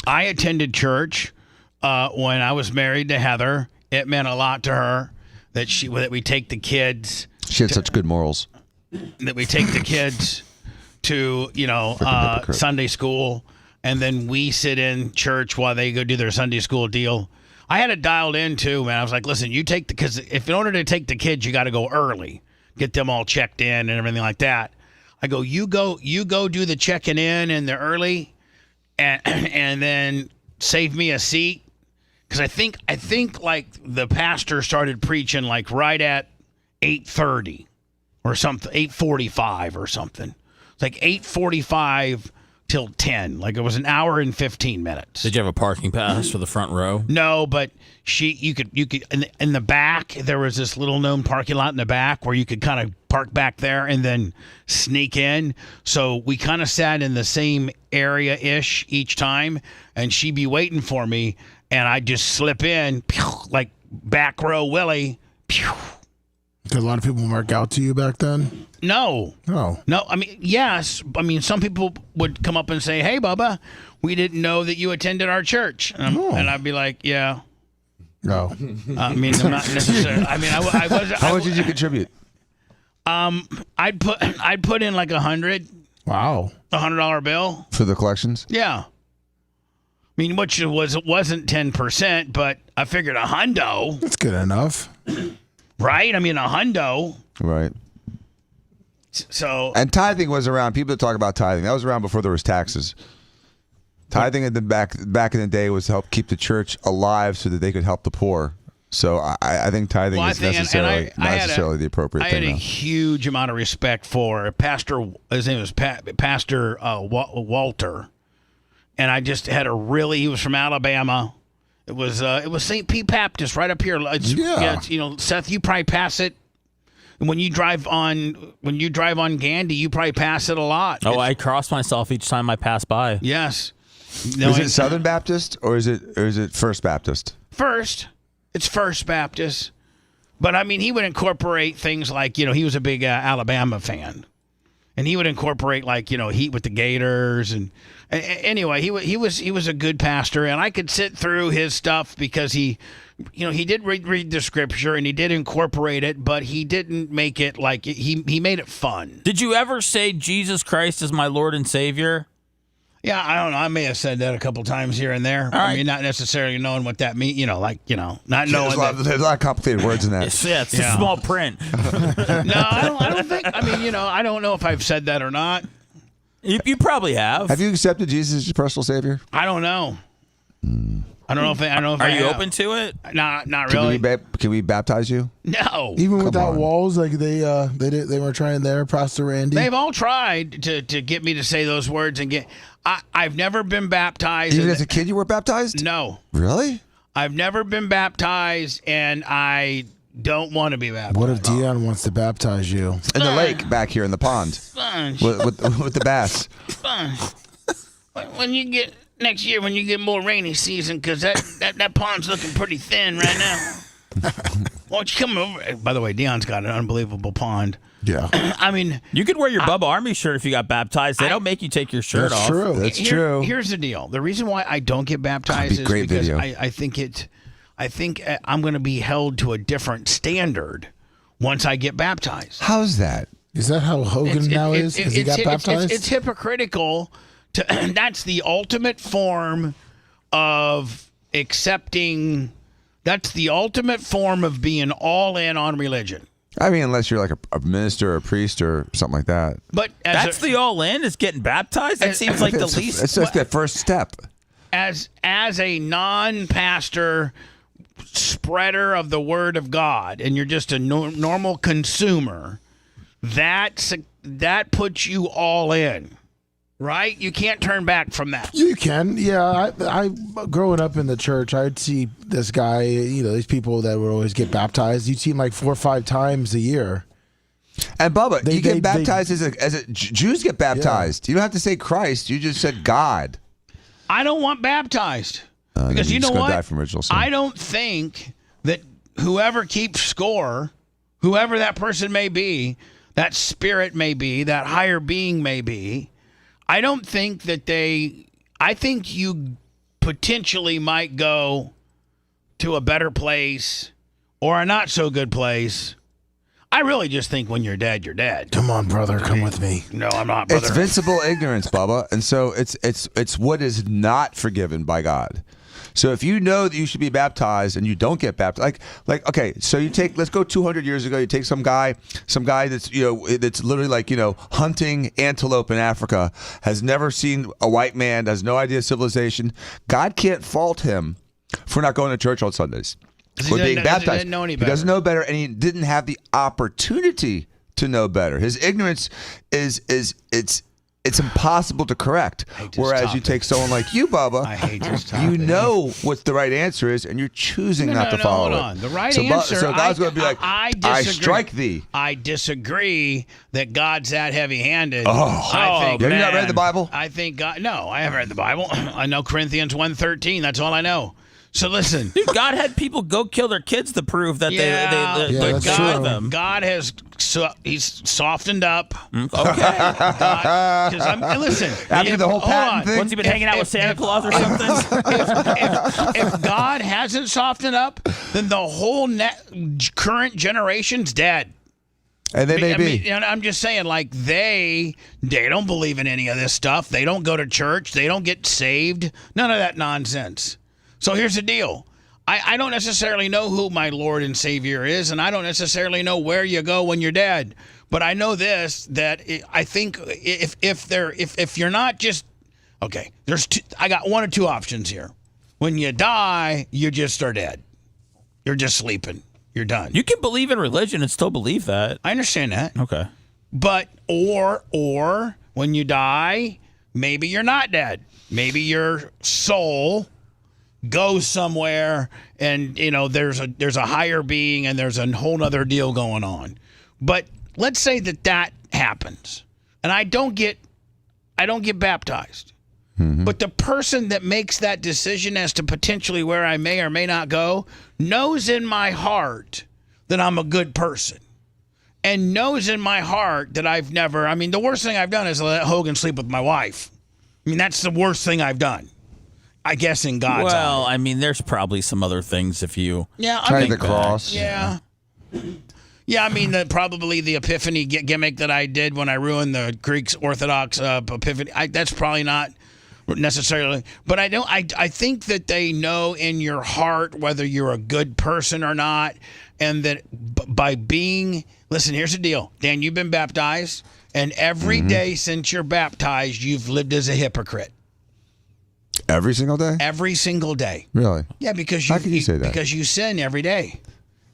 I attended church when I was married to Heather. It meant a lot to her that we take the kids.
She had such good morals.
That we take the kids to, Sunday school, and then we sit in church while they go do their Sunday school deal. I had it dialed in too, man. I was like, listen, because if in order to take the kids, you got to go early, get them all checked in and everything like that. I go, you go do the checking in and the early, and then save me a seat. Because I think like the pastor started preaching like right at 8:30 or something, 8:45 or something. It's like 8:45 till 10. Like it was an hour and 15 minutes.
Did you have a parking pass for the front row?
No, but you could in the back, there was this little known parking lot in the back where you could kind of park back there and then sneak in. So we kind of sat in the same area-ish each time, and she'd be waiting for me, and I'd just slip in, like back row Willie.
Did a lot of people mark out to you back then?
No.
Oh.
No, I mean, yes. I mean, some people would come up and say, hey, Bubba, we didn't know that you attended our church. And I'd be like, yeah.
No.
I mean, I'm not necessarily. I mean, I was.
How much did you contribute?
I'd put in like 100.
Wow.
$100 bill.
For the collections?
Yeah. I mean, which wasn't 10%, but I figured a hundo.
That's good enough.
Right? I mean, a hundo.
Right.
So.
And tithing was around. People that talk about tithing, that was around before there was taxes. Tithing in the back in the day was to help keep the church alive so that they could help the poor. So I think tithing is necessarily the appropriate thing.
I had a huge amount of respect for Pastor. His name was Pastor Walter, and I just had he was from Alabama. It was St. Pete Baptist right up here. Seth, you probably pass it. When you drive on Gandy, you probably pass it a lot.
Oh, I cross myself each time I pass by.
Yes.
Is it Southern Baptist or is it First Baptist?
First. It's First Baptist. But I mean, he would incorporate things like, he was a big Alabama fan. And he would incorporate like, Heat with the Gators and anyway, he was a good pastor, and I could sit through his stuff because he did read the scripture and he did incorporate it, but he didn't make it like he made it fun.
Did you ever say Jesus Christ is my Lord and Savior?
Yeah, I don't know. I may have said that a couple times here and there. I mean, not necessarily knowing what that means. Not knowing.
There's a lot of complicated words in that.
It's a small print.
No, I don't think. I mean, I don't know if I've said that or not.
You probably have.
Have you accepted Jesus as your personal Savior?
I don't know. I don't know if
Are you open to it?
Not really.
Can we baptize you?
No.
Even without walls, like they were trying there, Pastor Randy.
They've all tried to get me to say those words and get. I've never been baptized.
Even as a kid, you were baptized?
No.
Really?
I've never been baptized, and I don't want to be baptized.
What if Dion wants to baptize you?
In the lake back here in the pond.
Sponge.
With the bass.
Sponge. When you get next year, when you get more rainy season, because that pond's looking pretty thin right now. Why don't you come over? By the way, Dion's got an unbelievable pond.
Yeah.
I mean,
you could wear your Bubba Army shirt if you got baptized. They don't make you take your shirt off.
That's true.
Here's the deal. The reason why I don't get baptized is because I think I'm going to be held to a different standard once I get baptized.
How's that?
Is that how Hogan now is? Has he got baptized?
It's hypocritical. That's the ultimate form of accepting. That's the ultimate form of being all in on religion.
I mean, unless you're like a minister or a priest or something like that.
But
that's the all in is getting baptized. That seems like the least.
It's just that first step.
As a non-pastor spreader of the word of God, and you're just a normal consumer, that puts you all in. Right? You can't turn back from that.
You can. Yeah. I growing up in the church, I'd see this guy, these people that would always get baptized. You'd see him like 4 or 5 times a year.
And Bubba, you get baptized as a Jews get baptized. You don't have to say Christ. You just said God.
I don't want baptized because you know what?
Die from original sin.
I don't think that whoever keeps score, whoever that person may be, that spirit may be, that higher being may be, I don't think that I think you potentially might go to a better place or a not so good place. I really just think when you're dead, you're dead.
Come on, brother, come with me.
No, I'm not, brother.
It's vincible ignorance, Bubba, and so it's what is not forgiven by God. So if you know that you should be baptized and you don't get baptized, like okay, so let's go 200 years ago. You take some guy that's that's literally like hunting antelope in Africa, has never seen a white man, has no idea of civilization. God can't fault him for not going to church on Sundays. For being baptized.
He didn't know any better.
He doesn't know better, and he didn't have the opportunity to know better. His ignorance it's impossible to correct. Whereas you take someone like you, Bubba,
I hate this topic.
you know what the right answer is, and you're choosing not to follow
hold
it.
on. The right answer.
So God's going to be like,
I
I strike thee.
I disagree that God's that heavy-handed.
I think. Have you not read the Bible?
I think God. No, I haven't read the Bible. I know Corinthians 1:13. That's all I know. So listen,
dude, God had people go kill their kids to prove that they
God,
them.
God has he's softened up.
Okay.
Listen,
after the whole patent thing,
once he been hanging out with Santa Claus or something.
if God hasn't softened up, then the whole current generation's dead.
And they may be.
I'm just saying, like they don't believe in any of this stuff. They don't go to church. They don't get saved. None of that nonsense. So here's the deal. I don't necessarily know who my Lord and Savior is, and I don't necessarily know where you go when you're dead. But I know this, that I think if you're not just okay, I got one or two options here. When you die, you just are dead. You're just sleeping. You're done.
You can believe in religion and still believe that.
I understand that.
Okay.
But or when you die, maybe you're not dead. Maybe your soul goes somewhere, and there's a higher being, and there's a whole other deal going on. But let's say that happens, and I don't get baptized.
Mm-hmm.
But the person that makes that decision as to potentially where I may or may not go knows in my heart that I'm a good person, and knows in my heart that I've never. I mean, the worst thing I've done is let Hogan sleep with my wife. I mean, that's the worst thing I've done. I guess in God's eye.
I mean, there's probably some other things if you
carry the cross.
Yeah. Yeah, I mean, probably the Epiphany gimmick that I did when I ruined the Greek Orthodox Epiphany. That's probably not necessarily, but I think that they know in your heart whether you're a good person or not, and that by being. Listen, here's the deal, Dan. You've been baptized, and every day since you're baptized, you've lived as a hypocrite.
Every single day?
Every single day.
Really?
Yeah, because
how can you say that?
Because you sin every day.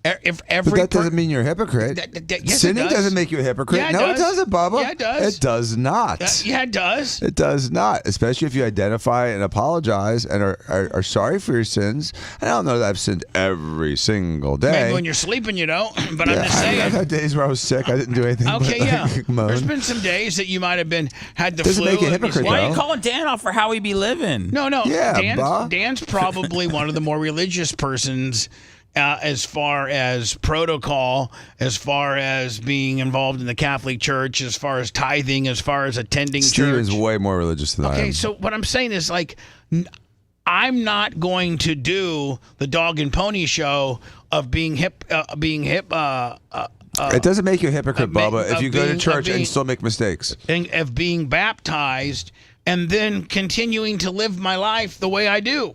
But that doesn't mean you're a hypocrite.
Yes,
Sinning doesn't make you a hypocrite.
Yeah,
it doesn't, Bubba.
Yeah, it does.
It does not.
Yeah, it does.
It does not, especially if you identify and apologize and are sorry for your sins. And I don't know that I've sinned every single day.
Maybe when you're sleeping, you don't. But I'm just saying.
I've had days where I was sick. I didn't do anything.
Okay,
but,
yeah.
moan.
There's been some days that you might have had the
doesn't
flu.
Make you a hypocrite,
why
though.
are you calling Dan off for how he be living?
No.
Yeah,
Dan's probably one of the more religious persons. As far as protocol, as far as being involved in the Catholic Church, as far as tithing, as far as attending
Steve
church.
is way more religious than I am.
Okay, so what I'm saying is, like, I'm not going to do the dog and pony show of being hip. It
doesn't make you a hypocrite, Bubba, if you go to church and still make mistakes.
And of being baptized and then continuing to live my life the way I do.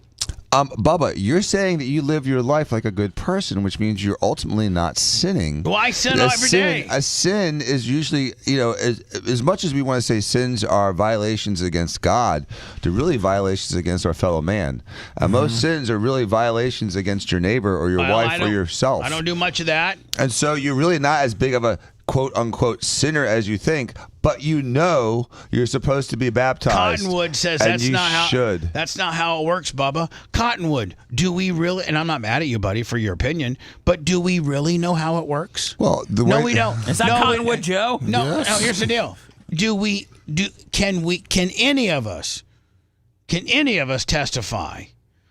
Bubba, you're saying that you live your life like a good person, which means you're ultimately not sinning.
Well, I sin every day.
A sin is usually, as much as we want to say sins are violations against God, they're really violations against our fellow man. Most sins are really violations against your neighbor or your wife or yourself.
I don't do much of that.
And so you're really not as big of a quote unquote sinner as you think, but you know you're supposed to be baptized.
Cottonwood says
and
that's
you
not how
should.
That's not how it works, Bubba. Cottonwood, do we really? And I'm not mad at you, buddy, for your opinion, but do we really know how it works?
Well,
no, we don't.
Is that Cottonwood Joe?
No, no. Here's the deal. Can any of us testify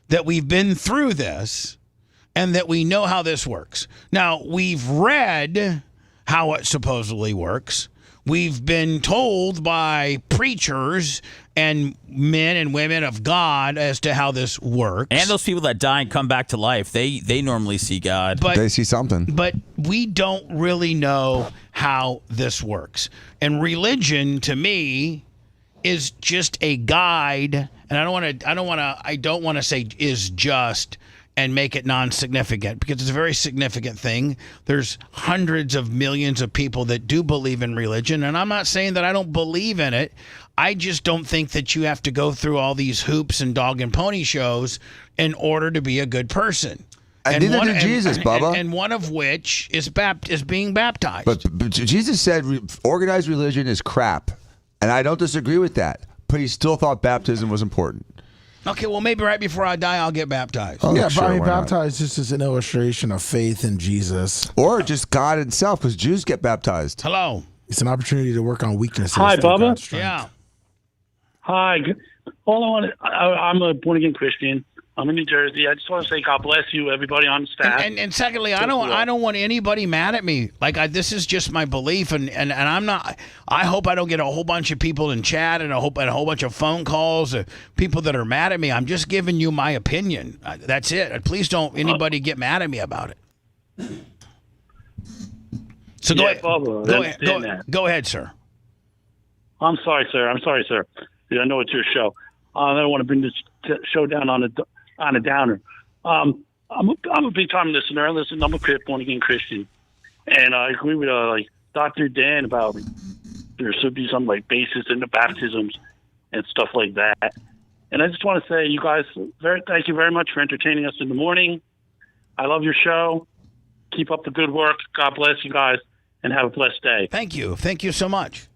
that we've been through this and that we know how this works? Now, we've read how it supposedly works. We've been told by preachers and men and women of God as to how this works.
And those people that die and come back to life, they normally see God.
They see something.
But we don't really know how this works. And religion, to me, is just a guide. And I don't want to say is just and make it non-significant, because it's a very significant thing. There's hundreds of millions of people that do believe in religion, and I'm not saying that I don't believe in it. I just don't think that you have to go through all these hoops and dog and pony shows in order to be a good person.
And neither did Jesus, Bubba.
And one of which is being baptized.
But Jesus said organized religion is crap, and I don't disagree with that. But he still thought baptism was important.
Okay, well, maybe right before I die, I'll get baptized.
Oh, yeah, but baptized just as an illustration of faith in Jesus.
Or just God himself, because Jews get baptized.
Hello.
It's an opportunity to work on weaknesses.
Hi, Bubba.
Yeah.
Hi. I'm a born-again Christian. I'm in New Jersey. I just want to say God bless you, everybody on the staff.
And secondly, I don't want anybody mad at me. This is just my belief, and I'm not. I hope I don't get a whole bunch of people in chat and a whole bunch of phone calls of people that are mad at me. I'm just giving you my opinion. That's it. Please don't anybody get mad at me about it. So go ahead, sir.
I'm sorry, sir. I know it's your show. I don't want to bring this show down on a downer. I'm a big time listener. I'm a born again Christian, and I agree with Dr. Dan about there should be some basis in the baptisms and stuff like that. And I just want to say, you guys, thank you very much for entertaining us in the morning. I love your show. Keep up the good work. God bless you guys, and have a blessed day.
Thank you so much.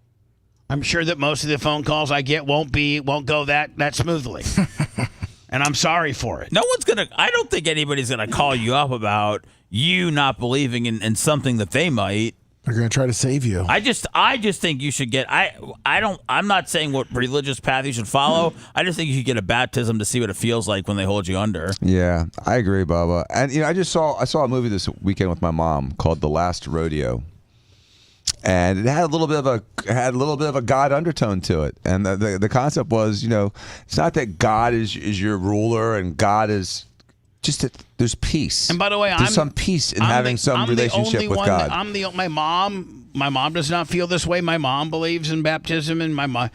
I'm sure that most of the phone calls I get won't go that smoothly. And I'm sorry for it.
I don't think anybody's gonna call you up about you not believing in something that they might.
They're gonna try to save you.
I just think you should get I'm not saying what religious path you should follow. I just think you should get a baptism to see what it feels like when they hold you under.
Yeah, I agree, Bubba. And I saw a movie this weekend with my mom called The Last Rodeo. And it had a little bit of a God undertone to it, and the concept was, it's not that God is your ruler, and God is just that there's peace.
And by the way,
there's some peace in having some relationship with God.
My mom does not feel this way. My mom believes in baptism, and I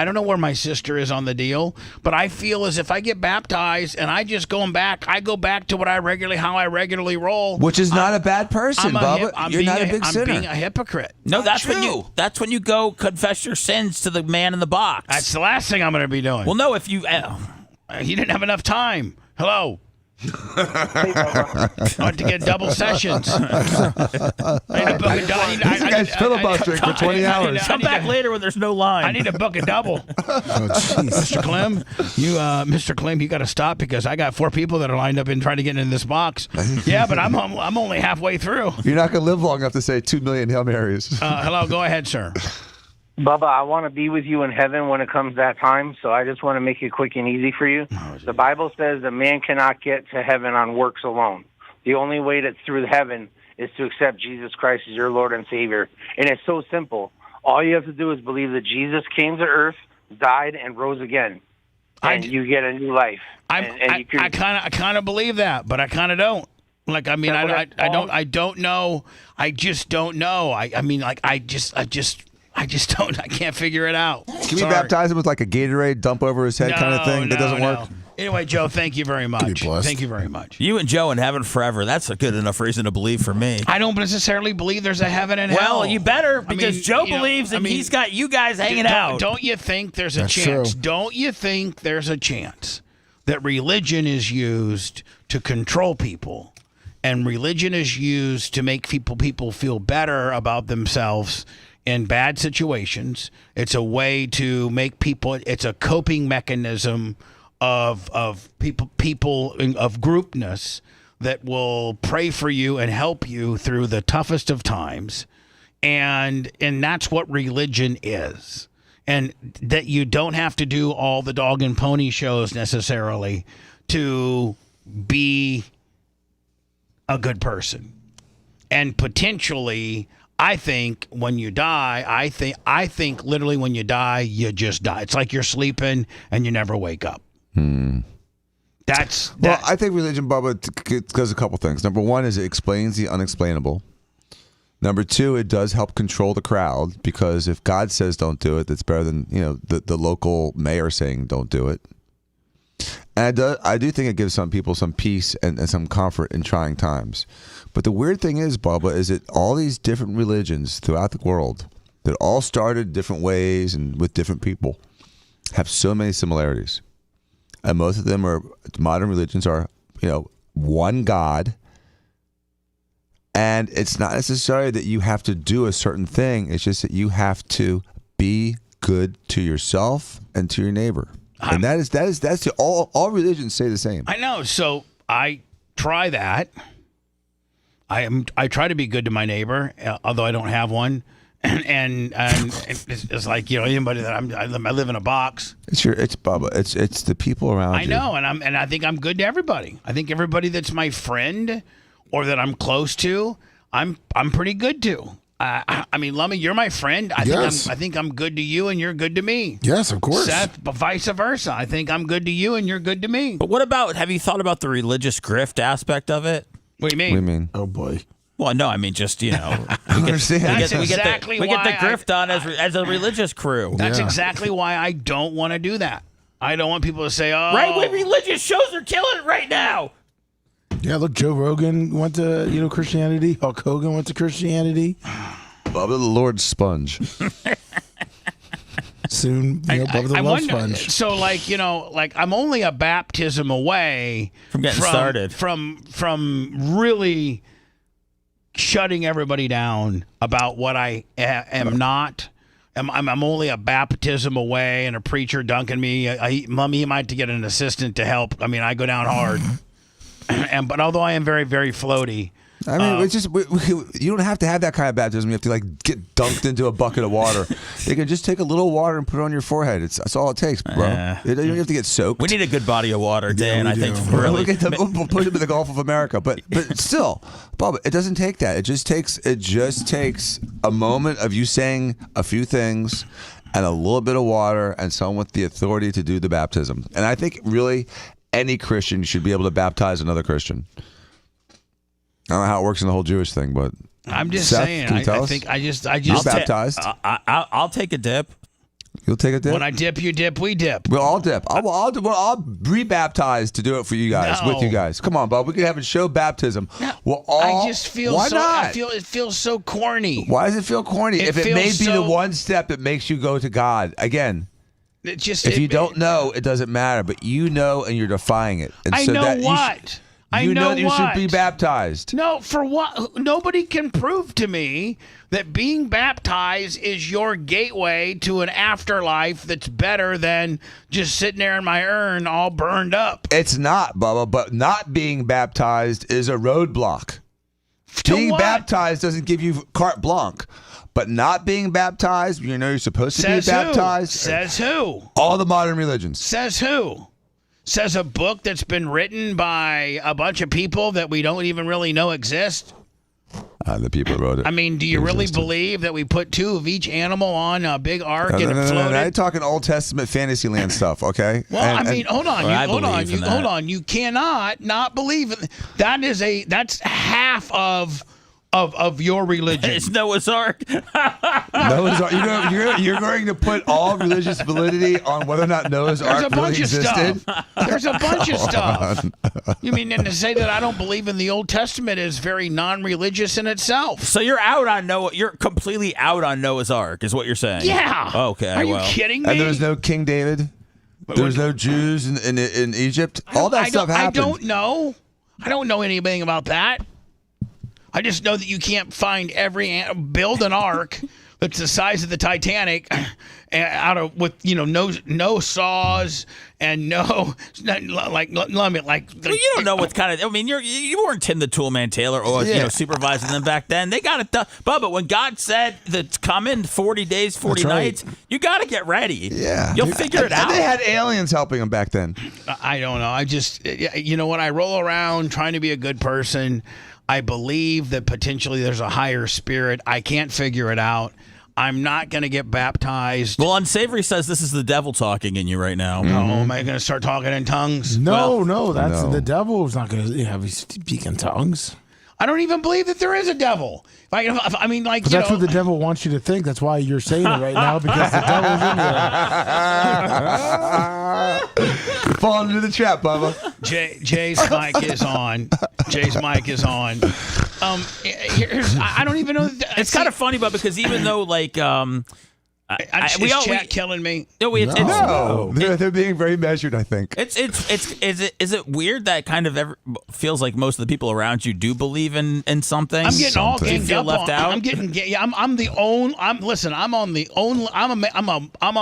don't know where my sister is on the deal, but I feel as if I get baptized and I just go back to how I regularly roll.
Which is not a bad person, Bubba. You're not a big sinner.
I'm being a hypocrite.
No, that's when you go confess your sins to the man in the box.
That's the last thing I'm going to be doing.
Well, no, if you
you didn't have enough time. Hello. I want to get double sessions.
This guy's filibustering for 20 hours.
Come back later when there's no line.
I need to book a double. Mr. Clem, you got to stop because I got 4 people that are lined up and trying to get in this box. Yeah, but I'm only halfway through.
You're not going to live long enough to say 2 million Hail Marys.
Hello, go ahead, sir.
Bubba, I want to be with you in heaven when it comes that time, so I just want to make it quick and easy for you. The Bible says that man cannot get to heaven on works alone. The only way that's through heaven is to accept Jesus Christ as your Lord and Savior. And it's so simple. All you have to do is believe that Jesus came to earth, died, and rose again. And you get a new life.
I kind of believe that, but I kind of don't. I don't know. I just don't know. I can't figure it out.
Can we baptize him with a Gatorade dump over his head kind of thing? That doesn't work?
Anyway, Joe, thank you very much. Thank you very much.
You and Joe in heaven forever. That's a good enough reason to believe for me.
I don't necessarily believe there's a heaven and hell.
Well, you better, because Joe believes and he's got you guys hanging out.
Don't you think there's a chance?
True.
Don't you think there's a chance that religion is used to control people And religion is used to make people feel better about themselves in bad situations. It's a way to make people. It's a coping mechanism of people of groupness that will pray for you and help you through the toughest of times. And that's what religion is. And that you don't have to do all the dog and pony shows necessarily to be a good person. And potentially, I think when you die, I think literally when you die, you just die. It's like you're sleeping and you never wake up.
Well, I think religion, Bubba, does a couple things. Number one is it explains the unexplainable. Number two, it does help control the crowd, because if God says don't do it, that's better than the local mayor saying don't do it. And I do think it gives some people some peace and some comfort in trying times. But the weird thing is, Bubba, is that all these different religions throughout the world that all started different ways and with different people have so many similarities. And most of them are, modern religions are, one God. And it's not necessarily that you have to do a certain thing. It's just that you have to be good to yourself and to your neighbor. And that's all religions say the same.
I know. So I try that. I try to be good to my neighbor, although I don't have one. And it's like, anybody that I live in a box.
It's Bubba. It's the people around you.
I know, and I think I'm good to everybody. I think everybody that's my friend or that I'm close to, I'm pretty good to. I mean, Lummy, you're my friend. I think I'm good to you, and you're good to me.
Yes, of course.
Seth, but vice versa. I think I'm good to you, and you're good to me.
But what about? Have you thought about the religious grift aspect of it?
What do you mean?
What do you mean?
Oh boy.
Well, no, I mean just
I understand.
We get the grift on as a religious crew.
That's exactly why I don't want to do that. I don't want people to say, "Oh,
right-wing religious shows are killing it right now."
Yeah, look, Joe Rogan went to Christianity. Hulk Hogan went to Christianity.
Bubba the Lord Sponge.
Soon, Bubba the Love Sponge.
So, I'm only a baptism away
from getting started.
From really shutting everybody down about what I am not. I'm only a baptism away, and a preacher dunking me. Mummy might to get an assistant to help. I mean, I go down hard. But although I am very, very floaty.
I mean, it's just you don't have to have that kind of baptism. You have to get dunked into a bucket of water. You can just take a little water and put it on your forehead. That's all it takes, bro. You don't have to get soaked.
We need a good body of water, Dan. I think
really. We'll put him in the Gulf of America, but still, Bubba, it doesn't take that. It just takes a moment of you saying a few things and a little bit of water and someone with the authority to do the baptism. And I think really any Christian should be able to baptize another Christian. I don't know how it works in the whole Jewish thing, but
I'm just
Seth,
saying.
Can you tell us?
I just
You're baptized.
I'll take a dip.
You'll take a dip.
When I dip, you dip. We dip.
We'll all dip. I'll re-baptize to do it for you guys. With you guys. Come on, Bob. We can have a show baptism.
No, I just feel
Why
so.
not?
It feels so corny.
Why does it feel corny? If it may be the one step that makes you go to God again. If you don't know, it doesn't matter. But you know, and you're defying it. And
I
so
know
that
what.
You know you should be baptized.
No, for what? Nobody can prove to me that being baptized is your gateway to an afterlife that's better than just sitting there in my urn all burned up.
It's not, Bubba, but not being baptized is a roadblock. Being baptized doesn't give you carte blanche. But not being baptized, you're supposed to be baptized.
Says who?
All the modern religions.
Says who? Says a book that's been written by a bunch of people that we don't even really know exist.
The people who wrote it.
I mean, do you really believe that we put two of each animal on a big ark and it floated?
No. I'm talking Old Testament Fantasyland stuff, okay?
Well, hold on. You cannot not believe it. That's half of your religion.
It's Noah's Ark.
Noah's Ark. You're going to put all religious validity on whether or not Noah's Ark really existed?
There's a bunch of stuff. You mean to say that I don't believe in the Old Testament is very non-religious in itself?
So you're out on Noah. You're completely out on Noah's Ark, is what you're saying?
Yeah.
Okay.
Are you kidding me?
And there was no King David. There was no Jews in Egypt. All that stuff happened.
I don't know. I don't know anything about that. I just know that you can't find build an ark that's the size of the Titanic with no saws and no like
Well, you don't know what kind of. I mean, you weren't Tim the Toolman Taylor or supervising them back then. They got it done. But when God said that's coming 40 days, 40 nights, you got to get ready.
Yeah,
you'll figure it out.
And they had aliens helping them back then.
I don't know. I just when I roll around trying to be a good person, I believe that potentially there's a higher spirit. I can't figure it out. I'm not going to get baptized.
Well, Unsavory says this is the devil talking in you right now.
Oh, am I going to start talking in tongues?
No, the devil is not going to have you speak in tongues.
I don't even believe that there is a devil. I mean, like,
but that's what the devil wants you to think. That's why you're saying it right now, because the devil's in
there. Fall into the trap, Bubba.
Jay's mic is on. I don't even know.
It's kind of funny, but because even though, like,
is chat killing me?
No, they're being very measured. I think
is it weird that kind of feels like most of the people around you do believe in something?
I'm getting all ganged up.
Left out.
I'm getting. I'm on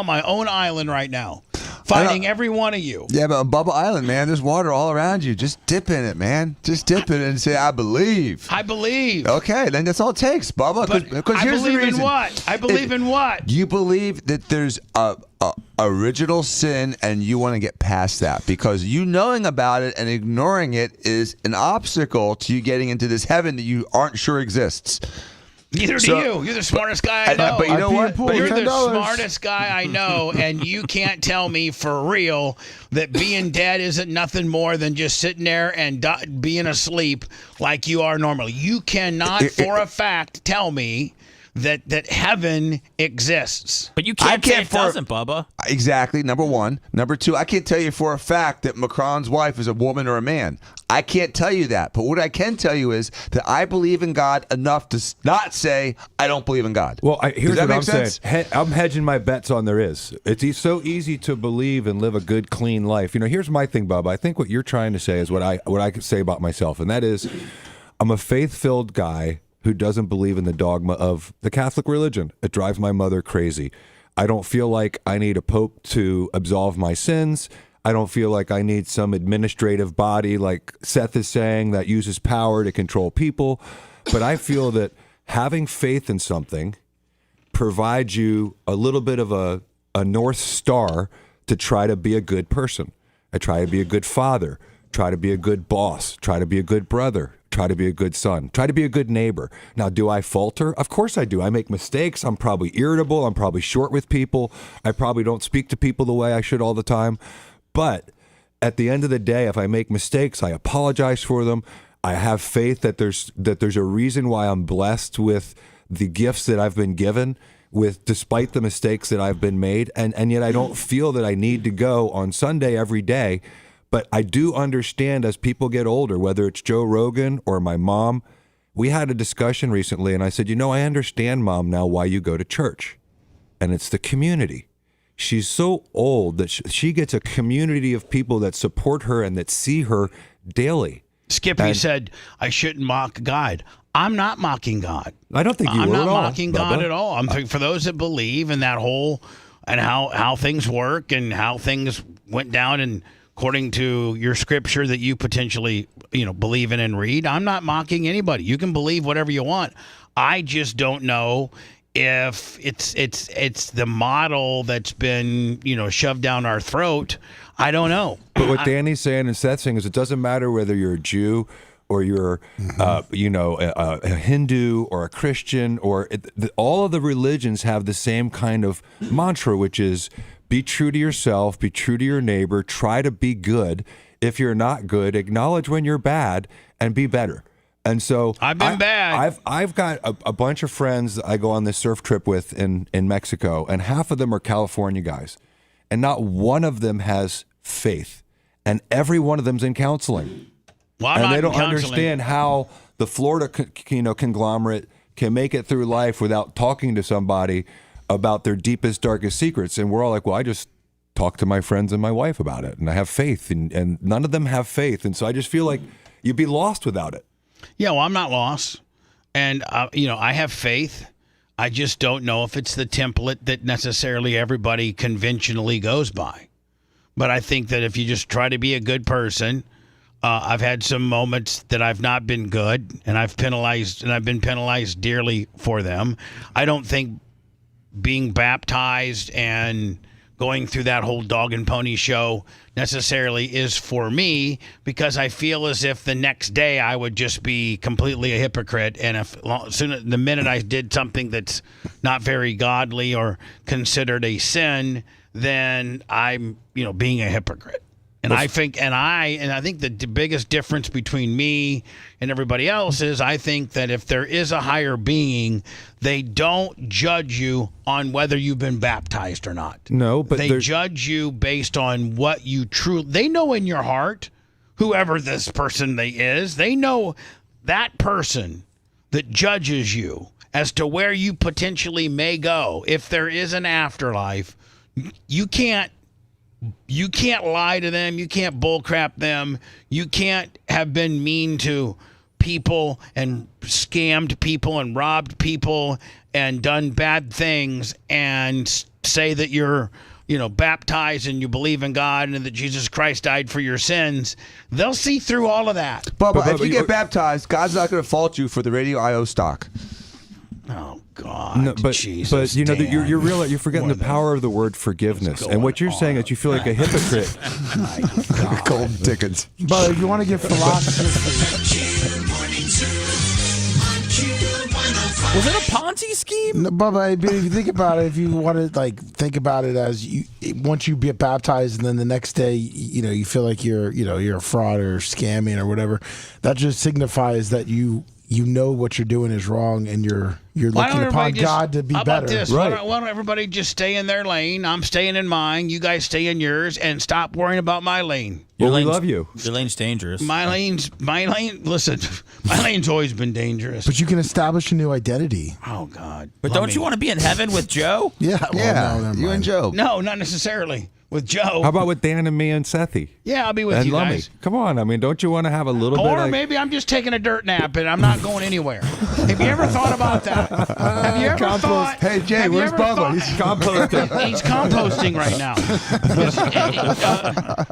my own island right now, fighting every one of you.
Yeah, but on Bubba Island, man, there's water all around you. Just dip in it, man. Just dip in it and say, "I believe."
I believe.
Okay, then that's all it takes, Bubba. Because here's the reason.
I believe in what?
You believe that there's a original sin and you want to get past that, because you knowing about it and ignoring it is an obstacle to you getting into this heaven that you aren't sure exists.
Neither do you. You're the smartest guy I know.
But you know what?
You're the smartest guy I know, and you can't tell me for real that being dead isn't nothing more than just sitting there and being asleep like you are normally. You cannot, for a fact, tell me that heaven exists.
But you can't say it doesn't, Bubba.
Exactly, number one. Number two, I can't tell you for a fact that Macron's wife is a woman or a man. I can't tell you that. But what I can tell you is that I believe in God enough to not say I don't believe in God.
Well, here's what I'm
sense?
saying. I'm hedging my bets on there is. It's so easy to believe and live a good, clean life. Here's my thing, Bubba. I think what you're trying to say is what I could say about myself, and that is I'm a faith-filled guy who doesn't believe in the dogma of the Catholic religion. It drives my mother crazy. I don't feel like I need a pope to absolve my sins. I don't feel like I need some administrative body like Seth is saying that uses power to control people. But I feel that having faith in something provides you a little bit of a North Star to try to be a good person. I try to be a good father, try to be a good boss, try to be a good brother, try to be a good son, try to be a good neighbor. Now, do I falter? Of course I do. I make mistakes. I'm probably irritable. I'm probably short with people. I probably don't speak to people the way I should all the time. But at the end of the day, if I make mistakes, I apologize for them. I have faith that there's a reason why I'm blessed with the gifts that I've been given, despite the mistakes that I've been made. And yet I don't feel that I need to go on Sunday every day. But I do understand as people get older, whether it's Joe Rogan or my mom, we had a discussion recently and I said, I understand, Mom, now why you go to church. And it's the community. She's so old that she gets a community of people that support her and that see her daily.
Skippy said, I shouldn't mock God. I'm not mocking God.
I don't think you
I'm
were
not
at all,
mocking
Bubba.
God at all. I'm for those that believe in that whole and how things work and how things went down and according to your scripture that you potentially, believe in and read. I'm not mocking anybody. You can believe whatever you want. I just don't know if it's the model that's been, shoved down our throat. I don't know.
But what Danny's saying and Seth's saying is it doesn't matter whether you're a Jew or you're, a Hindu or a Christian all of the religions have the same kind of mantra, which is be true to yourself, be true to your neighbor, try to be good. If you're not good, acknowledge when you're bad and be better. And so
I've been bad.
I've got a bunch of friends that I go on this surf trip with in Mexico, and half of them are California guys. And not one of them has faith. And every one of them's in counseling.
Well, I'm
and
not
they don't
in counseling.
understand how the Florida conglomerate can make it through life without talking to somebody about their deepest, darkest secrets. And we're all like, well, I just talk to my friends and my wife about it, and I have faith. And none of them have faith. And so I just feel like You'd be lost without it.
Yeah, well, I'm not lost. And, I have faith. I just don't know if it's the template that necessarily everybody conventionally goes by. But I think that if you just try to be a good person, I've had some moments that I've not been good, and I've been penalized dearly for them. I don't think being baptized and going through that whole dog and pony show necessarily is for me, because I feel as if the next day I would just be completely a hypocrite. And the minute I did something that's not very godly or considered a sin, then I'm, being a hypocrite. And I think the biggest difference between me and everybody else is I think that if there is a higher being, they don't judge you on whether you've been baptized or not.
No, but
they judge you based on what you they know in your heart, whoever this person is, they know that person that judges you as to where you potentially may go. If there is an afterlife, you can't lie to them. You can't bullcrap them. You can't have been mean to people and scammed people and robbed people and done bad things and say that you're, baptized and you believe in God and that Jesus Christ died for your sins. They'll see through all of that.
But if you get baptized, God's not going to fault you for the Radio IO stock.
Oh God!
No, but
Jesus,
you're forgetting the power of the word forgiveness. And what you're saying is you feel like a hypocrite.
Golden tickets.
But if you want to get philosophy,
was it a Ponzi scheme?
no, but if you think about it, if you want to think about it as once you get baptized and then the next day, you feel like you're a fraud or scamming or whatever, that just signifies that you know what you're doing is wrong, and you're looking upon God to be
how
better.
About this?
Right.
Why don't everybody just stay in their lane? I'm staying in mine. You guys stay in yours, and stop worrying about my lane.
Well, we love you.
Your lane's dangerous.
My lane. Listen, my lane's always been dangerous.
But you can establish a new identity.
Oh God!
But don't you want to be in heaven with Joe?
Yeah,
No, you and Joe.
No, not necessarily. With Joe.
How about with Dan and me and Sethy?
Yeah, I'll be with
and
you
Lummy.
guys.
Come on, don't you want to have a little bit?
Or maybe I'm just taking a dirt nap and I'm not going anywhere. Have you ever thought about that? Have you ever thought?
Hey Jay, where's Bubba? He's
composting.
He's composting right now.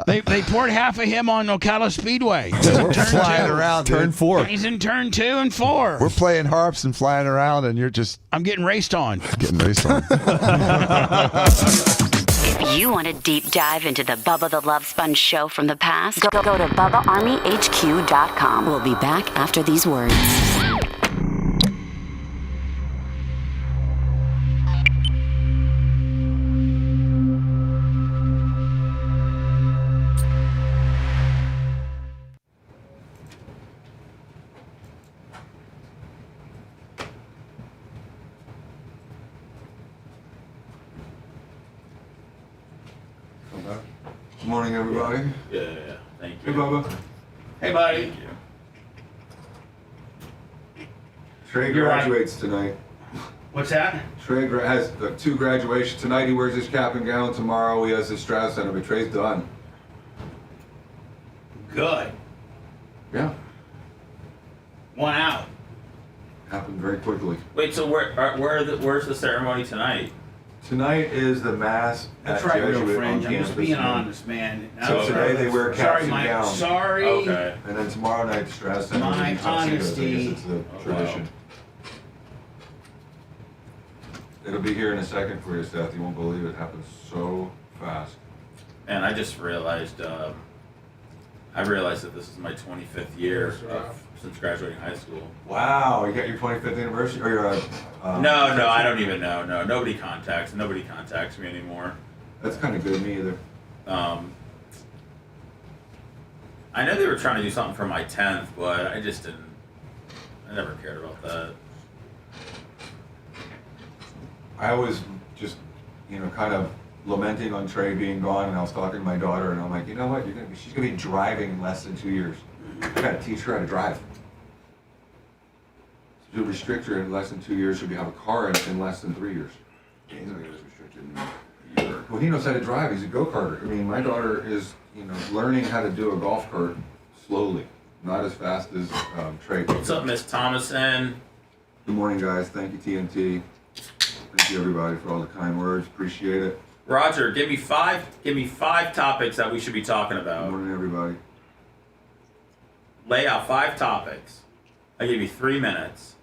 They poured half of him on Ocala Speedway.
We're flying around.
Turn 4.
He's in turn 2 and 4.
We're playing harps and flying around, and you're just
I'm getting raced on.
getting raced on.
If you want a deep dive into the Bubba the Love Sponge show from the past, go to BubbaArmyHQ.com. We'll be back after these words.
Good morning, everybody.
Yeah. Thank
Hey, Bubba.
Hey, buddy.
Trey
You're right.
graduates tonight.
What's that?
Trey has 2 graduations. Tonight he wears his cap and gown. Tomorrow he has his Strauss Center, but Trey's done.
Good.
Yeah.
1 out.
Happened very quickly.
Wait, so where's the ceremony tonight?
Tonight is the mass
That's
at
right, real
Jesuit
friend.
on
I'm just
campus.
being honest, man.
So today they wear caps and
Mike.
gowns.
Sorry.
Okay.
And then tomorrow night, the Strauss Center.
My
will be tuxedos. I guess
honesty.
it's the tradition. It'll be here in a second for you, Seth. You won't believe it happened so fast.
And I just realized, that this is my 25th year since graduating high school.
Wow, you got your 25th anniversary? Or your,
No, I don't even know. No, nobody contacts me anymore.
That's kind of good, me either.
I know they were trying to do something for my 10th, but I never cared about that.
I was just, kind of lamenting on Trey being gone, and I was talking to my daughter, and I'm like, you know what? She's gonna be driving in less than 2 years. I gotta teach her how to drive. To restrict her in less than 2 years, she'll have a car in less than 3 years. He's not gonna get restricted in a year. Well, he knows how to drive. He's a go-karter. I mean, my daughter is, learning how to do a golf cart slowly. Not as fast as Trey.
What's up, Miss Thomason?
Good morning, guys. Thank you, TNT. Thank you, everybody, for all the kind words. Appreciate it.
Roger, give me five topics that we should be talking about.
Good morning, everybody.
Lay out 5 topics. I give you 3 minutes.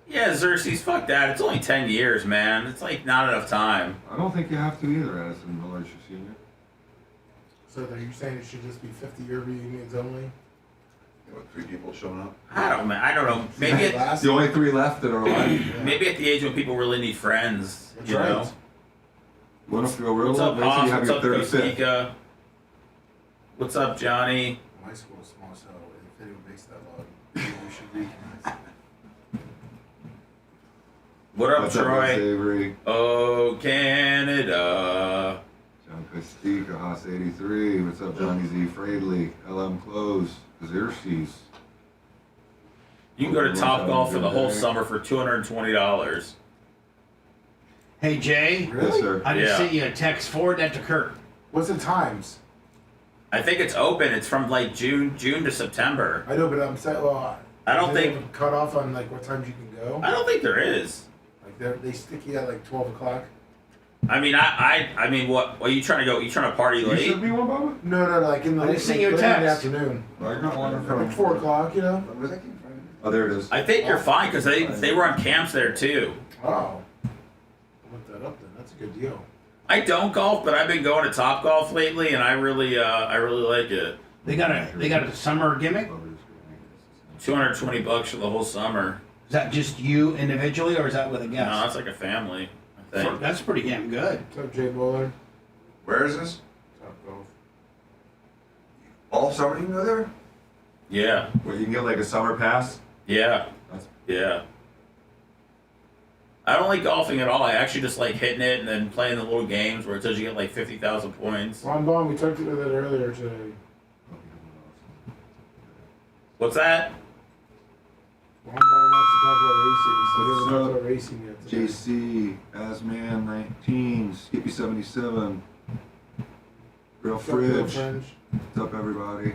Yeah, Xerxes, fuck that. It's only 10 years, man. It's like not enough time.
I don't think you have to either, Addison Miller, Senior.
So then you're saying it should just be 50-year reunions only?
What, 3 people showing up?
I don't know. Maybe
the only 3 left that are alive.
Maybe at the age when people really need friends.
That's
you
right.
know?
You want to feel real?
What's up,
Basically,
Hoff?
you have
What's
your
up,
35th.
Kostika? What's up, Johnny?
My school is small, so if anyone makes that law, we should recognize it.
What up,
What's up,
Troy?
Avery?
Oh, Canada.
John Costica, Haas 83. What's up, Johnny Z. Fradley? LM Close. Xerxes.
You can go to Top Golf for the whole summer for $220.
Hey, Jay.
Yes, sir.
I just
Yeah.
sent you a text. Forward that to Kurt.
What's the times?
I think it's open. It's from like June to September.
I know, but I'm saying, well,
I don't
do they
think-
have a cutoff on like what times you can go.
I don't think there is.
Like they stick you at like 12 o'clock.
I mean, I mean, what? Are you trying to go? You trying to party
You
late?
sent me one, Bubba?
No, like in the,
I just sent
like,
you a
later in the
text.
afternoon.
I got one from
Like 4 o'clock, you know?
Oh, there it is.
I think you're fine because they run camps there too.
Oh. I'll look that up then. That's a good deal.
I don't golf, but I've been going to Top Golf lately, and I really like it.
They got a summer gimmick.
$220 for the whole summer.
Is that just you individually, or is that with a
No,
guest?
that's like a family. I think.
That's pretty damn good.
What's up, Jay Bowler?
Where is this?
Top Golf.
All summer you can go there?
Yeah.
Where you can get like a summer pass?
Yeah. Yeah. I don't like golfing at all. I actually just like hitting it and then playing the little games where it says you get like 50,000 points.
Ron Baum, we talked about that earlier today.
What's that?
Ron Baum wants to talk about racing. So he hasn't
What's
talked
up?
about racing yet today.
JC, Asman 19, Skippy 77, Real
What's up, Bill
Fridge.
Fringe?
What's up, everybody?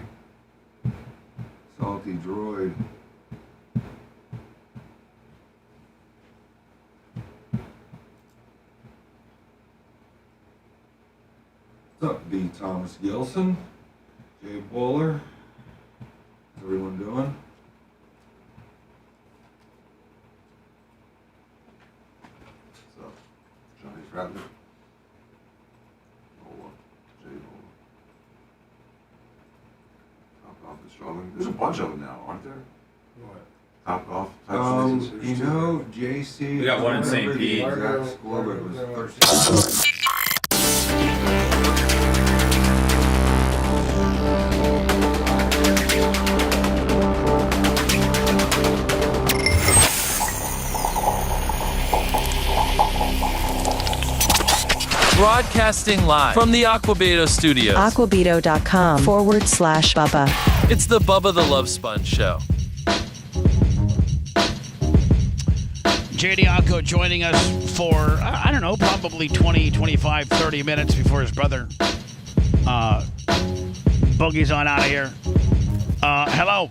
Salty Droid. What's up, B. Thomas Gilson? Jay Bowler? How's everyone doing? What's up? Johnny Fradley? Bowler. Jay Bowler. Top Golf is struggling. There's a bunch of them now, aren't there?
What?
Top Golf. You know, JC.
We got one in St. Pete.
The exact score, but it was 13.
Broadcasting live from the Aquabedo studios.
Aquabedo.com/Bubba.
It's the Bubba the Love Sponge show.
JD Akko joining us for, I don't know, probably 20, 25, 30 minutes before his brother boogies on out of here. Hello.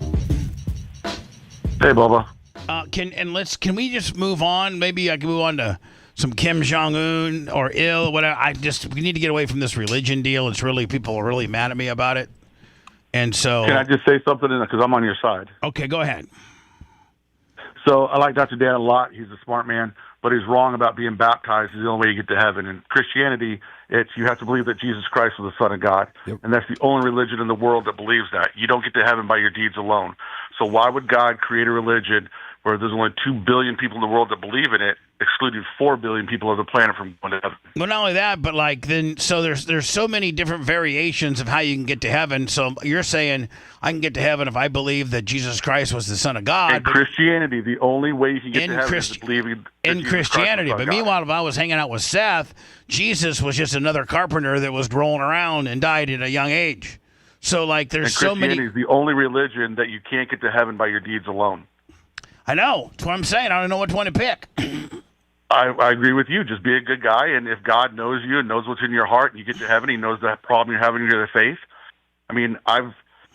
Hey, Bubba.
Can we just move on? Maybe I can move on to some Kim Jong-un or whatever. We need to get away from this religion deal. It's really, people are really mad at me about it. And so.
Can I just say something? Because I'm on your side.
Okay, go ahead.
So I like Dr. Dan a lot. He's a smart man, but he's wrong about being baptized is the only way you get to heaven. In Christianity, it's you have to believe that Jesus Christ was the Son of God.
Yep.
And that's the only religion in the world that believes that. You don't get to heaven by your deeds alone. So why would God create a religion where there's only 2 billion people in the world that believe in it, excluding 4 billion people on the planet from going to heaven?
Well, not only that, but so there's so many different variations of how you can get to heaven. So you're saying I can get to heaven if I believe that Jesus Christ was the Son of God.
In Christianity, the only way you can get
in
to heaven is believing that
in
Jesus
Christianity.
Christ was the Son
But
of God.
meanwhile, if I was hanging out with Seth, Jesus was just another carpenter that was rolling around and died at a young age. So there's so many.
Christianity is the only religion that you can't get to heaven by your deeds alone.
I know. That's what I'm saying. I don't know which one to pick.
I agree with you. Just be a good guy, and if God knows you and knows what's in your heart, and you get to heaven, He knows the problem you're having with your faith. I mean,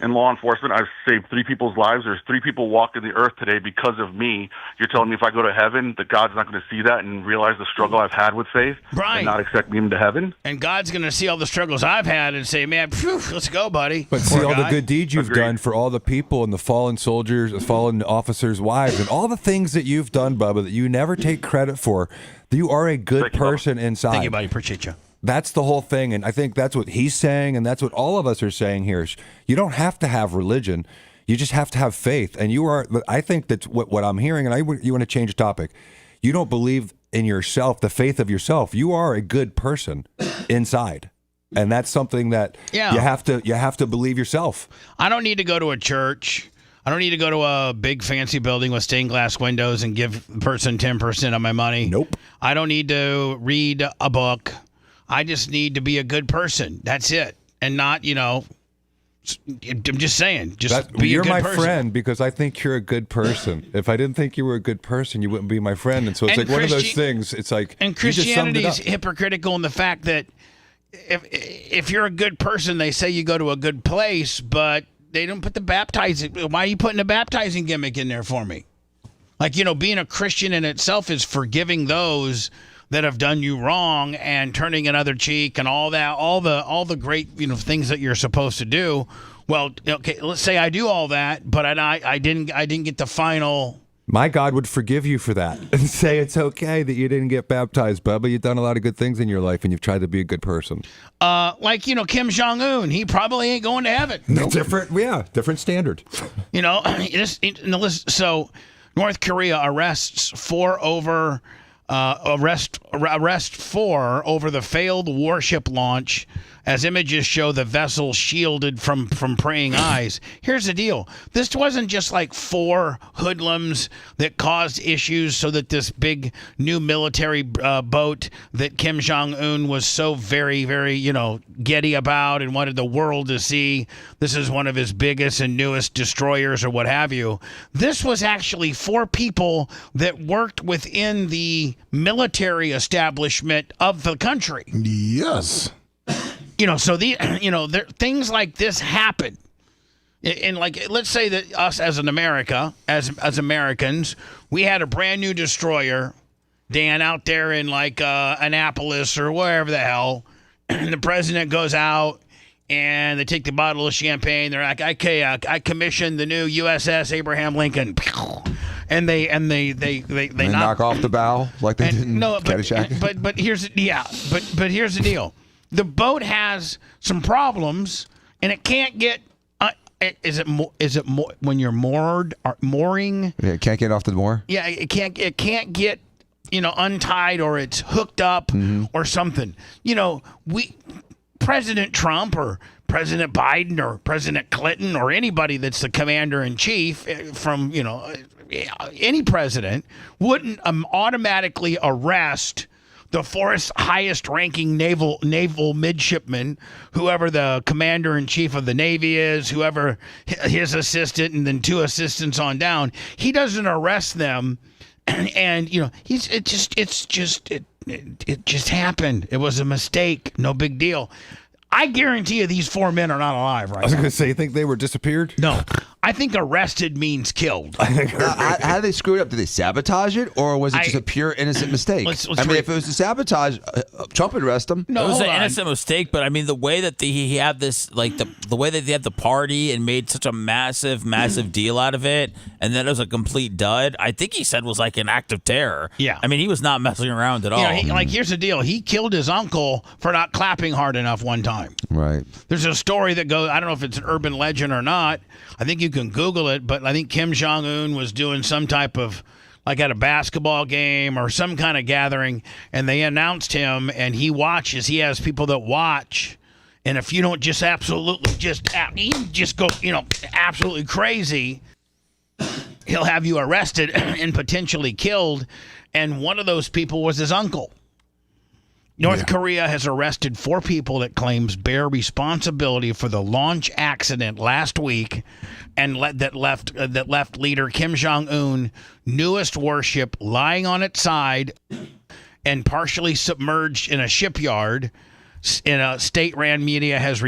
in law enforcement, I've saved 3 people's lives. There's 3 people walking the earth today because of me. You're telling me if I go to heaven that God's not going to see that and realize the struggle I've had with faith and not accept me into heaven?
And God's going to see all the struggles I've had and say, man, phew, let's go, buddy.
But see all the good deeds you've done for all the people and the fallen soldiers, the fallen officers' wives, and all the things that you've done, Bubba, that you never take credit for. You are a good person inside.
Thank you, buddy. Appreciate you.
That's the whole thing, and I think that's what he's saying, and that's what all of us are saying here. You don't have to have religion. You just have to have faith. And you are, I think that's what I'm hearing, and you want to change the topic. You don't believe in yourself, the faith of yourself. You are a good person inside. And that's something that you have to believe yourself.
I don't need to go to a church. I don't need to go to a big fancy building with stained glass windows and give the person 10% of my money.
Nope.
I don't need to read a book. I just need to be a good person. That's it. And not, I'm just saying, be a good person.
You're my friend because I think you're a good person. If I didn't think you were a good person, you wouldn't be my friend. And so it's like one of those things. It's like,
and Christianity is hypocritical in the fact that if you're a good person, they say you go to a good place, but they don't put the baptizing. Why are you putting a baptizing gimmick in there for me? Like, being a Christian in itself is forgiving those that have done you wrong and turning another cheek and all that, all the great things that you're supposed to do. Well, okay, let's say I do all that, but I didn't get the final.
My God would forgive you for that and say it's okay that you didn't get baptized, Bubba. You've done a lot of good things in your life and you've tried to be a good person.
Kim Jong-un, he probably ain't going to heaven.
Nope. Different standard.
So North Korea arrests 4 over the failed warship launch as images show the vessel shielded from praying eyes. Here's the deal. This wasn't just like 4 hoodlums that caused issues so that this big new military boat that Kim Jong-un was so very, very, giddy about and wanted the world to see. This is one of his biggest and newest destroyers or what have you. This was actually 4 people that worked within the military establishment of the country.
Yes.
So things like this happen. And let's say that us as as Americans, we had a brand new destroyer, Dan, out there in Annapolis or wherever the hell. And the president goes out and they take the bottle of champagne. They're like, okay, I commissioned the new USS Abraham Lincoln. And they
knock off the bow like they did in Caddyshack.
But here's the deal. The boat has some problems, and it can't get. Is it when you're moored or mooring?
Yeah, it can't get off the moor.
Yeah, it can't get untied or it's hooked up or something. President Trump or President Biden or President Clinton or anybody that's the commander in chief from any president wouldn't automatically arrest the 4th highest ranking naval midshipman, whoever the commander in chief of the Navy is, whoever his assistant, and then 2 assistants on down. He doesn't arrest them, and it just happened. It was a mistake. No big deal. I guarantee you these 4 men are not alive right now.
I was going to say, you think they were disappeared?
No. I think arrested means killed.
How did they screw it up? Did they sabotage it, or was it just a pure innocent mistake?
Let's
if it was a sabotage, Trump would arrest him.
No, it was an innocent mistake, but I mean the way that he had this, the way that they had the party and made such a massive deal out of it, and then it was a complete dud. I think he said was like an act of terror.
Yeah,
I mean he was not messing around at all.
Here's the deal: he killed his uncle for not clapping hard enough one time.
Right.
There's a story that goes. I don't know if it's an urban legend or not. I think you can Google it, but I think Kim Jong-un was doing some type of, at a basketball game or some kind of gathering, and they announced him, and he watches. He has people that watch, and if you don't just absolutely go, absolutely crazy, he'll have you arrested and potentially killed, and one of those people was his uncle. North Korea has arrested 4 people that claims bear responsibility for the launch accident last week, and that left leader Kim Jong-un newest warship lying on its side and partially submerged in a shipyard. In a state-run media has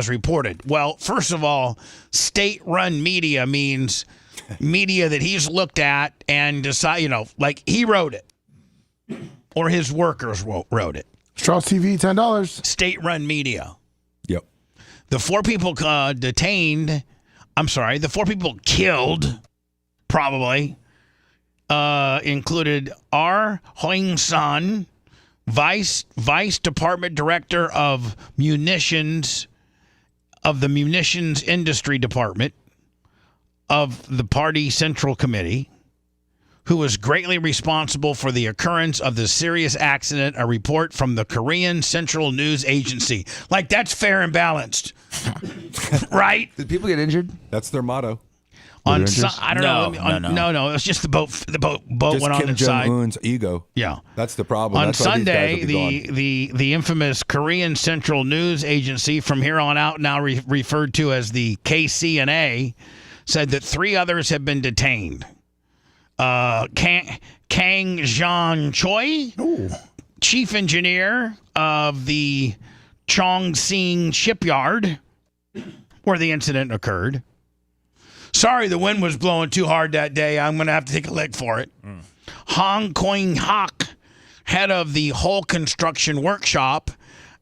reported. Well, first of all, state-run media means media that he's looked at and decide. Like he wrote it, or his workers wrote it.
Strauss TV, $10.
State-run media.
Yep.
The 4 people detained. I'm sorry, the 4 people killed, probably, included R. Hoing San, Vice Department Director of Munitions of the Munitions Industry Department of the Party Central Committee, who was greatly responsible for the occurrence of the serious accident, a report from the Korean Central News Agency. Like, that's fair and balanced. Right?
Did people get injured?
That's their motto.
I don't know. No. It's just the boat. The boat
just
went on
Kim
its side.
Jong-un's ego.
Yeah,
that's the problem.
On
That's why these guys
Sunday,
will be gone.
the infamous Korean Central News Agency, from here on out now referred to as the KCNA, said that 3 others have been detained. Kang Jeon Choi, chief engineer of the Chongsing shipyard, where the incident occurred. Sorry, the wind was blowing too hard that day. I'm going to have to take a lick for it. Hong Koing Hak, head of the Hull Construction Workshop,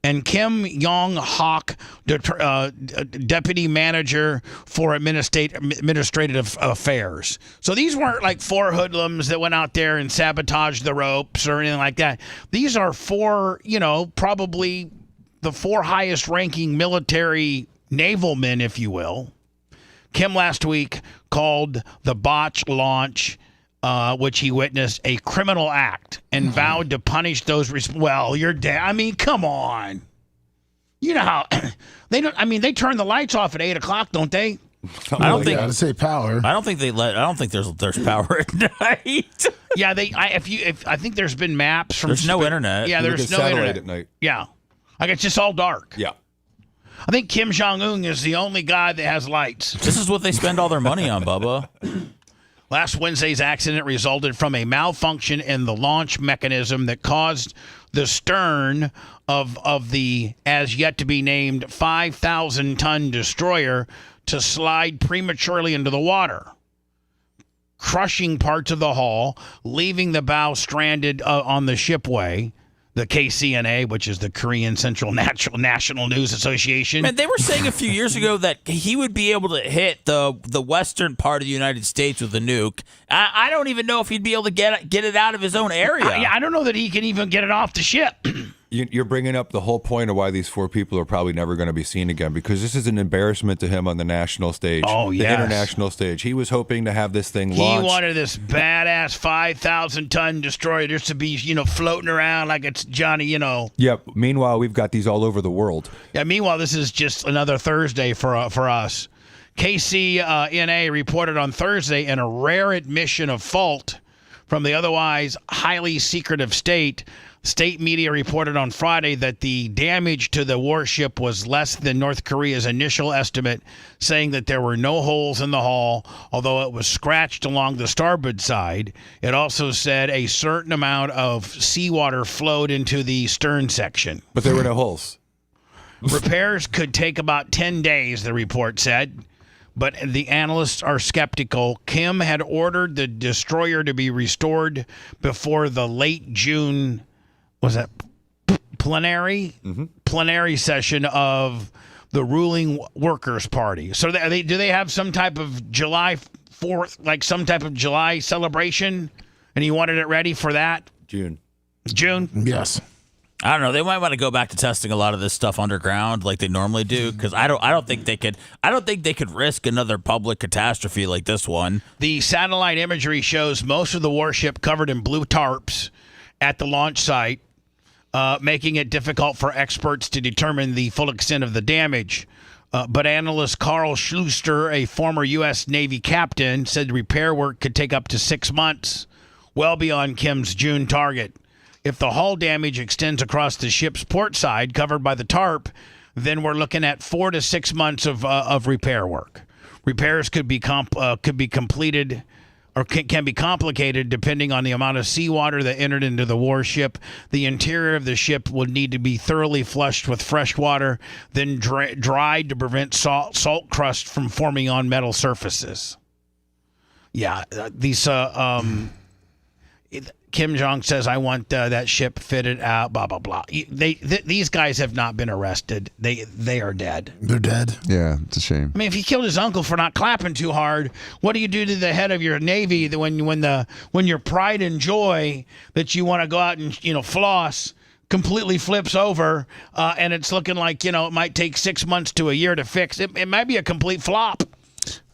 and Kim Yong Hak, deputy manager for administrative affairs. So these weren't like 4 hoodlums that went out there and sabotaged the ropes or anything like that. These are 4, probably the 4 highest ranking military naval men, if you will. Kim last week called the botched launch, which he witnessed, a criminal act and vowed to punish those. Well, you're dead. I mean, come on. You know how they don't. I mean, they turn the lights off at 8 o'clock, don't they?
I don't think.
To say power.
I don't think they let. I don't think there's power at night.
Yeah, I think there's been maps from.
There's no internet.
Yeah, there's no internet
at night.
Yeah, like it's just all dark.
Yeah.
I think Kim Jong-un is the only guy that has lights.
This is what they spend all their money on, Bubba.
Last Wednesday's accident resulted from a malfunction in the launch mechanism that caused the stern of the as-yet-to-be-named 5,000-ton destroyer to slide prematurely into the water, crushing parts of the hull, leaving the bow stranded on the shipway. The KCNA, which is the Korean Central National News Association.
Man, they were saying a few years ago that he would be able to hit the western part of the United States with a nuke. I don't even know if he'd be able to get it out of his own area.
I don't know that he can even get it off the ship.
You're bringing up the whole point of why these 4 people are probably never going to be seen again, because this is an embarrassment to him on the national stage.
Oh,
the international stage. He was hoping to have this thing launched.
He wanted this badass 5,000-ton destroyer just to be, floating around like it's Johnny,
Yep. Meanwhile, we've got these all over the world.
Yeah. Meanwhile, this is just another Thursday for us. KCNA reported on Thursday in a rare admission of fault from the otherwise highly secretive state. State media reported on Friday that the damage to the warship was less than North Korea's initial estimate, saying that there were no holes in the hull, although it was scratched along the starboard side. It also said a certain amount of seawater flowed into the stern section.
But there were no holes.
Repairs could take about 10 days, the report said. But the analysts are skeptical. Kim had ordered the destroyer to be restored before the late June plenary session of the ruling Workers' Party. So do they have some type of July 4th, like some type of July celebration? And he wanted it ready for that?
June?
Yes.
I don't know. They might want to go back to testing a lot of this stuff underground like they normally do, because I don't think they could risk another public catastrophe like this one.
The satellite imagery shows most of the warship covered in blue tarps at the launch site, making it difficult for experts to determine the full extent of the damage. But analyst Carl Schluster, a former U.S. Navy captain, said repair work could take up to 6 months, well beyond Kim's June target. If the hull damage extends across the ship's port side, covered by the tarp, then we're looking at 4 to 6 months of repair work. Repairs could be completed or can be complicated depending on the amount of seawater that entered into the warship. The interior of the ship would need to be thoroughly flushed with fresh water, then dried to prevent salt crust from forming on metal surfaces. Yeah, Kim Jong says, I want that ship fitted out, blah, blah, blah. These guys have not been arrested. They are dead.
They're dead?
Yeah, it's a shame.
I mean, if he killed his uncle for not clapping too hard, what do you do to the head of your Navy when your pride and joy that you want to go out and, floss completely flips over and it's looking like, it might take 6 months to a year to fix? It might be a complete flop.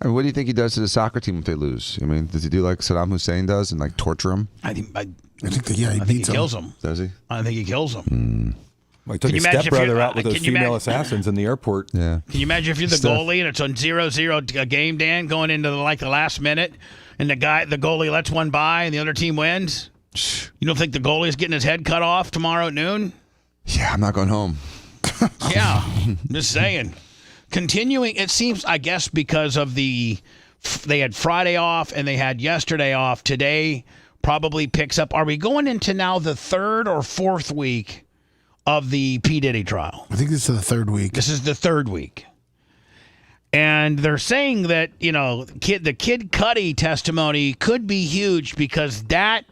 I mean, what do you think he does to the soccer team if they lose? I mean, does he do like Saddam Hussein does and like torture them?
I think
he
kills them.
Does he?
I think he kills them.
Well, he took his stepbrother out with those female assassins in the airport.
Yeah.
Can you imagine if you're the goalie and it's on 0-0 a game, Dan, going into the last minute, and the goalie lets one by and the other team wins? You don't think the goalie's getting his head cut off tomorrow at noon?
Yeah, I'm not going home.
Yeah, just saying. Continuing, it seems, I guess, because of they had Friday off and they had yesterday off. Today probably picks up. Are we going into now the third or fourth week of the P. Diddy trial?
I think this is the third week.
This is the third week. And they're saying that, the Kid Cudi testimony could be huge because that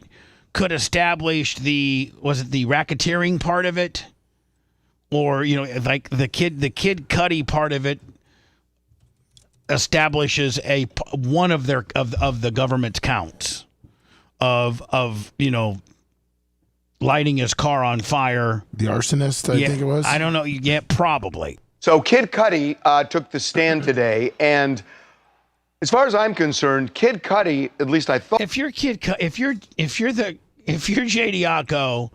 could establish was it the racketeering part of it? Or, like the Kid Cudi part of it establishes one of the government's counts of lighting his car on fire.
The arsonist, I think it was.
I don't know. Yeah, probably.
So Kid Cudi took the stand today, and as far as I'm concerned, Kid Cudi, at least I thought,
if you're JD Iacco,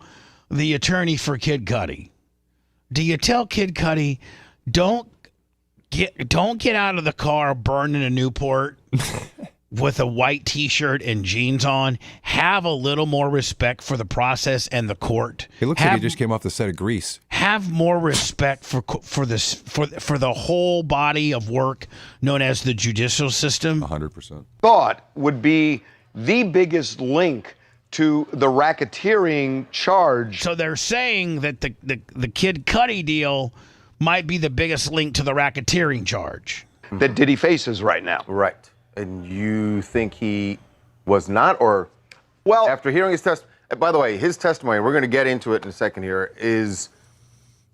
the attorney for Kid Cudi, do you tell Kid Cudi, don't get out of the car burning a Newport with a white T-shirt and jeans on? Have a little more respect for the process and the court.
He looks like he just came off the set of Grease.
Have more respect for the whole body of work known as the judicial system.
100%.
thought would be the biggest link to the racketeering charge.
So they're saying that the Kid Cudi deal might be the biggest link to the racketeering charge
that Diddy faces right now.
Right. And you think he was not, or after hearing his by the way, his testimony, we're going to get into it in a second here, is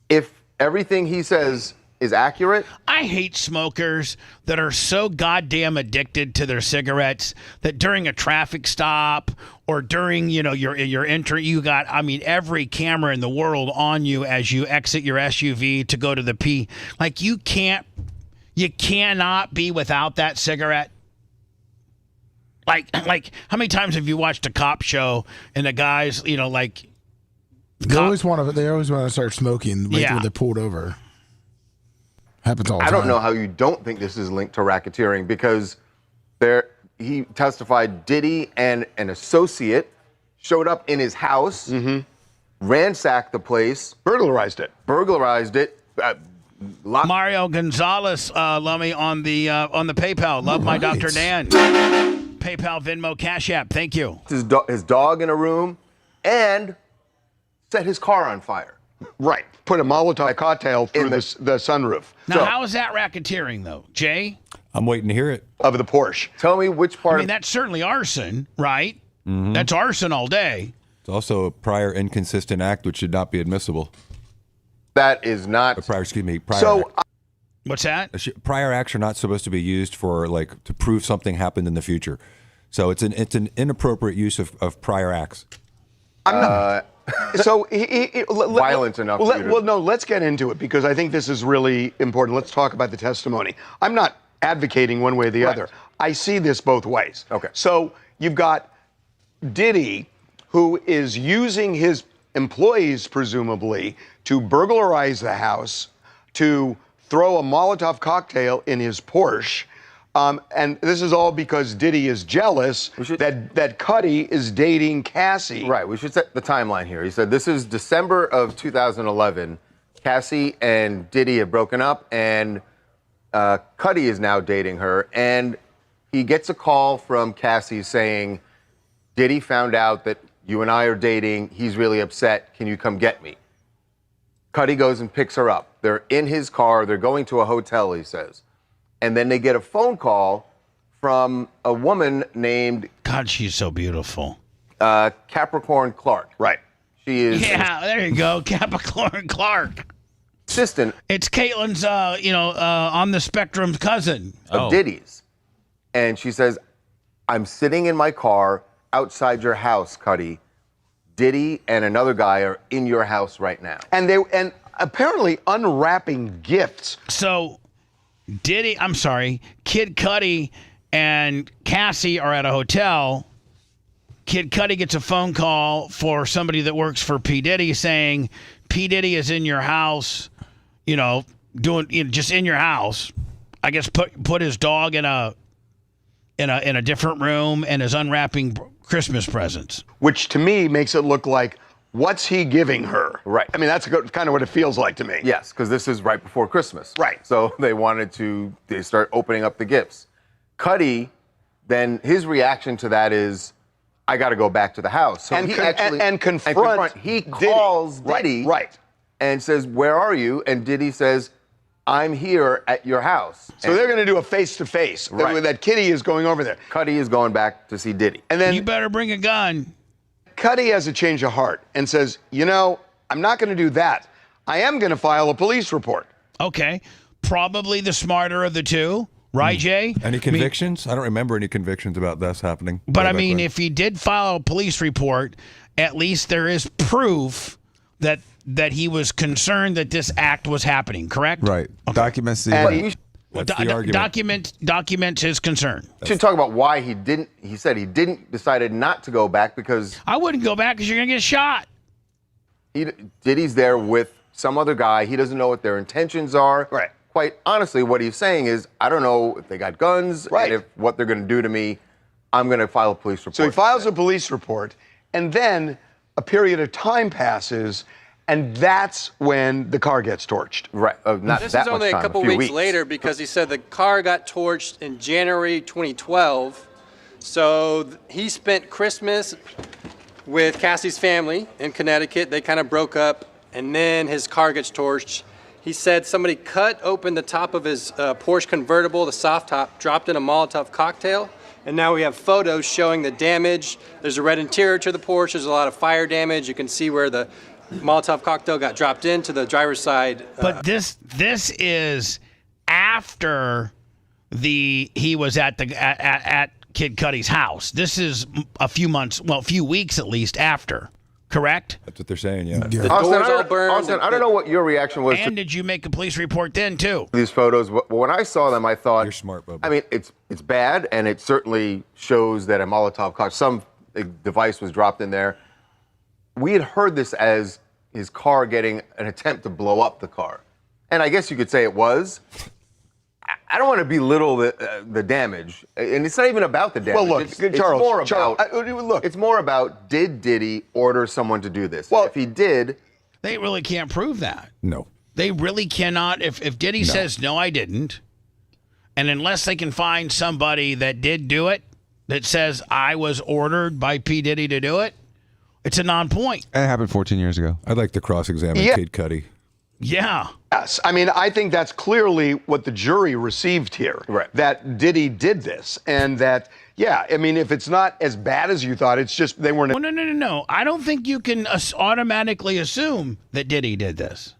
if everything he says is accurate.
I hate smokers that are so goddamn addicted to their cigarettes that during a traffic stop or during, your entry, you got, every camera in the world on you as you exit your SUV to go to the P. Like, you cannot be without that cigarette. Like, how many times have you watched a cop show and the guys, They
always want to start smoking when they're pulled over. Happens all the time.
I don't know how you don't think this is linked to racketeering, because he testified Diddy and an associate showed up in his house, ransacked the place,
burglarized it.
Mario Gonzalez, Lummy, on the PayPal. Love my Dr. Dan. PayPal, Venmo, Cash App. Thank you.
His dog in a room and set his car on fire.
Right. Put a Molotov cocktail through the sunroof.
Now, how is that racketeering, though? Jay?
I'm waiting to hear it.
Of the Porsche.
Tell me which part.
That's certainly arson, right? Mm-hmm. That's arson all day.
It's also a prior inconsistent act, which should not be admissible.
That is not.
Prior
act. What's that?
Prior acts are not supposed to be used for to prove something happened in the future. So it's an inappropriate use of prior acts.
I'm not. So
violent enough.
Let's get into it, because I think this is really important. Let's talk about the testimony. I'm not advocating one way or the other. I see this both ways.
Okay.
So you've got Diddy, who is using his employees, presumably, to burglarize the house, to throw a Molotov cocktail in his Porsche. And this is all because Diddy is jealous that Cudi is dating Cassie.
Right. We should set the timeline here. He said this is December of 2011. Cassie and Diddy have broken up, and Cudi is now dating her. And he gets a call from Cassie saying, Diddy found out that you and I are dating. He's really upset. Can you come get me? Cuddy goes and picks her up. They're in his car. They're going to a hotel, he says. And then they get a phone call from a woman named...
God, she's so beautiful.
Capricorn Clark.
Right.
She is...
Yeah, there you go. Capricorn Clark.
Assistant.
It's Caitlin's, on the spectrum cousin.
Of Diddy's. And she says, I'm sitting in my car outside your house, Cuddy. Diddy and another guy are in your house right now.
And apparently unwrapping gifts.
So Kid Cudi and Cassie are at a hotel. Kid Cudi gets a phone call for somebody that works for P. Diddy saying P. Diddy is in your house, just in your house. I guess put his dog in a different room and is unwrapping Christmas presents.
Which to me makes it look like, what's he giving her?
Right.
I mean, that's kind of what it feels like to me.
Yes, because this is right before Christmas.
Right.
So they start opening up the gifts. Cuddy, then his reaction to that is, I got to go back to the house. So he confront. He calls Diddy.
Right.
And says, where are you? And Diddy says, I'm here at your house.
So they're going to do a face-to-face.
Right.
That Kitty is going over there.
Cuddy is going back to see Diddy.
And then
you better bring a gun.
Cuddy has a change of heart and says, I'm not going to do that. I am going to file a police report.
Okay. Probably the smarter of the two. Right, Jay?
Any convictions? I don't remember any convictions about this happening.
But I mean, if he did file a police report, at least there is proof that he was concerned that this act was happening, correct?
Right. Documents the
documents his concern.
We should talk about why he decided not to go back because...
I wouldn't go back because you're going to get shot.
Diddy's there with some other guy. He doesn't know what their intentions are.
Right.
Quite honestly, what he's saying is, I don't know if they got guns, and if what they're going to do to me, I'm going to file a police report.
So he files a police report, and then a period of time passes, and that's when the car gets torched.
Right.
This is only a couple weeks later because he said the car got torched in January 2012. So he spent Christmas with Cassie's family in Connecticut. They kind of broke up, and then his car gets torched. He said somebody cut open the top of his Porsche convertible, the soft top, dropped in a Molotov cocktail, and now we have photos showing the damage. There's a red interior to the Porsche. There's a lot of fire damage. You can see where the Molotov cocktail got dropped into the driver's side.
But this is after he was at Kid Cudi's house. This is a few weeks at least after. Correct?
That's what they're saying, yeah.
Austin, I don't know what your reaction was.
And did you make a police report then, too?
These photos, when I saw them, I thought...
You're smart, Bubba.
I mean, it's bad, and it certainly shows that a Molotov cocktail, some device was dropped in there. We had heard this as his car getting an attempt to blow up the car. And I guess you could say it was. I don't want to belittle the damage, and it's not even about the damage.
Well, look,
it's more about did Diddy order someone to do this? Well, if he did,
they really can't prove that.
No,
they really cannot. If Diddy says no, I didn't, and unless they can find somebody that did do it, that says I was ordered by P. Diddy to do it, it's a non-point.
It happened 14 years ago.
I'd like to cross-examine Kid Cudi.
Yeah.
Yes. I mean, I think that's clearly what the jury received here. Right. That Diddy did this. And that, I mean, if it's not as bad as you thought, it's just they weren't...
No. I don't think you can automatically assume that Diddy did this.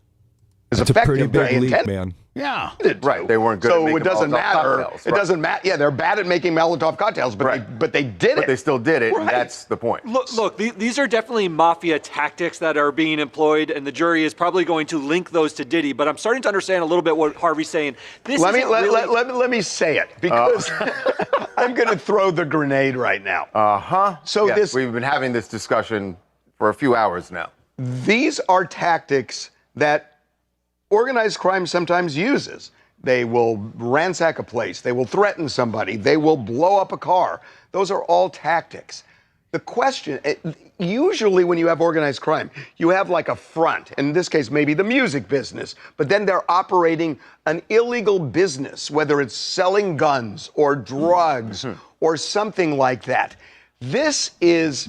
It's a pretty big leap, man.
Yeah.
Right. They weren't good at making
it doesn't
Molotov
matter.
cocktails.
It doesn't matter. Yeah, they're bad at making Molotov cocktails, but they did it.
But they still did it, and that's the point.
Look, these are definitely mafia tactics that are being employed, and the jury is probably going to link those to Diddy. But I'm starting to understand a little bit what Harvey's saying.
Let me say it, because I'm going to throw the grenade right now. So
yes, we've been having this discussion for a few hours now.
These are tactics that organized crime sometimes uses. They will ransack a place. They will threaten somebody. They will blow up a car. Those are all tactics. The question, usually when you have organized crime, you have like a front, in this case, maybe the music business, but then they're operating an illegal business, whether it's selling guns or drugs or something like that. This is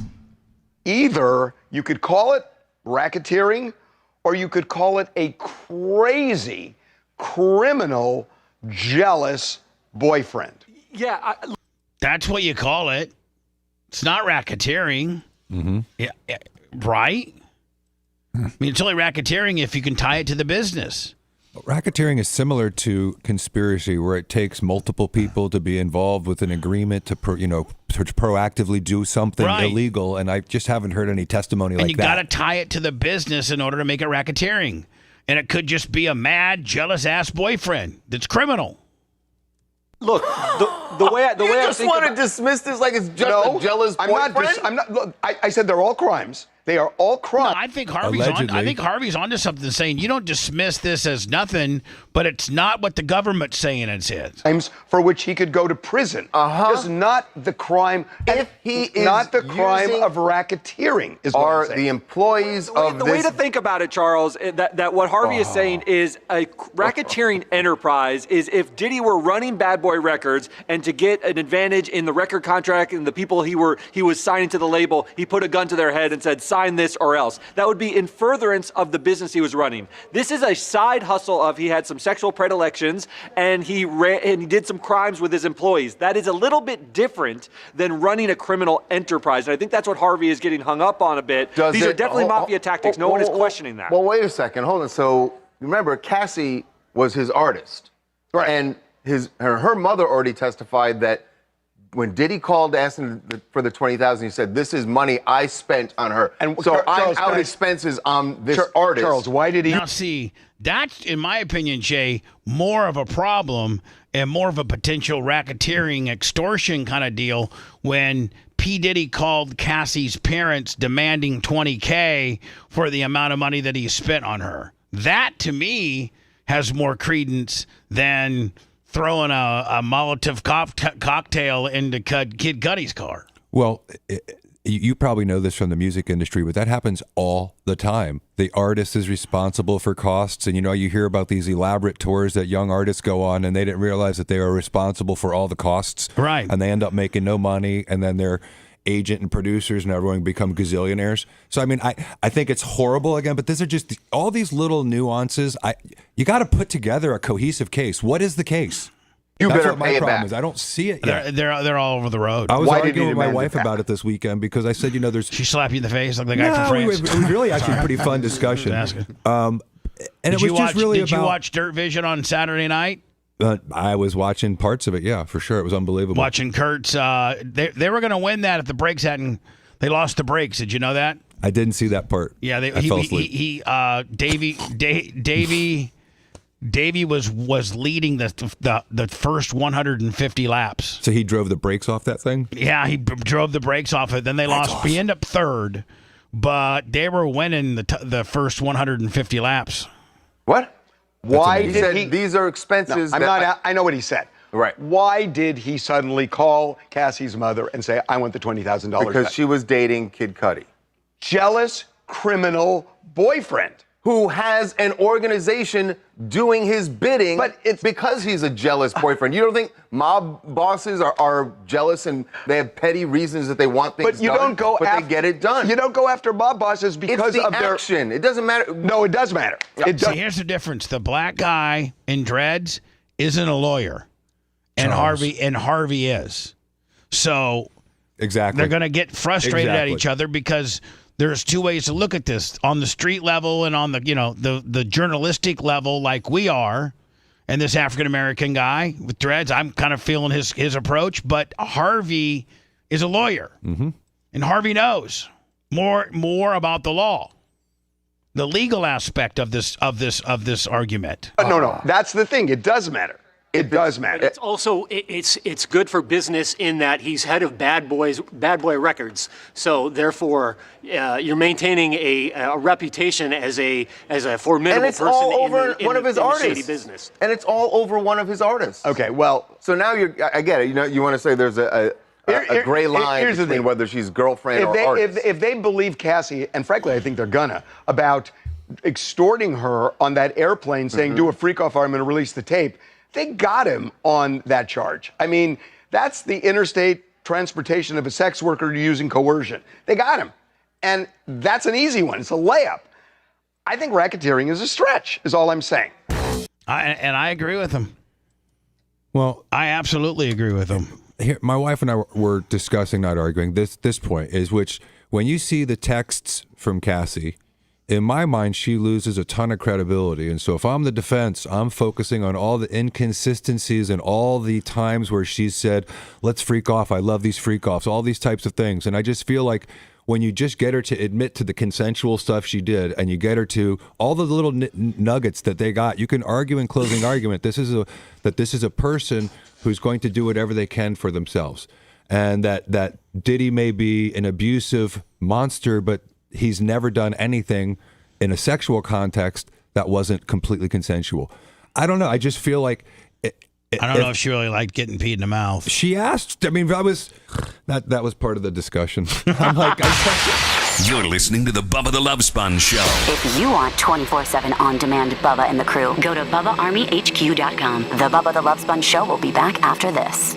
either, you could call it racketeering, or you could call it a crazy, criminal, jealous boyfriend.
Yeah.
That's what you call it. It's not racketeering. Yeah, right? I mean, it's only racketeering if you can tie it to the business.
Racketeering is similar to conspiracy, where it takes multiple people to be involved with an agreement to proactively do something illegal, and I just haven't heard any testimony like that.
And you got to tie it to the business in order to make it racketeering. And it could just be a mad, jealous-ass boyfriend that's criminal.
Look, the way I
just want to dismiss this like it's just a jealous boyfriend?
I'm not. Look, I said they're all crimes. They are all crimes.
No, I think Harvey's onto something, saying you don't dismiss this as nothing, but it's not what the government's saying it is.
Crimes for which he could go to prison. Just not the crime.
If he is
not the crime of racketeering is what I'm saying.
The employees of
the way to think about it, Charles, that what Harvey is saying is a racketeering enterprise is if Diddy were running Bad Boy Records, and to get an advantage in the record contract and the people he was signing to the label, he put a gun to their head and said, sign this or else. That would be in furtherance of the business he was running. This is a side hustle of he had some sexual predilections and he did some crimes with his employees. That is a little bit different than running a criminal enterprise. And I think that's what Harvey is getting hung up on a bit. These are definitely mafia tactics. No one is questioning that.
Well, wait a second. Hold on. So remember, Cassie was his artist. Right. And her mother already testified that when Diddy called asking for the $20,000, he said, "This is money I spent on her." And so I'm out expenses on this artist.
Charles, why did he?
Now, see, that's, in my opinion, Jay, more of a problem and more of a potential racketeering extortion kind of deal when P. Diddy called Cassie's parents demanding $20K for the amount of money that he spent on her. That, to me, has more credence than throwing a Molotov cocktail into Kid Cudi's car.
Well, you probably know this from the music industry, but that happens all the time. The artist is responsible for costs, and you hear about these elaborate tours that young artists go on, and they didn't realize that they are responsible for all the costs.
Right.
And they end up making no money, and then their agent and producers and everyone become gazillionaires. So, I mean, I think it's horrible again, but these are just all these little nuances. You got to put together a cohesive case. What is the case?
You
That's
better
what my
pay it
problem
back.
is. I don't see it yet.
They're all over the road.
I was arguing with my wife about it this weekend because I said, there's...
She slapped you in the face like the guy from France?
It was really actually a pretty fun discussion. And it was just really
Did you watch Dirt Vision on Saturday night?
I was watching parts of it, yeah, for sure. It was unbelievable.
Watching Kurt's... they were going to win that if the brakes hadn't... They lost the brakes. Did you know that?
I didn't see that part.
Yeah,
I fell asleep.
Davey was leading the first 150 laps.
So he drove the brakes off that thing?
Yeah, he drove the brakes off it. Then they lost. Awesome. He ended up third, but they were winning the first 150 laps.
What?
Why
he
did
said
he?
These are expenses.
No, I know what he said.
Right.
Why did he suddenly call Cassie's mother and say, "I want the $20,000"?
Because she was dating Kid Cudi.
Jealous criminal boyfriend.
Who has an organization doing his bidding, but it's because he's a jealous boyfriend. You don't think mob bosses are jealous and they have petty reasons that they want things done?
But you don't go
after, they get it done.
You don't go after mob bosses because
it's the
of their
action. It doesn't matter.
No, it does matter.
See, here's the difference. The black guy in dreads isn't a lawyer, and Harvey is. So
exactly,
they're going to get frustrated at each other because there's two ways to look at this: on the street level and on the the journalistic level, like we are. And this African American guy with dreads, I'm kind of feeling his approach. But Harvey is a lawyer, and Harvey knows more about the law, the legal aspect of this argument.
No, that's the thing. It does matter. It does matter.
But it's also it's good for business in that he's head of Bad Boy Records. So therefore, you're maintaining a reputation as a formidable person in
one of his artists.
Shady business.
And it's all over one of his artists.
Okay, well,
so now I get it. You want to say there's a a gray line
here's the
between
thing.
whether she's girlfriend or artist.
If they believe Cassie, and frankly, I think they're gonna, about extorting her on that airplane, saying, do a freak off, or I'm going to release the tape, they got him on that charge. I mean, that's the interstate transportation of a sex worker using coercion. They got him. And that's an easy one. It's a layup. I think racketeering is a stretch, is all I'm saying.
I agree with him.
Well,
I absolutely agree with him.
Here, my wife and I were discussing, not arguing, this point is which when you see the texts from Cassie, in my mind, she loses a ton of credibility. And so if I'm the defense, I'm focusing on all the inconsistencies and all the times where she's said, let's freak off. I love these freak offs, all these types of things. And I just feel like when you just get her to admit to the consensual stuff she did, and you get her to all the little nuggets that they got, you can argue in closing argument, this is a person who's going to do whatever they can for themselves. And that Diddy may be an abusive monster, but he's never done anything in a sexual context that wasn't completely consensual. I don't know. I just feel like
I don't know if she really liked getting peed in the mouth.
She asked. I mean, that was part of the discussion. I'm like,
You're listening to the Bubba the Love Sponge Show.
If you want 24/7 on-demand Bubba and the crew, go to BubbaArmyHQ.com. The Bubba the Love Sponge Show will be back after this.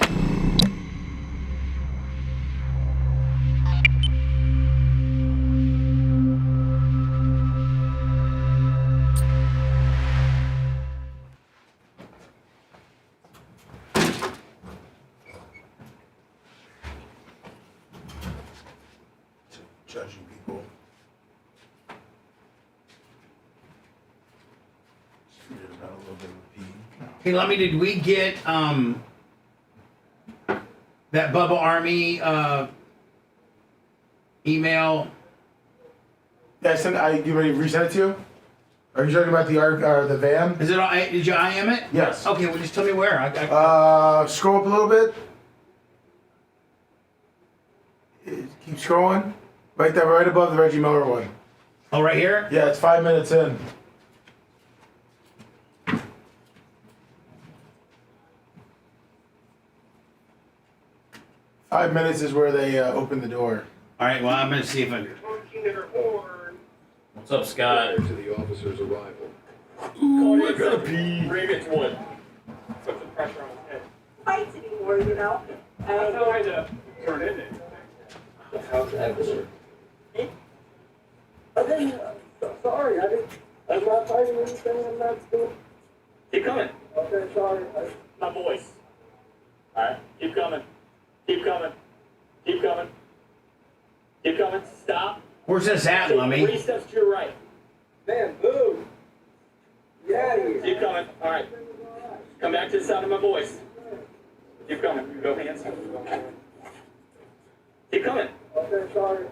Judging people. About a little bit of pee.
Hey, let me. Did we get that Bubba Army email?
Yeah, you ready to resend it to you? Are you talking about the van?
Is it? Did you IM it?
Yes.
Okay, well, just tell me where.
Scroll up a little bit. Keep scrolling. Right there, right above the Reggie Miller one.
Oh, right here?
Yeah, it's 5 minutes in. Five minutes is where they open the door.
All right, well, I'm going to see if I... What's up, Scott?
To the officer's arrival.
Ooh, I gotta pee.
Agreement one.
Put some pressure on his head. Fights anymore, you know?
That's how I turn in it.
How's the officer? I didn't, sorry, I'm not fighting anything, I'm not doing.
Keep coming.
Okay, sorry.
My voice. Alright, keep coming. Keep coming. Keep coming. Keep coming. Stop.
Where's this at,
Take
Lummy?
3 steps to your right.
Man, boo! Get out of here.
Keep coming. Alright. Come back to the sound of my voice. Keep coming. Go hands. Keep coming.
Okay, sorry.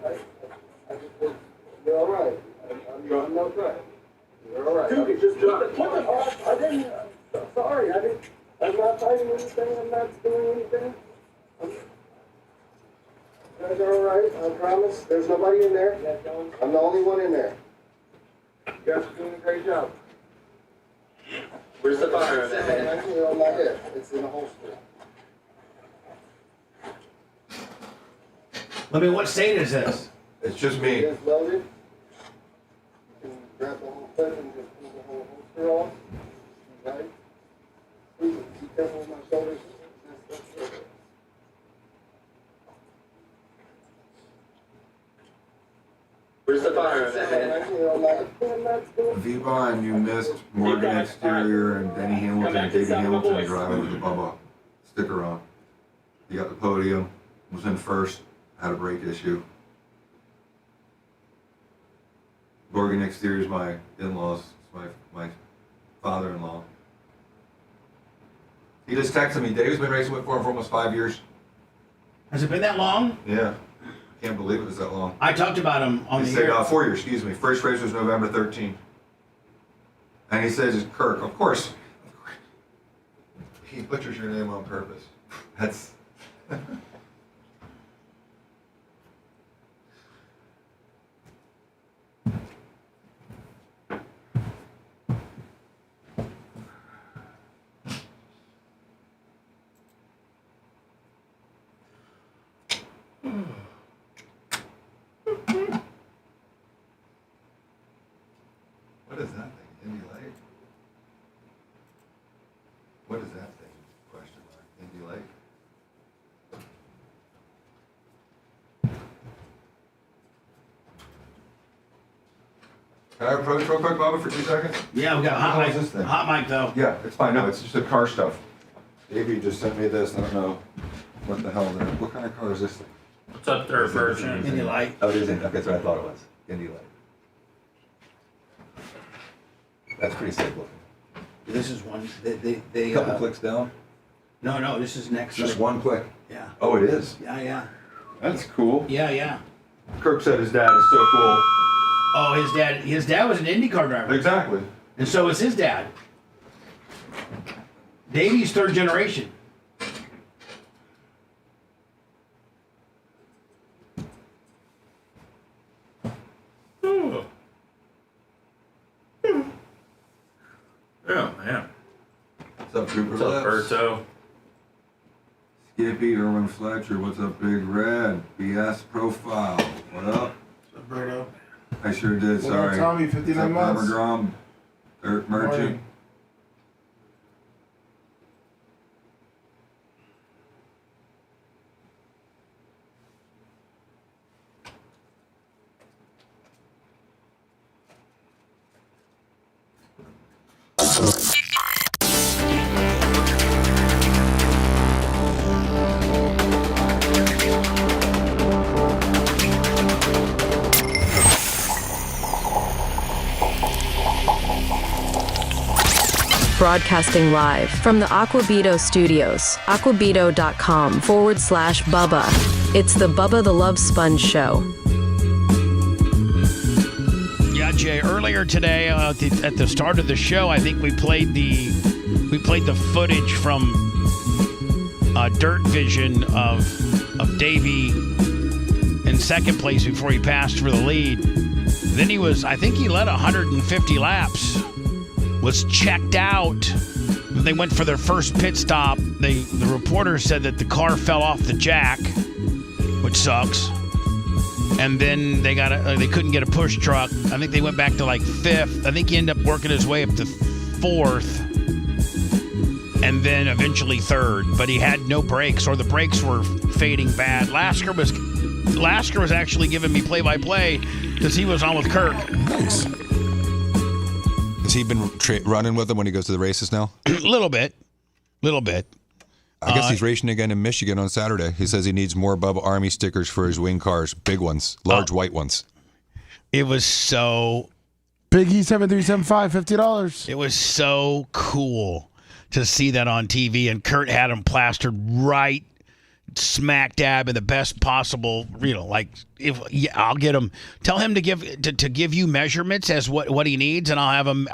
You're all right. I'm no threat. You're all right.
Dude, just drop it.
I didn't. Sorry, I'm not fighting anything. I'm not doing anything. You guys are all right. I promise. There's nobody in there. I'm the only one in there. You guys are doing a great job.
Where's the fire?
It's actually on my head. It's in a holster.
Let me. What state is this?
It's just me.
You guys loaded? You can grab the whole thing and just pull the whole holster off. Okay? Please be careful with my shoulders. That's it.
Where's the fire?
V-Bond, you missed Morgan Exterior and Denny Hamilton and Davey Hamilton driving with the Bubba sticker on. You got the podium, was in first, had a brake issue. Morgan Exterior is my in-laws, it's my father-in-law. He just texted me, Dave's been racing with for him for almost 5 years.
Has it been that long?
Yeah. Can't believe it was that long.
I talked about him on
He
the
said,
air.
4 years, excuse me. First race was November 13th. And he says, Kirk, of course. He butchers your name on purpose. That's...
Can I approach real quick, Bubba, for 2 seconds?
Yeah, we got hot mic though.
Yeah, it's fine. No, it's just the car stuff. Davey just sent me this. I don't know what the hell. What kind of car is this thing?
What's up there, version?
Indy Light.
Oh, it is. Okay, that's what I thought it was. Indy Light. That's pretty sick looking.
This is one. They
A couple clicks down.
No, this is next.
Just one click.
Yeah.
Oh, it is.
Yeah.
That's cool.
Yeah.
Kirk said his dad is so cool.
Oh, his dad was an IndyCar driver.
Exactly.
And so was his dad. Davey's third generation.
Oh man.
What's up, Cooper?
What's up, Berto?
Skippy, Erwin Fletcher, what's up, Big Red? BS Profile, what up?
What's up, Berto?
I sure did,
What
sorry.
up, Tommy, 59
What's up,
months?
Armor Drum, Eric Merchant.
Morning.
Broadcasting live from the Aquabito studios, aquabito.com/Bubba. It's the Bubba the Love Sponge Show.
Yeah, Jay. Earlier today, at the start of the show, I think we played the footage from Dirt Vision of Davey in second place before he passed for the lead. Then I think he led 150 laps. Was checked out. They went for their first pit stop. The reporter said that the car fell off the jack, which sucks. And then they couldn't get a push truck. I think they went back to like fifth. I think he ended up working his way up to fourth, and then eventually third. But he had no brakes, or the brakes were fading bad. Lasker was actually giving me play-by-play because he was on with Kirk.
Nice. Has he been running with him when he goes to the races now?
Little bit.
I guess he's racing again in Michigan on Saturday. He says he needs more Bubba Army stickers for his wing cars, big ones, large white ones.
It was so...
Big E7375, $50.
It was so cool to see that on TV, and Kurt had him plastered right smack dab in the best possible, I'll get him. Tell him to give you measurements as what he needs, and I'll have him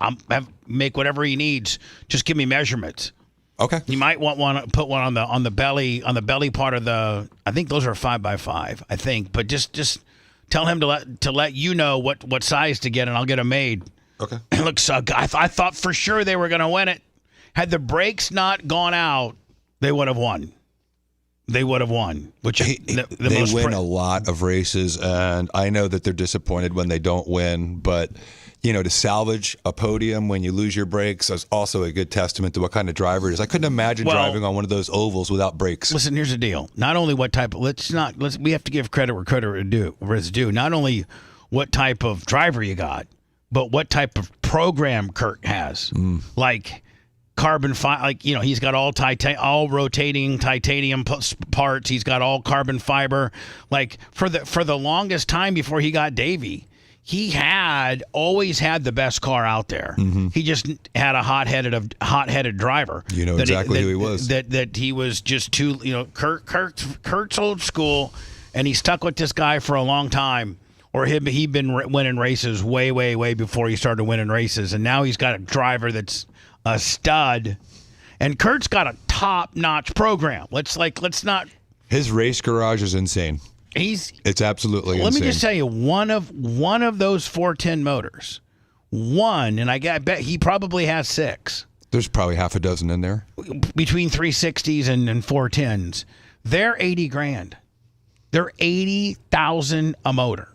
make whatever he needs. Just give me measurements.
Okay.
You might put one on the belly part of the. I think those are 5x5. I think, but just tell him to let you know what size to get, and I'll get them made.
Okay.
It looks so good. I thought for sure they were going to win it. Had the brakes not gone out, they would have won. They would have won, which
they win a lot of races, and I know that they're disappointed when they don't win. But to salvage a podium when you lose your brakes is also a good testament to what kind of driver it is. I couldn't imagine driving on one of those ovals without brakes.
Listen, here's the deal: not only what type of we have to give credit where credit is due. Not only what type of driver you got, but what type of program Kirk has, like. Carbon fiber, he's got all rotating titanium parts. He's got all carbon fiber. Like for the longest time before he got Davey, he always had the best car out there. Mm-hmm. He just had a hot-headed driver.
You know exactly who he was.
That he was just too. Kurt's old school, and he stuck with this guy for a long time. Or he'd been winning races way, way, way before he started winning races, and now he's got a driver that's a stud, and Kurt's got a top-notch program. Let's not.
His race garage is insane. It's absolutely insane.
Let me just tell you, one of those 410 motors, and I bet he probably has 6.
There's probably half a dozen in there
between 360s and 410s. They're $80,000. They're $80,000 a motor.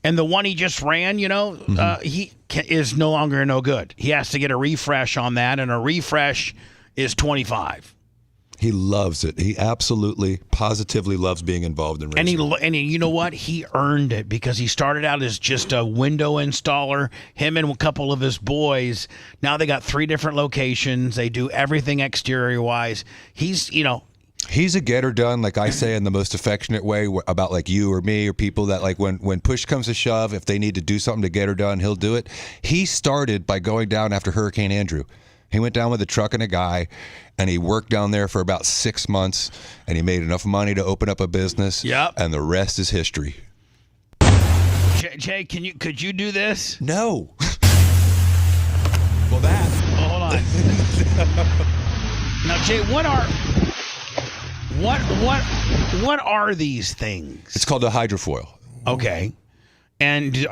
And the one he just ran, he is no longer no good. He has to get a refresh on that, and a refresh is $25,000.
He loves it. He absolutely, positively loves being involved in racing.
And you know what? He earned it because he started out as just a window installer. Him and a couple of his boys. Now they got 3 different locations. They do everything exterior wise. He's
a getter done, like I say in the most affectionate way about like you or me or people that like when push comes to shove, if they need to do something to get her done, he'll do it. He started by going down after Hurricane Andrew. He went down with a truck and a guy, and he worked down there for about 6 months, and he made enough money to open up a business.
Yep.
And the rest is history.
Jay, could you do this?
No. Well, that.
Hold on. Now, Jay, what are these things?
It's called a hydrofoil.
Okay. And do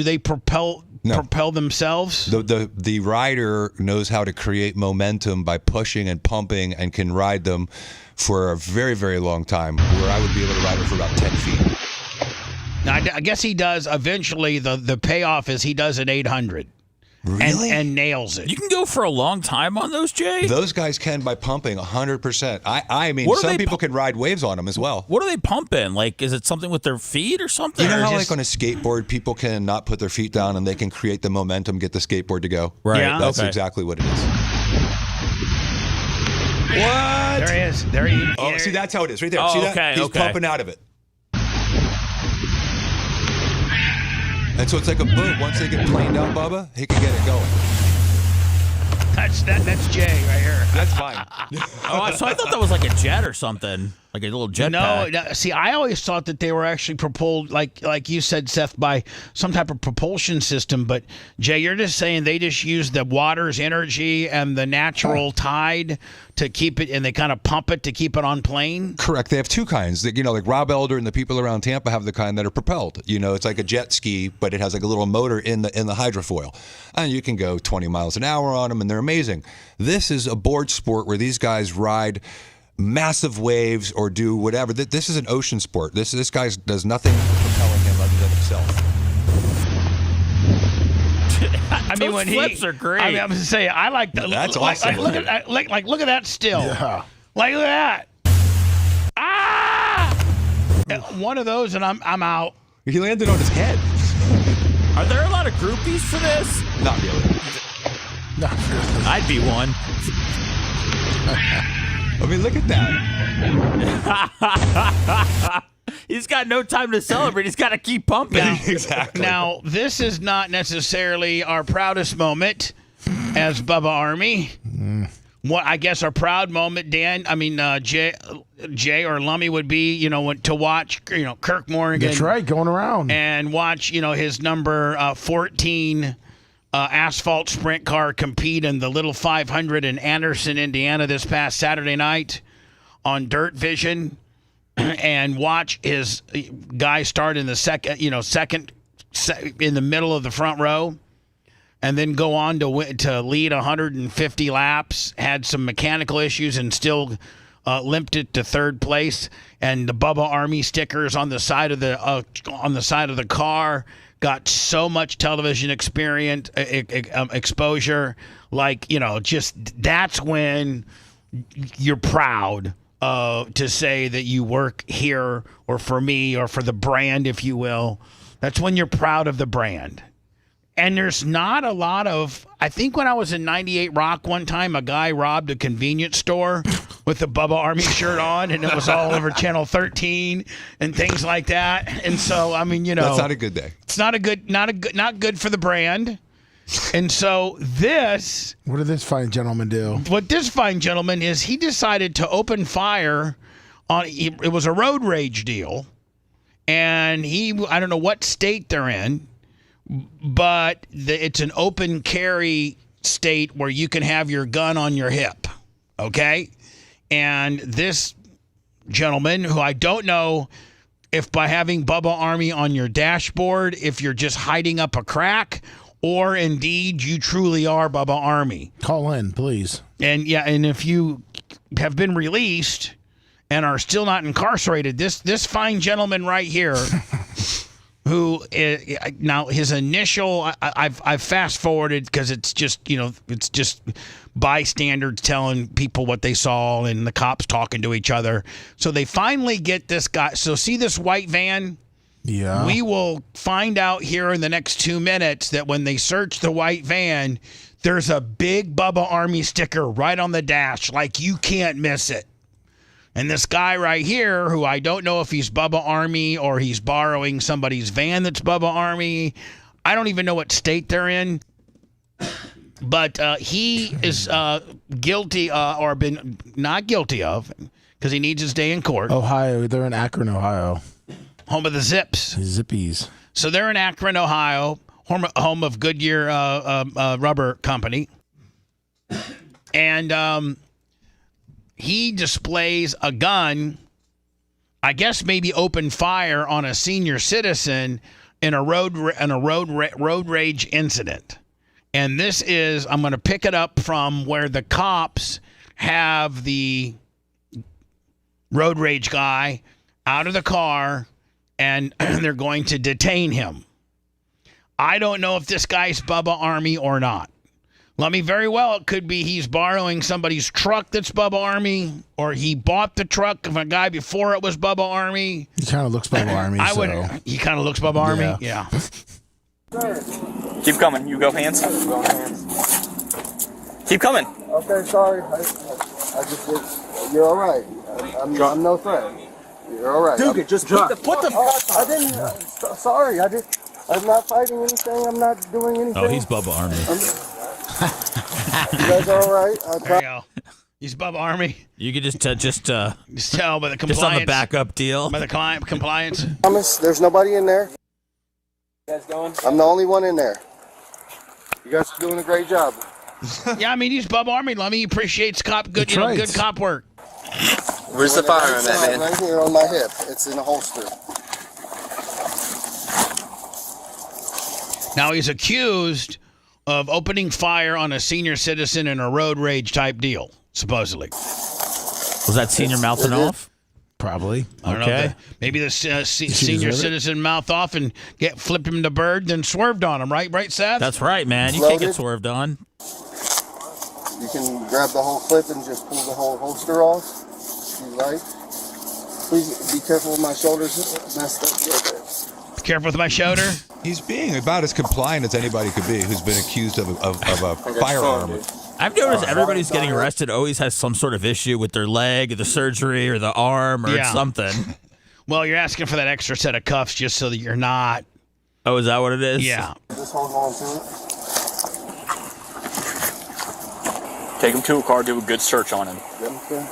they propel themselves?
The rider knows how to create momentum by pushing and pumping and can ride them for a very, very long time, where I would be able to ride it for about 10 feet.
Now, I guess he does eventually. The payoff is he does an 800.
Really?
And nails it.
You can go for a long time on those, Jay?
Those guys can by pumping 100%. I mean, some people can ride waves on them as well.
What are they pumping? Like, is it something with their feet or something?
You know how, like, on a skateboard, people can not put their feet down and they can create the momentum, get the skateboard to go?
Right.
Yeah.
That's exactly what it is.
What? There he is. There he is.
Oh, see, that's how it is right there.
Oh,
see that?
okay,
He's pumping out of it. And so it's like a boom. Once they get planed out, Bubba, he can get it going.
That's Jay right here.
That's fine.
So I thought that was like a jet or something, like a little jet.
No, see, I always thought that they were actually propelled, like you said, Seth, by some type of propulsion system. But Jay, you're just saying they just use the water's energy and the natural tide to keep it, and they kind of pump it to keep it on plane.
Correct. They have 2 kinds. You know, like Rob Elder and the people around Tampa have the kind that are propelled. You know, it's like a jet ski, but it has like a little motor in the hydrofoil, and you can go 20 miles an hour on them, and they're amazing. This is a board sport where these guys ride massive waves or do whatever. This is an ocean sport. This guy does nothing propelling him other than himself.
I mean,
Those flips are great.
I mean, I'm just saying, I like that.
That's awesome.
Look at that still.
Yeah.
Like, look at that. One of those, and I'm out.
He landed on his head.
Are there a lot of groupies for this?
Not really.
Not really.
I'd be one.
I mean, look at that.
He's got no time to celebrate. He's got to keep pumping.
Exactly.
Now, this is not necessarily our proudest moment as Bubba Army. What I guess our proud moment, Dan. I mean, Jay or Lummy would be, to watch, Kirk Morgan.
That's right, going around
and watch, his number 14 asphalt sprint car compete in the Little 500 in Anderson, Indiana, this past Saturday night on Dirt Vision, and watch his guy start in the second in the middle of the front row, and then go on to lead 150 laps. Had some mechanical issues and still limped it to third place. And the Bubba Army stickers on the side of the car got so much television experience exposure. Just that's when you're proud to say that you work here or for me or for the brand, if you will. That's when you're proud of the brand. And there's not a lot of, I think when I was in 98 Rock one time, a guy robbed a convenience store with the Bubba Army shirt on, and it was all over Channel 13 and things like that. And so, I mean,
that's not a good day.
It's not good for the brand. And so this,
what did this fine gentleman do?
What this fine gentleman is, he decided to open fire on, it was a road rage deal. And I don't know what state they're in, but it's an open carry state where you can have your gun on your hip, okay? And this gentleman, who I don't know if by having Bubba Army on your dashboard, if you're just hiding up a crack, or indeed you truly are Bubba Army.
Call in, please.
And if you have been released and are still not incarcerated, this fine gentleman right here who is, now his initial, I've fast forwarded because it's just, it's just bystanders telling people what they saw and the cops talking to each other. So they finally get this guy. So see this white van?
Yeah.
We will find out here in the next 2 minutes that when they search the white van, there's a big Bubba Army sticker right on the dash. Like, you can't miss it. And this guy right here, who I don't know if he's Bubba Army or he's borrowing somebody's van that's Bubba Army. I don't even know what state they're in. But he is guilty or been not guilty of, because he needs his day in court.
Ohio. They're in Akron, Ohio.
Home of the Zips.
Zippies.
So they're in Akron, Ohio, home of Goodyear Rubber Company. And he displays a gun, I guess maybe opened fire on a senior citizen in a road rage incident. And this is, I'm going to pick it up from where the cops have the road rage guy out of the car, and they're going to detain him. I don't know if this guy's Bubba Army or not. Very well, it could be he's borrowing somebody's truck that's Bubba Army, or he bought the truck of a guy before it was Bubba Army.
He kind of looks Bubba Army.
He kind of looks Bubba Army? Yeah.
Keep coming. You go hands.
Go hands.
Keep coming.
Okay, sorry. I just did. You're all right. I'm no threat. You're all right.
Dude, just put the.
I didn't. Sorry. I'm not fighting anything. I'm not doing anything.
Oh, he's Bubba Army.
You guys are all right?
There you go. He's Bubba Army.
You could just tell
by the compliance.
Just on the backup deal.
By the compliance.
Promise. There's nobody in there.
You guys going?
I'm the only one in there. You guys are doing a great job.
Yeah, he's Bubba Army. He appreciates good cop work.
Where's the firearm at, man?
Right here on my hip. It's in a holster.
Now he's accused of opening fire on a senior citizen in a road rage type deal, supposedly.
Was that senior mouthing off?
Probably.
I don't know. Maybe the senior citizen mouthed off and flipped him the bird, then swerved on him. Right, Seth?
That's right, man. You can't get swerved on.
You can grab the whole clip and just pull the whole holster off, if you like. Please be careful with my shoulders. Messed up a little bit.
Be careful with my shoulder.
He's being about as compliant as anybody could be who's been accused of a firearm.
I've noticed everybody who's getting arrested always has some sort of issue with their leg, or the surgery, or the arm, or something.
Well, you're asking for that extra set of cuffs just so that you're not.
Oh, is that what it is?
Yeah.
Just hold on to it.
Take him to a car, do a good search on him.
Okay.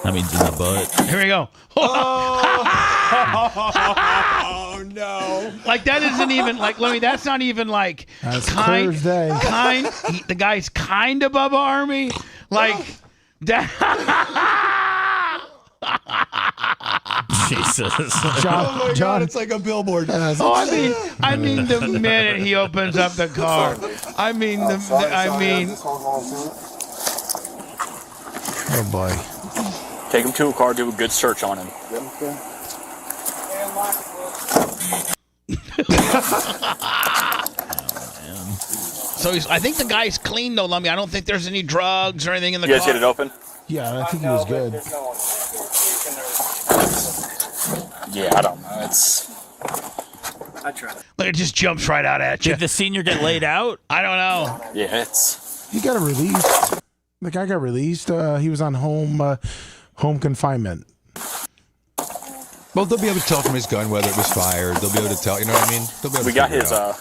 That means in the butt.
Here we go.
Oh, no.
That isn't even that's not even
That's clear as day.
The guy's kind of Bubba Army.
Jesus.
John, it's like a billboard.
I mean, the minute he opens up the car,
Just hold on to it.
Oh, boy.
Take him to a car, do a good search on him.
Okay.
So I think the guy's clean though, Lummy. I don't think there's any drugs or anything in the
You
car.
guys get it open?
Yeah, I think he was good.
Yeah, I don't know. I tried.
Look, it just jumps right out at you.
Did the senior get laid out?
I don't know.
Yeah,
He got released. The guy got released. He was on home confinement.
Well, they'll be able to tell from his gun whether it was fired. They'll be able to tell. You know what I mean? They'll be able
we
to
got
figure
his.
it out.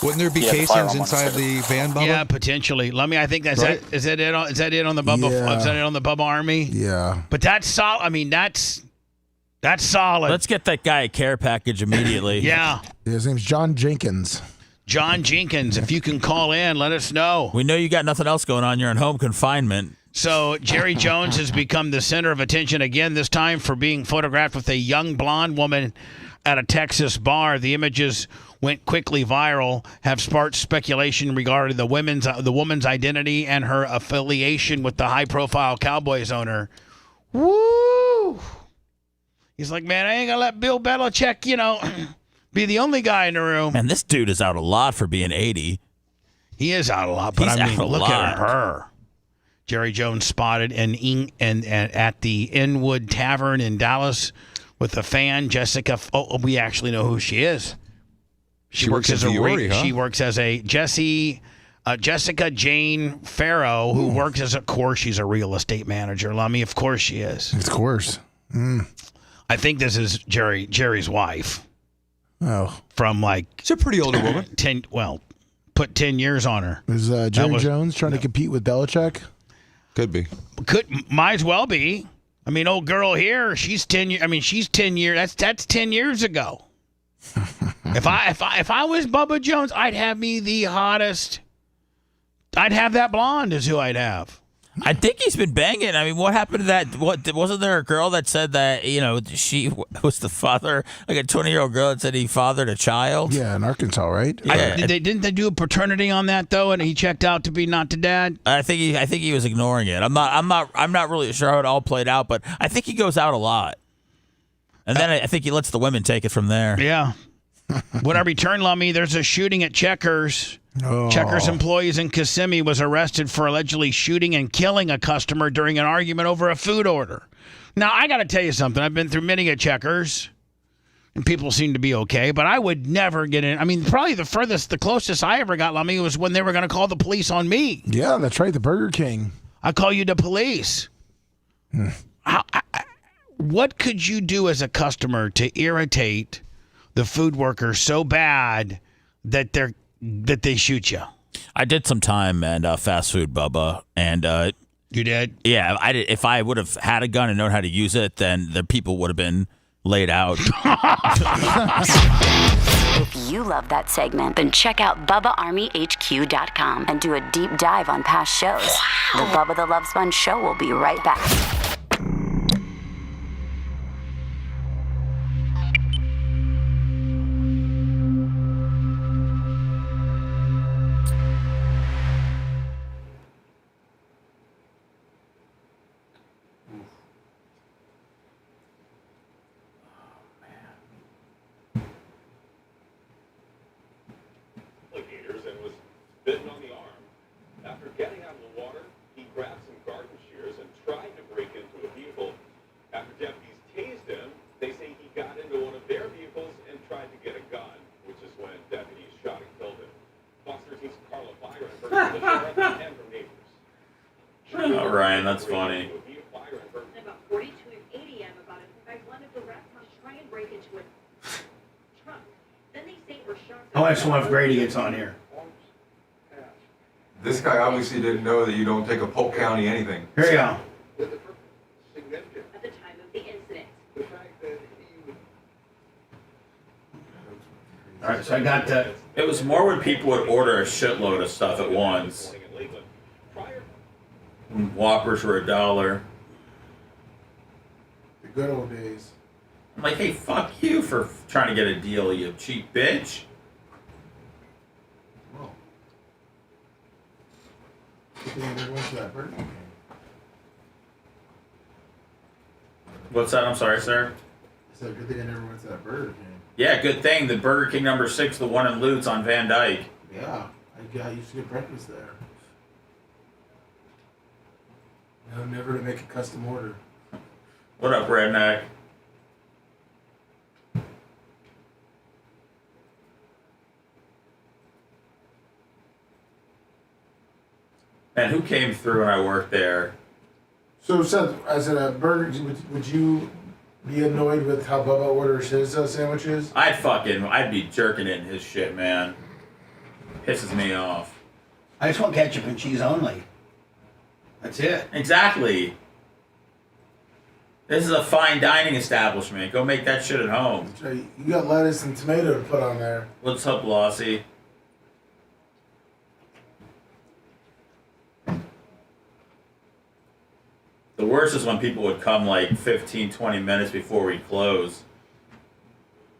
Wouldn't there be
He had the
casings
firearm on
inside
his
the van, Bubba?
Yeah, potentially. Lummy, I think that's
Right?
it. Is that it? Is that it on the Bubba?
Yeah.
Is that it on the Bubba Army?
Yeah.
But that's solid. I mean, that's solid.
Let's get that guy a care package immediately.
Yeah.
His name's John Jenkins.
John Jenkins, if you can call in, let us know.
We know you got nothing else going on. You're in home confinement.
So Jerry Jones has become the center of attention again, this time for being photographed with a young blonde woman at a Texas bar. The images went quickly viral, have sparked speculation regarding the woman's identity and her affiliation with the high-profile Cowboys owner. Woo! He's like, man, I ain't gonna let Bill Belichick, be the only guy in the room.
And this dude is out a lot for being 80.
He is out a lot, but
He's
I mean,
out a
look
lot.
at her. Jerry Jones spotted and at the Inwood Tavern in Dallas with a fan, Jessica. Oh, we actually know who she is. She works as She works as a Jessica Jane Farrow, who works as of course she's a real estate manager. Lummy, of course she is.
Of course.
I think this is Jerry's wife.
Oh,
from like
she's a pretty older woman.
Put 10 years on her.
Is Jerry Jones trying to compete with Belichick?
Could be.
Might as well be. I mean, old girl here, she's 10 years. I mean, she's 10 years. That's 10 years ago. If I was Bubba Jones, I'd have me the hottest. I'd have that blonde is who I'd have.
I think he's been banging. I mean, what happened to that? Wasn't there a girl that said that, she was the father, like a 20-year-old girl that said he fathered a child?
Yeah, in Arkansas, right?
Yeah.
Didn't they do a paternity on that though, and he checked out to be not the dad?
I think he was ignoring it. I'm not really sure how it all played out, but I think he goes out a lot. And then I think he lets the women take it from there.
Yeah. When I return, Lummy, there's a shooting at Checkers.
Oh.
Checkers employees in Kissimmee was arrested for allegedly shooting and killing a customer during an argument over a food order. Now, I got to tell you something. I've been through many at Checkers, and people seem to be okay, but I would never get in. I mean, probably the closest I ever got, Lummy, was when they were going to call the police on me.
Yeah, that's right, the Burger King.
I call you the police. What could you do as a customer to irritate the food workers so bad that they shoot you?
I did some time and fast food, Bubba, and
you did?
Yeah, I did. If I would have had a gun and known how to use it, then the people would have been laid out.
If you love that segment, then check out BubbaArmyHQ.com and do a deep dive on past shows. The Bubba the Love Sponge Show will be right back.
And was bitten on the arm. After getting out of the water, he grabbed some garden shears and tried to break into a vehicle. After deputies tased him, they say he got into one of their vehicles and tried to get a gun, which is when deputies shot and killed him. Fox 13's Carla Byron heard from the sheriff and from neighbors.
Oh, Ryan, that's funny.
About 42 and 80 am about it. I wanted the restaurant to try and break into a truck. Then they say we're shocked.
I just want if Grady gets on here.
This guy obviously didn't know that you don't take a Polk County anything.
Here you go.
At the time of the incident.
All right, so I got that.
It was more when people would order a shitload of stuff at once. When Whoppers were $1.
The good old days.
I'm like, hey, fuck you for trying to get a deal, you cheap bitch. What's that? I'm sorry, sir.
I said, good thing I never went to that Burger King.
Yeah, good thing. The Burger King number 6, the one in Lutz on Van Dyke.
Yeah, I used to get breakfast there. No, never to make a custom order.
What up, redneck? And who came through when I worked there?
So, Seth, as a burger, would you be annoyed with how Bubba orders his sandwiches?
I'd be jerking it in his shit, man. Pisses me off.
I just want ketchup and cheese only. That's it.
Exactly. This is a fine dining establishment. Go make that shit at home.
That's right. You got lettuce and tomato to put on there.
What's up, Lossy? The worst is when people would come like 15, 20 minutes before we close.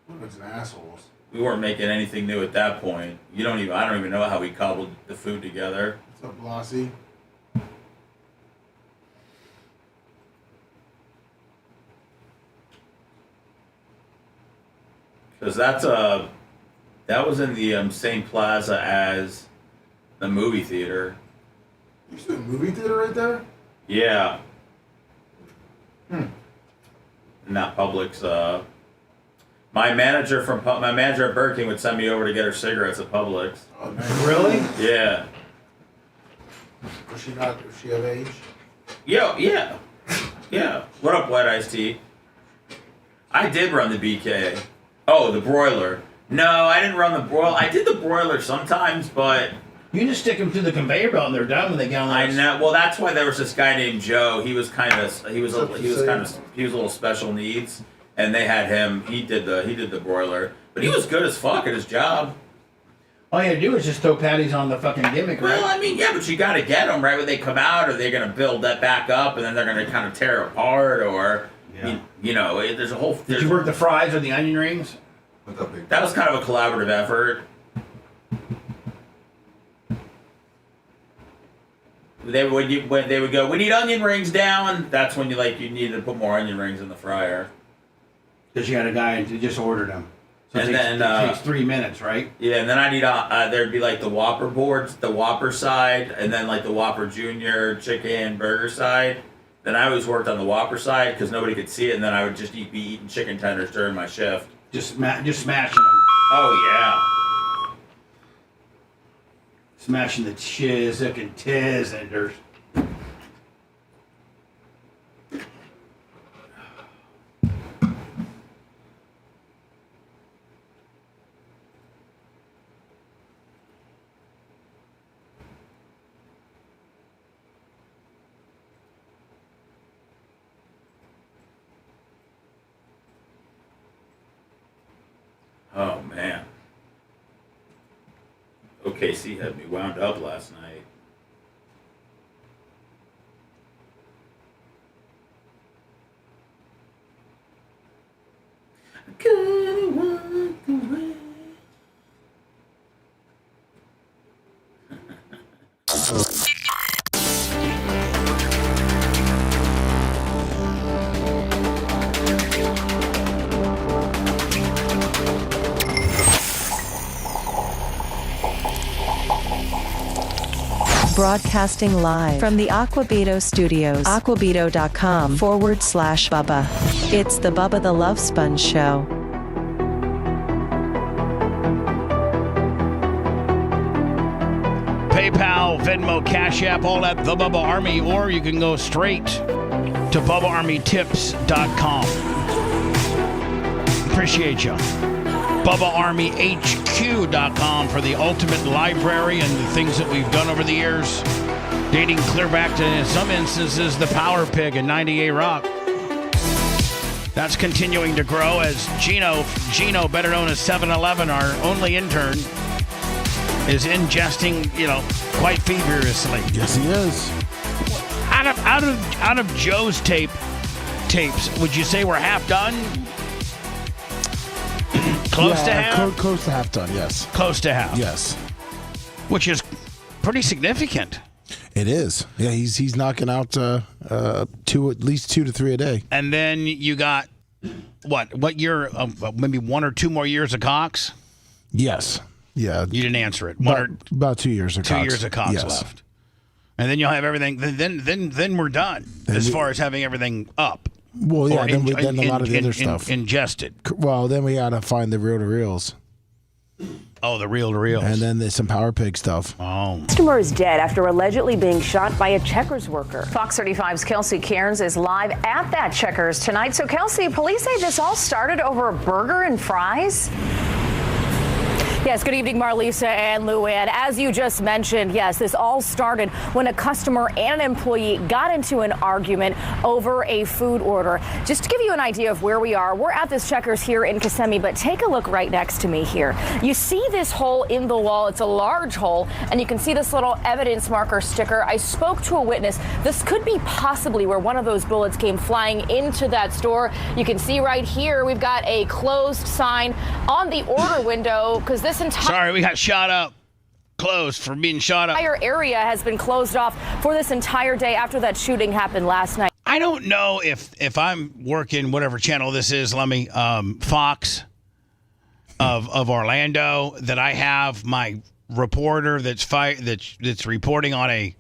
Bunch of assholes.
We weren't making anything new at that point. I don't even know how we cobbled the food together.
What's up, Blossy?
Because that was in the same plaza as the movie theater.
You see a movie theater right there?
Yeah. And that Publix. My manager at Burger King would send me over to get her cigarettes at Publix.
Oh, nice. Really?
Yeah.
Was she of age?
Yeah. What up, White Iced Tea? I did run the BK. Oh, the broiler. No, I didn't run the broiler. I did the broiler sometimes, but
you can just stick them through the conveyor belt and they're done when they get on.
I know. Well, that's why there was this guy named Joe. He was a little special needs, and they had him. He did the broiler, but he was good as fuck at his job.
All you had to do is just throw patties on the fucking gimmick, right?
Well, I mean, yeah, but you got to get them right when they come out, or they're going to build that back up, and then they're going to kind of tear apart, or you know, there's a whole.
Did you work the fries or the onion rings?
That was kind of a collaborative effort. They would go, we need onion rings down. That's when you needed to put more onion rings in the fryer.
Because you had a guy who just ordered them. So
And
it takes 3 minutes, right?
Yeah, and then I need there'd be like the Whopper boards, the Whopper side, and then like the Whopper Junior chicken burger side. Then I always worked on the Whopper side because nobody could see it, and then I would just be eating chicken tenders during my shift.
Just smashing them.
Oh yeah.
Smashing the chicken tenders.
Oh man. OKC had me wound up last night.
Broadcasting live from the Aquabito Studios. Aquabito.com/Bubba. It's the Bubba the Love Sponge Show.
PayPal, Venmo, Cash App, all at the Bubba Army, or you can go straight to BubbaArmyTips.com. Appreciate you. BubbaArmyHQ.com for the ultimate library and the things that we've done over the years, dating clear back to, in some instances, the Power Pig and 98 Rock. That's continuing to grow as Gino, better known as 7-Eleven, our only intern, is ingesting, quite feverishly.
Yes, he is.
Out of Joe's tapes, would you say we're half done? Close to half?
Close to half done, yes.
Close to half.
Yes.
Which is pretty significant.
It is. Yeah, he's knocking out at least 2 to 3 a day.
And then you got, what year, maybe 1 or 2 more years of Cox?
Yes. Yeah.
You didn't answer it.
About 2 years of Cox.
2 years of Cox left. And then you'll have everything. Then we're done as far as having everything up.
Well, yeah, then a lot of the other stuff.
Ingested.
Well, then we got to find the reel-to-reels.
Oh, the reel-to-reels.
And then there's some Power Pig stuff.
Oh.
Customer is dead after allegedly being shot by a Checkers worker. Fox 35's Kelsey Cairns is live at that Checkers tonight. So, Kelsey, police say this all started over a burger and fries?
Yes, good evening, Marlisa and Luann. As you just mentioned, yes, this all started when a customer and an employee got into an argument over a food order. Just to give you an idea of where we are, we're at this Checkers here in Kissimmee, but take a look right next to me here. You see this hole in the wall. It's a large hole, and you can see this little evidence marker sticker. I spoke to a witness. This could be possibly where one of those bullets came flying into that store. You can see right here, we've got a closed sign on the order window because this
Sorry, we got shot up. Closed for being shot up.
Entire area has been closed off for this entire day after that shooting happened last night.
I don't know if I'm working whatever channel this is, let me, Fox, of Orlando that I have my reporter that's reporting on a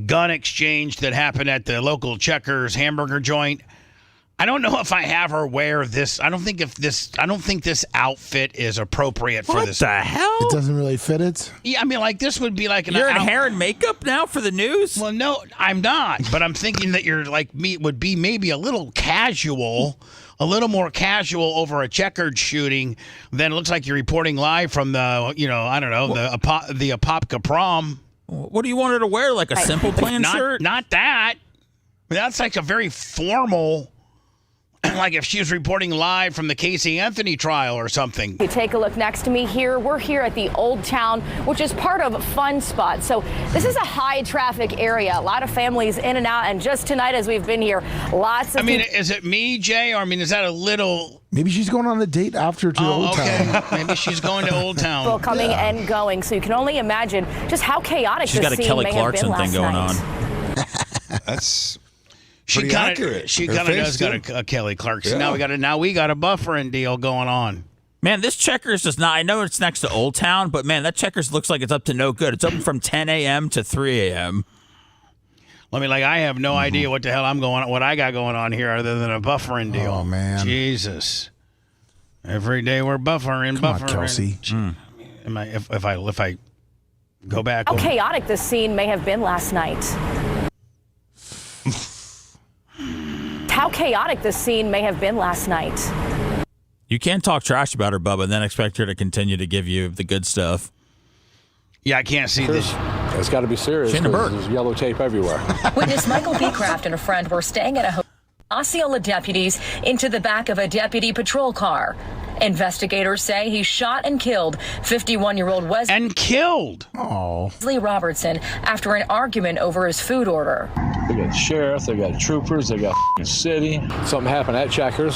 gun exchange that happened at the local Checkers hamburger joint. I don't know if I have her wear this. I don't think this outfit is appropriate for this.
What the hell?
It doesn't really fit it.
Yeah, I mean, like this would be like
You're in hair and makeup now for the news?
Well, no, I'm not. But I'm thinking that you're like me would be maybe a little casual, a little more casual over a checkered shooting than it looks like you're reporting live from the, I don't know, the Apopka prom.
What do you want her to wear? Like a Simple Plan shirt?
Not that. That's like a very formal. Like if she was reporting live from the Casey Anthony trial or something.
You take a look next to me here. We're here at the Old Town, which is part of Fun Spot. So this is a high traffic area. A lot of families in and out. And just tonight, as we've been here, lots of.
Is it me, Jay? Or is that a little?
Maybe she's going on a date after to Old Town.
Maybe she's going to Old Town.
People coming and going. So you can only imagine just how chaotic
she's
this
got a
scene
Kelly
may
Clarkson
have been
thing going
last
on.
night.
That's.
She kind of does got a Kelly Clarkson.
Yeah.
Now we got a buffering deal going on.
Man, this Checkers does not. I know it's next to Old Town, but man, that Checkers looks like it's up to no good. It's open from 10 a.m. to 3 a.m.
I have no idea what the hell what I got going on here other than a buffering deal.
Oh man,
Jesus! Every day we're buffering.
Come on, Kelsey.
If I go back?
How chaotic this scene may have been last night. How chaotic this scene may have been last night.
You can't talk trash about her, Bubba, and then expect her to continue to give you the good stuff.
Yeah, I can't see this.
It's got to be serious. There's yellow tape everywhere.
Witness Michael Beecraft and a friend were staying at a hotel. Osceola deputies into the back of a deputy patrol car. Investigators say he shot and killed 51-year-old Wesley Robertson after an argument over his food order.
They got sheriff, they got troopers, they got city. Something happened at Checkers.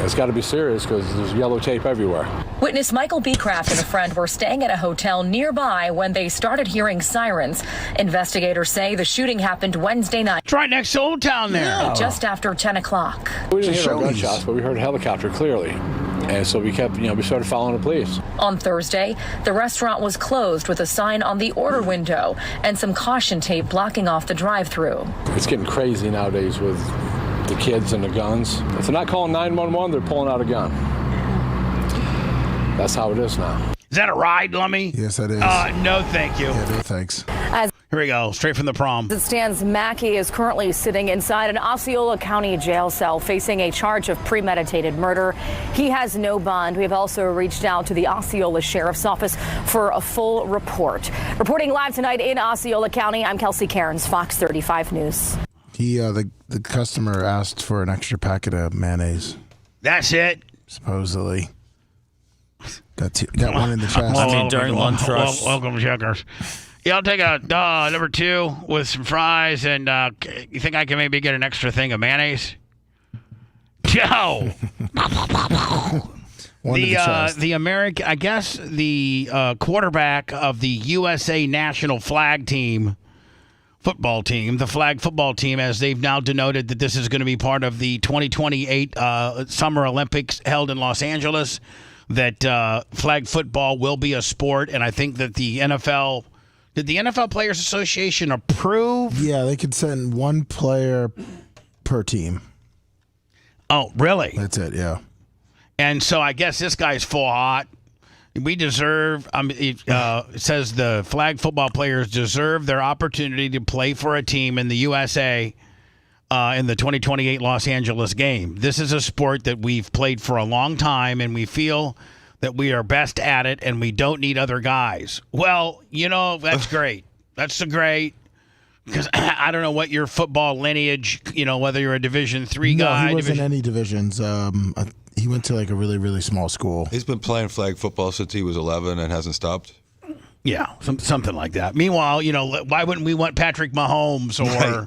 It's got to be serious because there's yellow tape everywhere.
Witness Michael Beecraft and a friend were staying at a hotel nearby when they started hearing sirens. Investigators say the shooting happened Wednesday night.
It's right next to Old Town there.
Just after 10 o'clock.
We didn't hear no gunshots, but we heard a helicopter clearly. And so we kept, we started following the police.
On Thursday, the restaurant was closed with a sign on the order window and some caution tape blocking off the drive-thru.
It's getting crazy nowadays with the kids and the guns. If they're not calling 911, they're pulling out a gun. That's how it is now.
Is that a ride, Lummy?
Yes, it is.
No, thank you.
Yeah, no thanks.
Here we go, straight from the prom.
As it stands, Mackey is currently sitting inside an Osceola County jail cell facing a charge of premeditated murder. He has no bond. We have also reached out to the Osceola Sheriff's Office for a full report. Reporting live tonight in Osceola County, I'm Kelsey Cairns, Fox 35 News.
The customer asked for an extra packet of mayonnaise.
That's it?
Supposedly. Got one in the chest.
During lunch rush.
Welcome, Checkers. Yeah, I'll take a number 2 with some fries, and you think I can maybe get an extra thing of mayonnaise? Joe! The American, I guess the quarterback of the USA national flag team, football team, the flag football team, as they've now denoted that this is going to be part of the 2028 Summer Olympics held in Los Angeles, that flag football will be a sport, and I think that the NFL... Did the NFL Players Association approve?
Yeah, they could send one player per team.
Oh, really?
That's it, yeah.
And so I guess this guy's full hot. We deserve, it says the flag football players deserve their opportunity to play for a team in the USA in the 2028 Los Angeles game. This is a sport that we've played for a long time, and we feel that we are best at it and we don't need other guys. Well, that's great. That's great. Because I don't know what your football lineage, whether you're a Division III guy.
No, he wasn't any divisions. He went to a really, really small school.
He's been playing flag football since he was 11 and hasn't stopped.
Yeah, something like that. Meanwhile, why wouldn't we want Patrick Mahomes or...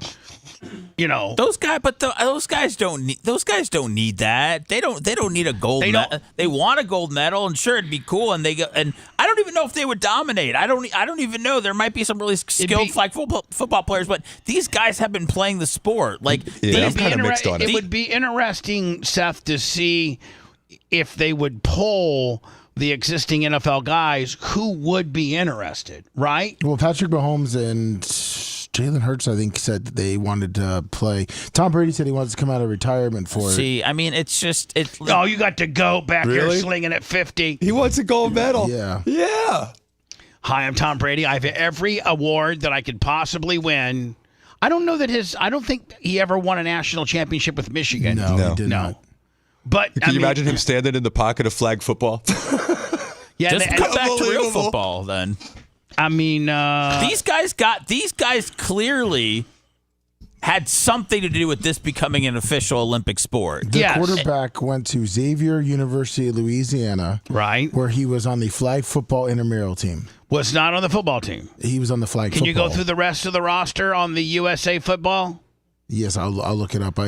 those guys don't need that. They don't need a gold medal. They want a gold medal, and sure, it'd be cool. And I don't even know if they would dominate. I don't even know. There might be some really skilled flag football players, but these guys have been playing the sport.
I'm kind of mixed on it.
It would be interesting, Seth, to see if they would poll the existing NFL guys, who would be interested, right?
Well, Patrick Mahomes and Jalen Hurts, I think, said that they wanted to play. Tom Brady said he wants to come out of retirement for it.
See, I mean, it's just...
Oh, you got to go back here
Really?
slinging at 50.
He wants a gold medal.
Yeah.
Yeah.
Hi, I'm Tom Brady. I have every award that I could possibly win. I don't think he ever won a national championship with Michigan.
No, he did not.
But
Can you imagine him standing in the pocket of flag football?
Yeah,
just come back to real football then.
I mean,
these guys clearly had something to do with this becoming an official Olympic sport.
The quarterback went to Xavier University of Louisiana,
right,
where he was on the flag football intramural team.
Was not on the football team.
He was on the flag.
Can you
football.
go through the rest of the roster on the USA football?
Yes, I'll look it up.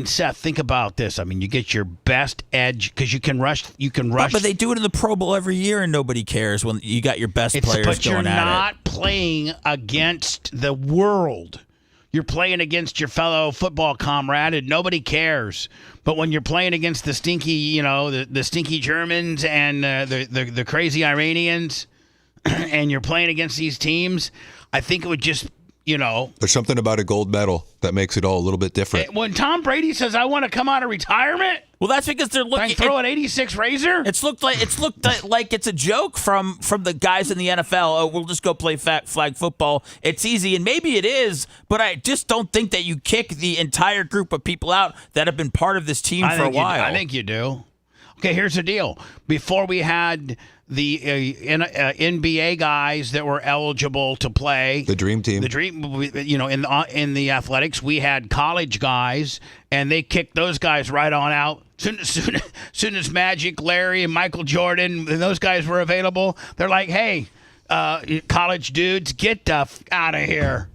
Seth, think about this. I mean, you get your best edge because you can rush.
But they do it in the Pro Bowl every year, and nobody cares when you got your best players
but
going
you're
at it.
not playing against the world. You're playing against your fellow football comrade, and nobody cares. But when you're playing against the stinky, the stinky Germans and the crazy Iranians, and you're playing against these teams, I think it would just.
There's something about a gold medal that makes it all a little bit different.
When Tom Brady says, "I want to come out of retirement,"
well, that's because they're looking.
Can I throw an '86 Razor?
It's looked like it's a joke from the guys in the NFL. Oh, we'll just go play flag football. It's easy, and maybe it is, but I just don't think that you kick the entire group of people out that have been part of this team for a while.
I think you do. Okay, here's the deal. Before we had the NBA guys that were eligible to play,
the Dream Team,
in the athletics, we had college guys, and they kicked those guys right on out. Soon as Magic, Larry, and Michael Jordan, and those guys were available, they're like, "Hey, college dudes, get the out of here."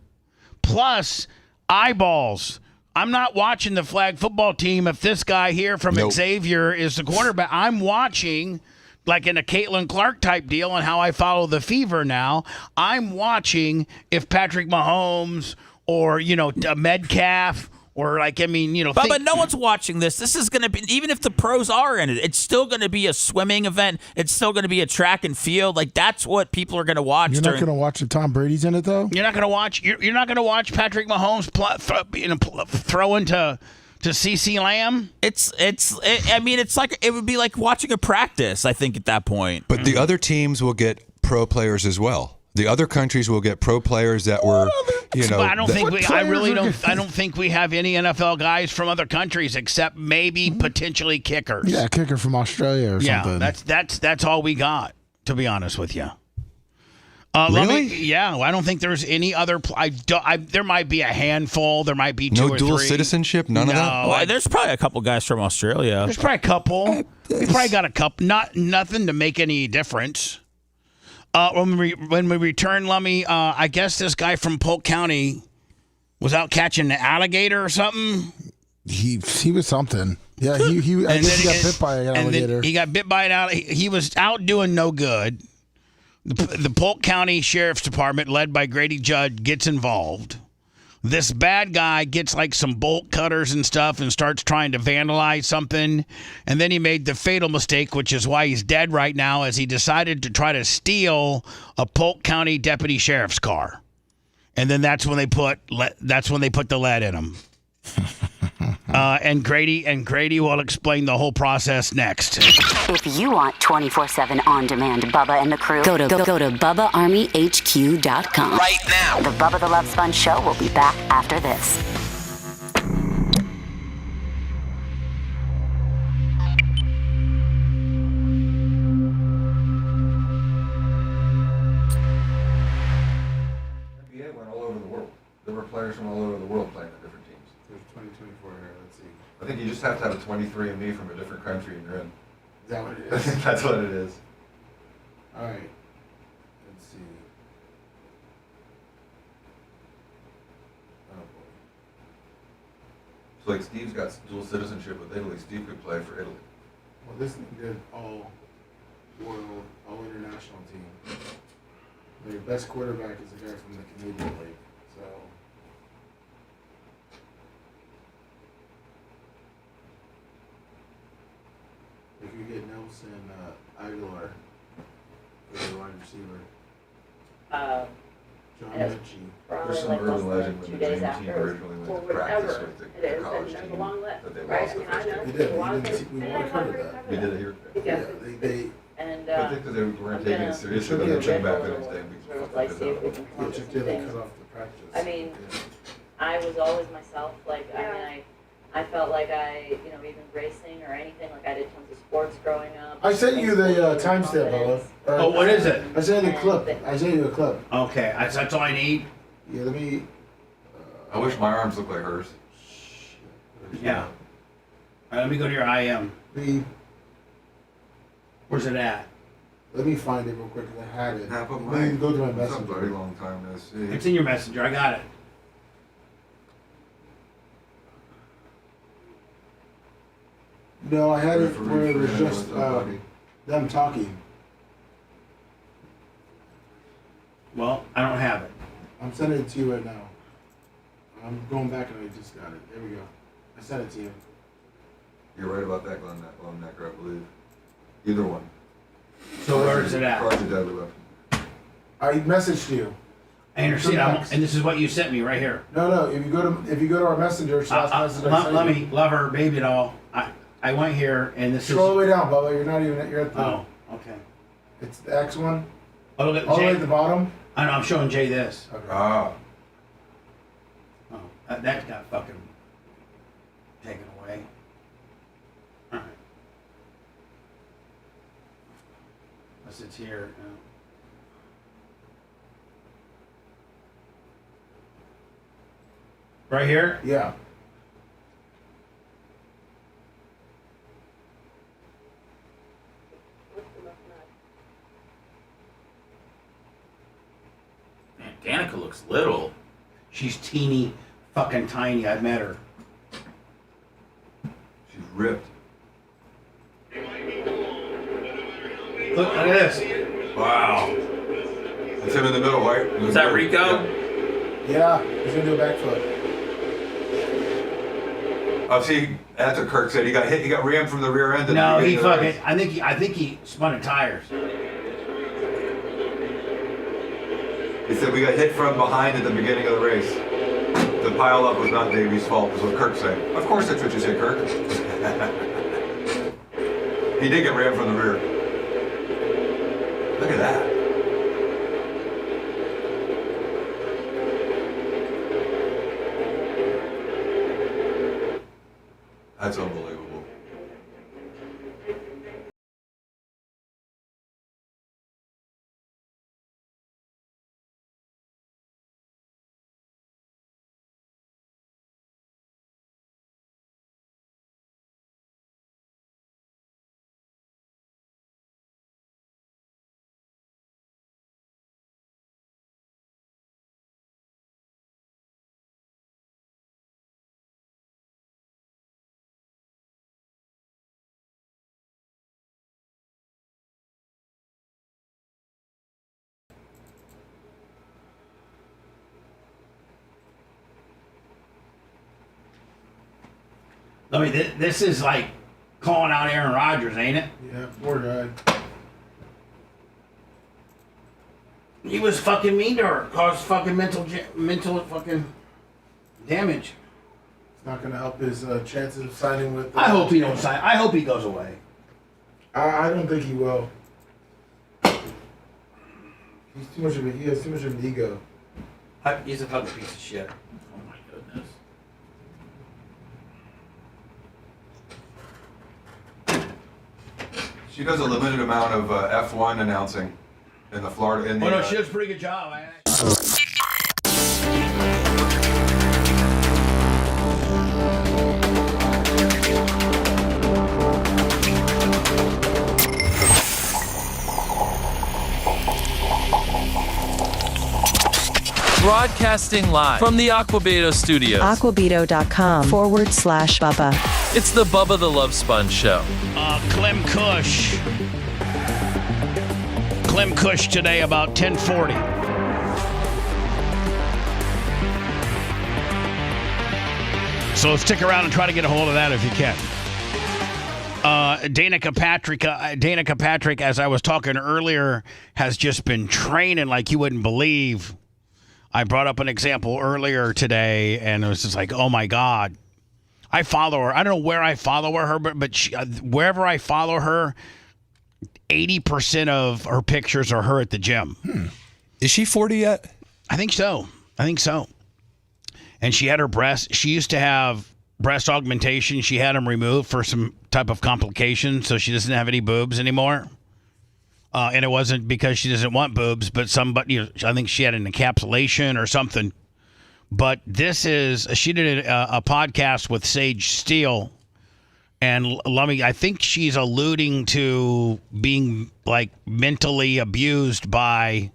Plus, eyeballs. I'm not watching the flag football team if this guy here from Xavier is the quarterback. I'm watching, like in a Caitlin Clark type deal and how I follow the Fever now, I'm watching if Patrick Mahomes or, Metcalf or
But no one's watching this. This is going to be, even if the pros are in it, it's still going to be a swimming event. It's still going to be a track and field. Like, that's what people are going to watch.
You're not going to watch if Tom Brady's in it, though?
You're not going to watch. You're not going to watch Patrick Mahomes throw into CeCe Lamb.
It's like it would be like watching a practice. I think at that point.
But the other teams will get pro players as well. The other countries will get pro players that were,
I don't think we have any NFL guys from other countries except maybe potentially kickers.
Yeah, a kicker from Australia or something.
Yeah, that's all we got, to be honest with you.
Really?
I don't think there's any other. There might be a handful. There might be two or three.
No dual citizenship? None of that?
Well, there's probably a couple guys from Australia.
There's probably a couple. We probably got a couple. Nothing to make any difference. When we return, Lummy, I guess this guy from Polk County was out catching an alligator or something.
He was something. Yeah, I guess he got bit by an alligator.
He got bit by an alligator. He was out doing no good. The Polk County Sheriff's Department, led by Grady Judd, gets involved. This bad guy gets like some bolt cutters and stuff and starts trying to vandalize something. And then he made the fatal mistake, which is why he's dead right now, as he decided to try to steal a Polk County deputy sheriff's car. And then that's when they put the lead in him. And Grady will explain the whole process next.
If you want 24/7 on-demand Bubba and the crew, go to BubbaArmyHQ.com.
Right now.
The Bubba the Love Sponge show will be back after this.
NBA went all over the world. There were players from all over the world playing at different teams.
There's 2024 here. Let's see.
I think you just have to have a 23andMe from a different country and you're in.
Is that what it
I
is?
think that's what it is.
All right. Let's see. Oh boy.
So like Steve's got dual citizenship with Italy. Steve could play for Italy.
Well, this thing did all world, all international team. But your best quarterback is a guy from the Canadian League. So. Wilson Aguilar, the wide receiver. John
and it's
Mechie.
There's some urban legend when the dream team originally went to practice with the college team that they lost the first game.
We did. We covered that.
We did it here.
Yeah, they
and
I think that they weren't taking it seriously, but they took back the next day and beat the fuck
like
out
see
of
if we
them.
can come up with some things.
cut off the practice.
I mean, I was always myself. Like, I mean, I felt like even racing or anything, like I did tons of sports growing up.
I sent you the timestamp, Bubba.
Oh, what is it?
I sent you a clip. I sent you a clip.
Okay, that's all I need.
Yeah, let me.
I wish my arms looked like hers.
Yeah. All right, let me go to your IM. Where's it at?
Let me find it real quick because I had it.
Half of
Let me go to my
That's a
messenger.
very long time to see.
It's in your messenger. I got it.
No, I had it where it was just them talking.
Well, I don't have it.
I'm sending it to you right now. I'm going back and I just got it. There we go. I sent it to you.
You're right about that, Glenn Necker, I believe. Either one.
So where is it at?
Car's a deadly weapon.
I messaged you.
I understand. And this is what you sent me right here.
No. If you go to our messenger, last message I sent
Let
you.
me love her, baby doll. I went here and this
Scroll all the
is.
way down, Bubba. You're not even. You're at the.
Oh, okay.
It's the X one.
Oh, look at
all the way
Jay.
at the bottom.
I know. I'm showing Jay this.
Okay.
Ah.
Oh, that got fucking taken away. All right. Unless it's here. Right here?
Yeah.
Man, Danica looks little.
She's teeny fucking tiny. I met her.
She's ripped.
Look at this.
Wow. That's him in the middle, right?
Is that Rico?
Yeah, he's gonna do a backflip.
Oh, see, that's what Kirk said. He got hit. He got rammed from the rear end.
No, he fucking. I think he spun the tires.
He said we got hit from behind at the beginning of the race. The pile up was not Davy's fault, is what Kirk said. Of course, that's what you say, Kirk. He did get rammed from the rear. Look at that. That's unbelievable.
I mean, this is like calling out Aaron Rodgers, ain't it?
Yeah, poor guy.
He was fucking mean to her, caused fucking mental fucking damage.
It's not gonna help his chances of signing with.
I hope he don't sign. I hope he goes away.
I don't think he will. He has too much of an ego.
He's a fucking piece of shit. Oh my goodness.
She does a limited amount of F1 announcing in the Florida. In the,
Oh no, she does a pretty good job.
Broadcasting live from the Aquabedo studios.
Aquabedo.com/Bubba.
It's the Bubba the Love Sponge show.
Clem Kush today about 10:40. So stick around and try to get a hold of that if you can. Danica Patrick, as I was talking earlier, has just been training like you wouldn't believe. I brought up an example earlier today, and it was just like, oh my God. I follow her. I don't know where I follow her, but she, wherever I follow her, 80% of her pictures are her at the gym.
Is she 40 yet?
I think so. And she had her breast. She used to have breast augmentation. She had them removed for some type of complication, so she doesn't have any boobs anymore. And it wasn't because she doesn't want boobs, but I think she had an encapsulation or something. But she did a podcast with Sage Steele, and I think she's alluding to being like mentally abused by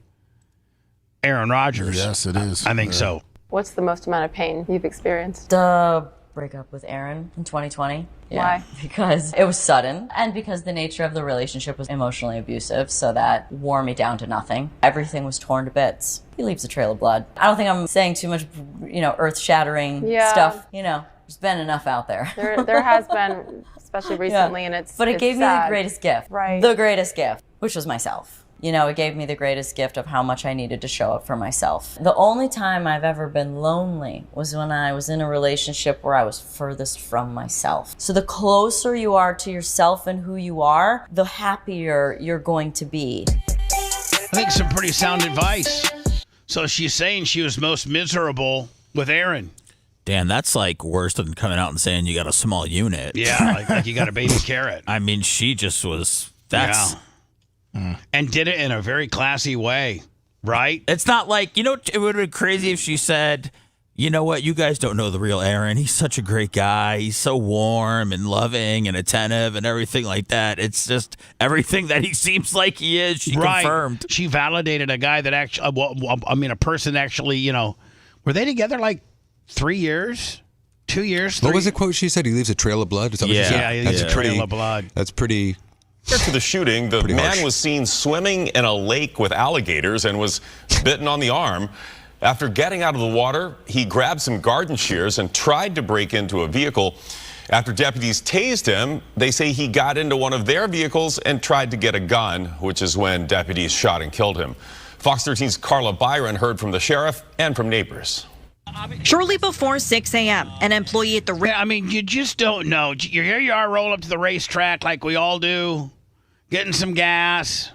Aaron Rodgers.
Yes, it is.
I think so.
What's the most amount of pain you've experienced?
The breakup with Aaron in 2020.
Why?
Because it was sudden and because the nature of the relationship was emotionally abusive, so that wore me down to nothing. Everything was torn to bits. He leaves a trail of blood. I don't think I'm saying too much, earth-shattering stuff. There's been enough out there.
There has been, especially recently, and
But it gave me the greatest gift.
Right.
The greatest gift, which was myself. It gave me the greatest gift of how much I needed to show up for myself. The only time I've ever been lonely was when I was in a relationship where I was furthest from myself. So the closer you are to yourself and who you are, the happier you're going to be.
I think some pretty sound advice. So she's saying she was most miserable with Aaron.
Dan, that's like worse than coming out and saying you got a small unit.
Yeah, like you got a baby carrot.
I mean, she just was.
And did it in a very classy way, right?
It's not like, it would have been crazy if she said, you know what, you guys don't know the real Aaron. He's such a great guy. He's so warm and loving and attentive and everything like that. It's just everything that he seems like he is. She confirmed.
She validated a guy that actually, a person actually, were they together like 3 years? 2 years?
What was the quote she said? He leaves a trail of blood? Is that what she said?
He leaves a trail of blood.
That's pretty...
After the shooting, the man was seen swimming in a lake with alligators and was bitten on the arm. After getting out of the water, he grabbed some garden shears and tried to break into a vehicle. After deputies tased him, they say he got into one of their vehicles and tried to get a gun, which is when deputies shot and killed him. Fox 13's Carla Byron heard from the sheriff and from neighbors.
Shortly before 6 a.m., an employee at the...
you just don't know. Here you are rolling up to the racetrack like we all do, getting some gas.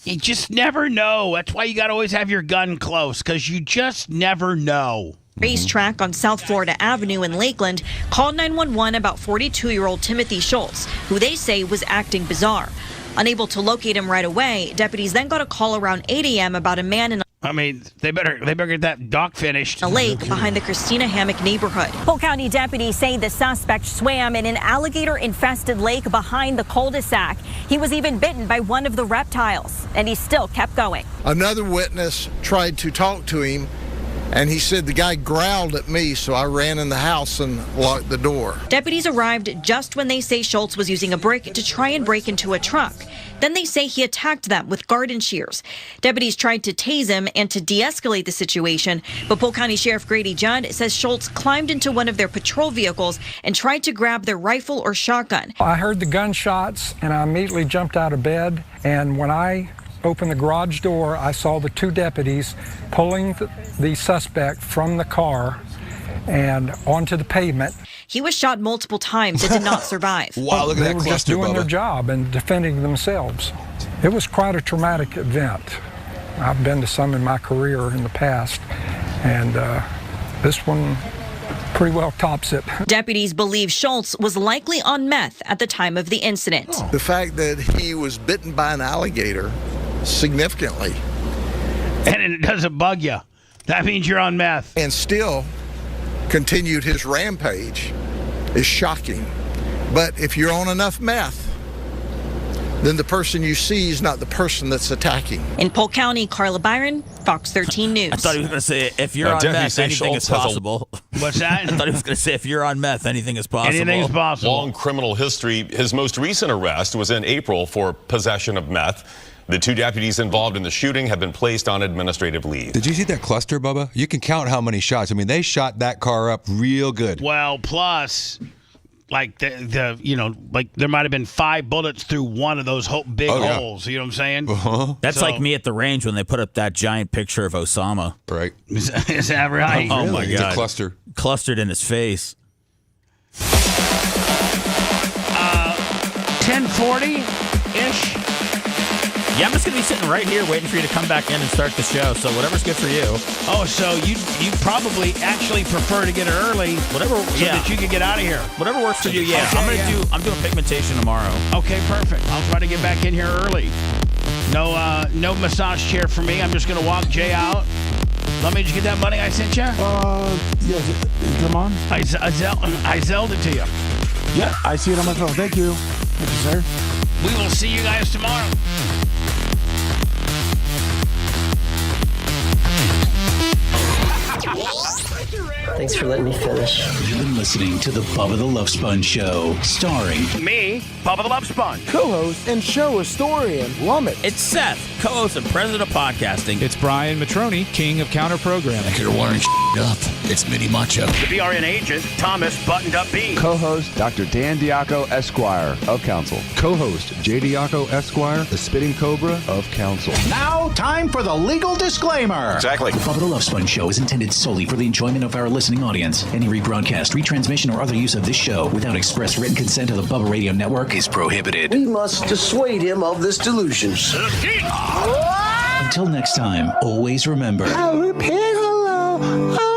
You just never know. That's why you got to always have your gun close, because you just never know.
Racetrack on South Florida Avenue in Lakeland called 911 about 42-year-old Timothy Schultz, who they say was acting bizarre. Unable to locate him right away, deputies then got a call around 8 a.m. about a man in
they better get that dock finished.
A lake behind the Christina Hammock neighborhood. Polk County deputies say the suspect swam in an alligator-infested lake behind the cul-de-sac. He was even bitten by one of the reptiles, and he still kept going.
Another witness tried to talk to him, and he said the guy growled at me, so I ran in the house and locked the door.
Deputies arrived just when they say Schultz was using a brick to try and break into a truck. Then they say he attacked them with garden shears. Deputies tried to tase him and to de-escalate the situation, but Polk County Sheriff Grady Judd says Schultz climbed into one of their patrol vehicles and tried to grab their rifle or shotgun.
I heard the gunshots, and I immediately jumped out of bed, and when I opened the garage door, I saw the two deputies pulling the suspect from the car and onto the pavement.
He was shot multiple times and did not survive.
Wow, look at that cluster,
They were just doing their job and defending themselves. It was quite a traumatic event. I've been to some in my career in the past, and this one pretty well tops it.
Deputies believe Schultz was likely on meth at the time of the incident.
The fact that he was bitten by an alligator significantly.
And it doesn't bug you. That means you're on meth.
And still continued his rampage is shocking. But if you're on enough meth, then the person you see is not the person that's attacking.
In Polk County, Carla Byron, Fox 13 News.
I thought he was going to say, if you're on meth, anything is possible.
What's that?
I thought he was going to say, if you're on meth, anything is possible.
Anything is possible.
Long criminal history. His most recent arrest was in April for possession of meth. The two deputies involved in the shooting have been placed on administrative leave.
Did you see that cluster, Bubba? You can count how many shots. I mean, they shot that car up real good.
Well, plus, like like there might have been 5 bullets through one of those big holes. You know what I'm saying?
That's like me at the range when they put up that giant picture of Osama.
Right.
Is that right?
Oh my
It's
God.
a cluster.
Clustered in his face.
10:40-ish.
Yeah, I'm just going to be sitting right here waiting for you to come back in and start the show. So whatever's good for you.
Oh, so you probably actually prefer to get it early, so that you can get out of here.
Whatever works for you. Yeah,
Okay,
I'm doing pigmentation tomorrow.
Okay, perfect. I'll try to get back in here early. No massage chair for me. I'm just gonna walk Jay out. Let me just get that money I sent you.
Yes. Come on.
I zelled it to you.
Yeah, I see it on my phone. Thank you. Thank you, sir.
We will see you guys tomorrow.
Thanks for letting me finish.
You've been listening to the Bubba the Love Sponge Show, starring
me, Bubba the Love Sponge,
co-host and show historian Lummet.
It's Seth, co-host and president of podcasting.
It's Brian Matroni, king of counter programming.
You're wiring up. It's Mini Macho.
The BRN agent, Thomas Buttoned Up B.
Co-host Dr. Dan Diaco Esquire of Council.
Co-host J. Diaco Esquire, the Spitting Cobra of Council.
Now, time for the legal disclaimer.
Exactly.
The Bubba the Love Sponge Show is intended solely for the enjoyment of our listening audience. Any rebroadcast, retransmission, or other use of this show without express written consent of the Bubba Radio Network is prohibited.
We must dissuade him of this delusion.
Until next time, always remember.
I'll repeat hello.